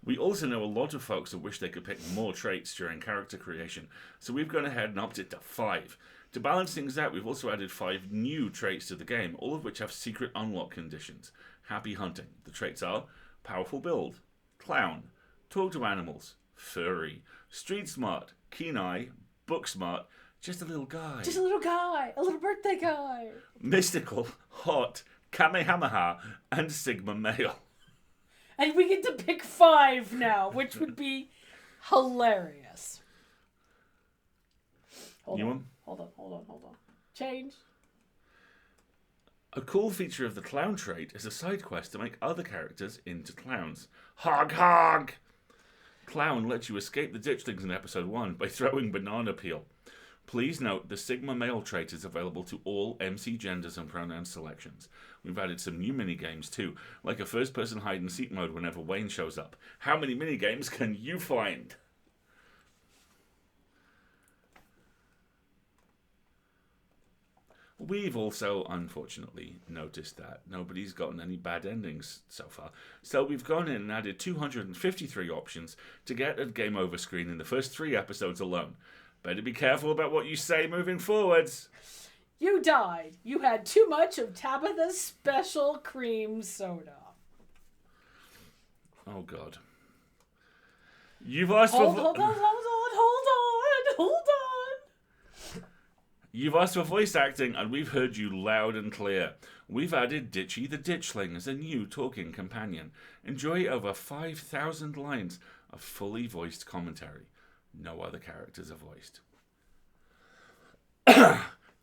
We also know a lot of folks that wish they could pick more traits during character creation, so we've gone ahead and upped it to 5. To balance things out, we've also added 5 new traits to the game, all of which have secret unlock conditions. Happy hunting. The traits are powerful build, clown, talk to animals, furry, street smart, keen eye, book smart, just a little guy. Just a little guy. A little birthday guy. Mystical, hot, Kamehameha, and Sigma male. And we get to pick 5 now, which would be hilarious. Hold on. Change. A cool feature of the clown trait is a side quest to make other characters into clowns. Hog hog! Clown lets you escape the ditchlings in episode 1 by throwing banana peel. Please note the Sigma male trait is available to all MC genders and pronoun selections. We've added some new minigames too, like a first-person hide-and-seek mode whenever Wayne shows up. How many minigames can you find? We've also, unfortunately, noticed that nobody's gotten any bad endings so far, so we've gone in and added 253 options to get a game over screen in the first 3 episodes alone. Better be careful about what you say moving forwards. You died. You had too much of Tabitha's special cream soda. Oh, God. You've asked for... Hold on. You've asked for voice acting, and we've heard you loud and clear. We've added Ditchy the Ditchling as a new talking companion. Enjoy over 5,000 lines of fully voiced commentary. No other characters are voiced.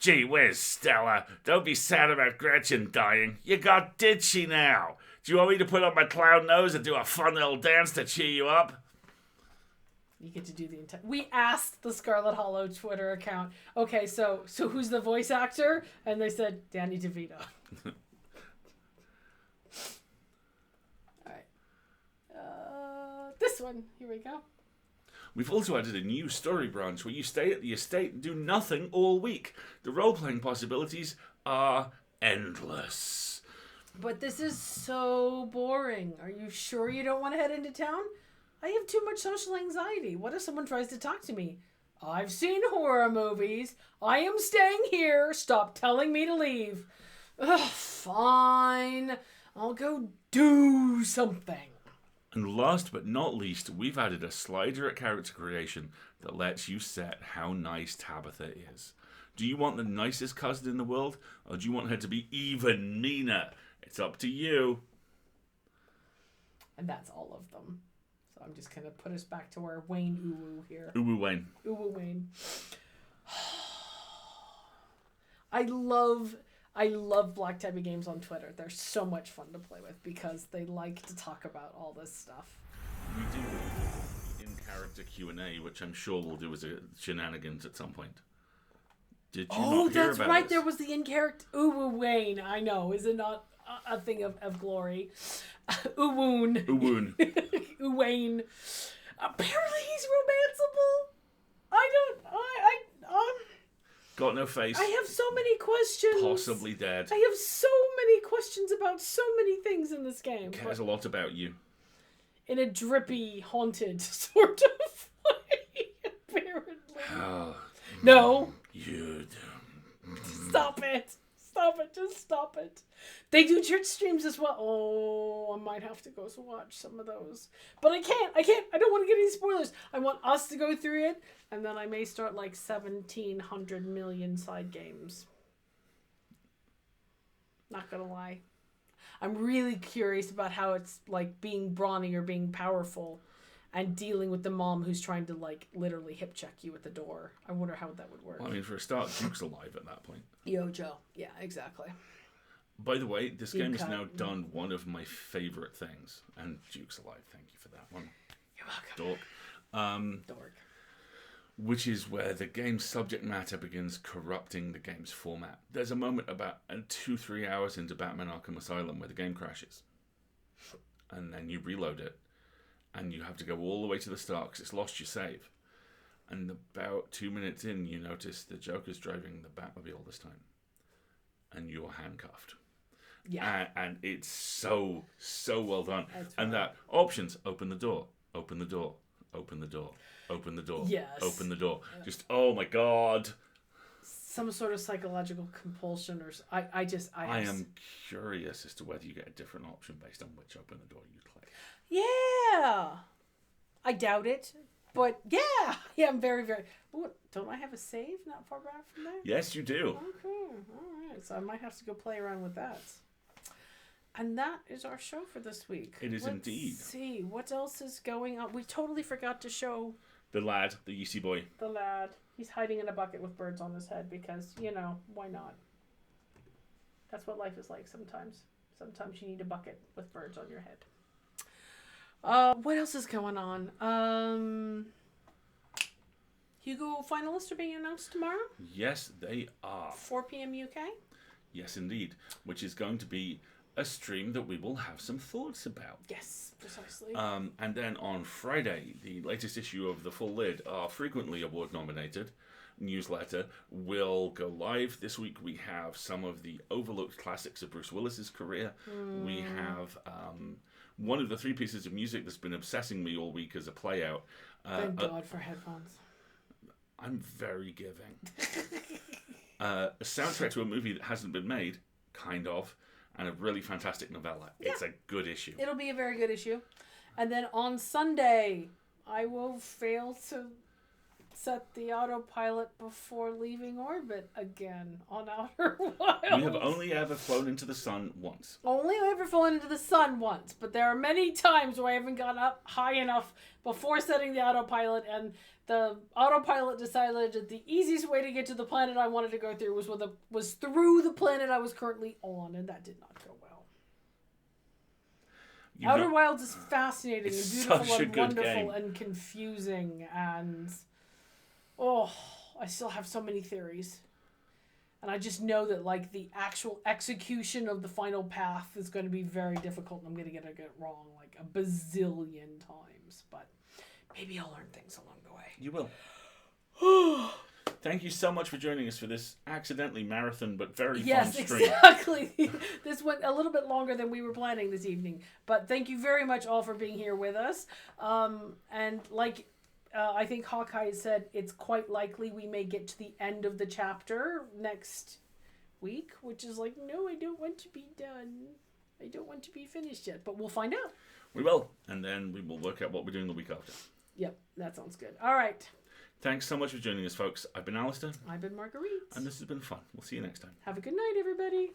Gee whiz, Stella. Don't be sad about Gretchen dying. You got Ditchy now. Do you want me to put on my clown nose and do a fun little dance to cheer you up? You get to do the entire... We asked the Scarlet Hollow Twitter account, okay, so who's the voice actor? And they said, Danny DeVito. Alright. This one. Here we go. We've also added a new story branch where you stay at the estate and do nothing all week. The role-playing possibilities are endless. But this is so boring. Are you sure you don't want to head into town? I have too much social anxiety. What if someone tries to talk to me? I've seen horror movies. I am staying here. Stop telling me to leave. Ugh, fine. I'll go do something. And last but not least, we've added a slider at character creation that lets you set how nice Tabitha is. Do you want the nicest cousin in the world, or do you want her to be even meaner? It's up to you. And that's all of them. So I'm just going to put us back to our Wayne Uwu here. Uwu Wayne. Uwu Wayne. I love Black Tabby games on Twitter. They're so much fun to play with because they like to talk about all this stuff. We do in-character Q&A, which I'm sure we'll do as a shenanigans at some point. Did you not hear that's about right. this? There was the in-character Uwu Wayne. I know. Is it not a thing of glory? Uwoon. Uwoon. Uwayne. Apparently he's romanceable. Got no face. I have so many questions. Possibly dead. I have so many questions about so many things in this game. Cares a lot about you. In a drippy, haunted sort of way, apparently. Oh, No. you Stop it. Stop it. Just stop it. They do church streams as well. Oh, I might have to go watch some of those. But I can't. I don't want to get any spoilers. I want us to go through it, and then I may start like 1,700 million side games. Not gonna lie. I'm really curious about how it's like being brawny or being powerful and dealing with the mom who's trying to like literally hip check you at the door. I wonder how that would work. Well, I mean, for a start, Duke's alive at that point. Yo, Joe. Yeah, exactly. By the way, this game has Okay. now done one of my favourite things. And Duke's alive, thank you for that one. You're welcome. Dork. Dork. Which is where the game's subject matter begins corrupting the game's format. There's a moment about 2-3 hours into Batman Arkham Asylum where the game crashes. And then you reload it. And you have to go all the way to the start because it's lost your save. And about 2 minutes in, you notice the Joker's driving the Batmobile this time. And you're handcuffed. Yeah. And it's so well done. That's and right. that options, open the door, open the door, open the door, open the door, Yes. open the door. Just, oh my God. Some sort of psychological compulsion or I am curious as to whether you get a different option based on which open the door you click. Yeah. I doubt it. But yeah. Yeah, I'm very, very... Ooh, don't I have a save not far back from there? Yes, you do. Okay. All right. So I might have to go play around with that. And that is our show for this week. It is indeed. Let's see. What else is going on? We totally forgot to show The lad, the Yeezy boy. the lad. He's hiding in a bucket with birds on his head because, why not? That's what life is like sometimes. Sometimes you need a bucket with birds on your head. What else is going on? Hugo finalists are being announced tomorrow, Yes, they are. 4 p.m. UK. Yes, indeed. Which is going to be a stream that we will have some thoughts about. Yes, precisely. And then on Friday, the latest issue of The Full Lid, our frequently award-nominated newsletter, will go live. This week we have some of the overlooked classics of Bruce Willis's career. We have one of the 3 pieces of music that's been obsessing me all week as a play-out. Thank God for headphones. I'm very giving. A soundtrack to a movie that hasn't been made, kind of, and a really fantastic novella. Yeah. It's a good issue. It'll be a very good issue. And then on Sunday, I will fail to set the autopilot before leaving orbit again on Outer Wilds. We have only ever flown into the sun once. Only ever flown into the sun once, but there are many times where I haven't gone up high enough before setting the autopilot, and the autopilot decided that the easiest way to get to the planet I wanted to go through was through the planet I was currently on, and that did not go well. Outer Wilds is fascinating and beautiful and wonderful and confusing, and I still have so many theories. And I just know that like the actual execution of the final path is going to be very difficult, and I'm going to get it wrong like a bazillion times, but maybe I'll learn things along the way. You will. Thank you so much for joining us for this accidentally marathon but very fun Yes, stream. exactly. This went a little bit longer than we were planning this evening. But thank you very much all for being here with us. And like I think Hawkeye said, it's quite likely we may get to the end of the chapter next week, which is like, no, I don't want to be done. I don't want to be finished yet. But we'll find out. We will. And then we will work out what we're doing the week after. Yep, that sounds good. All right. Thanks so much for joining us, folks. I've been Alistair. I've been Marguerite. And this has been fun. We'll see you next time. Have a good night, everybody.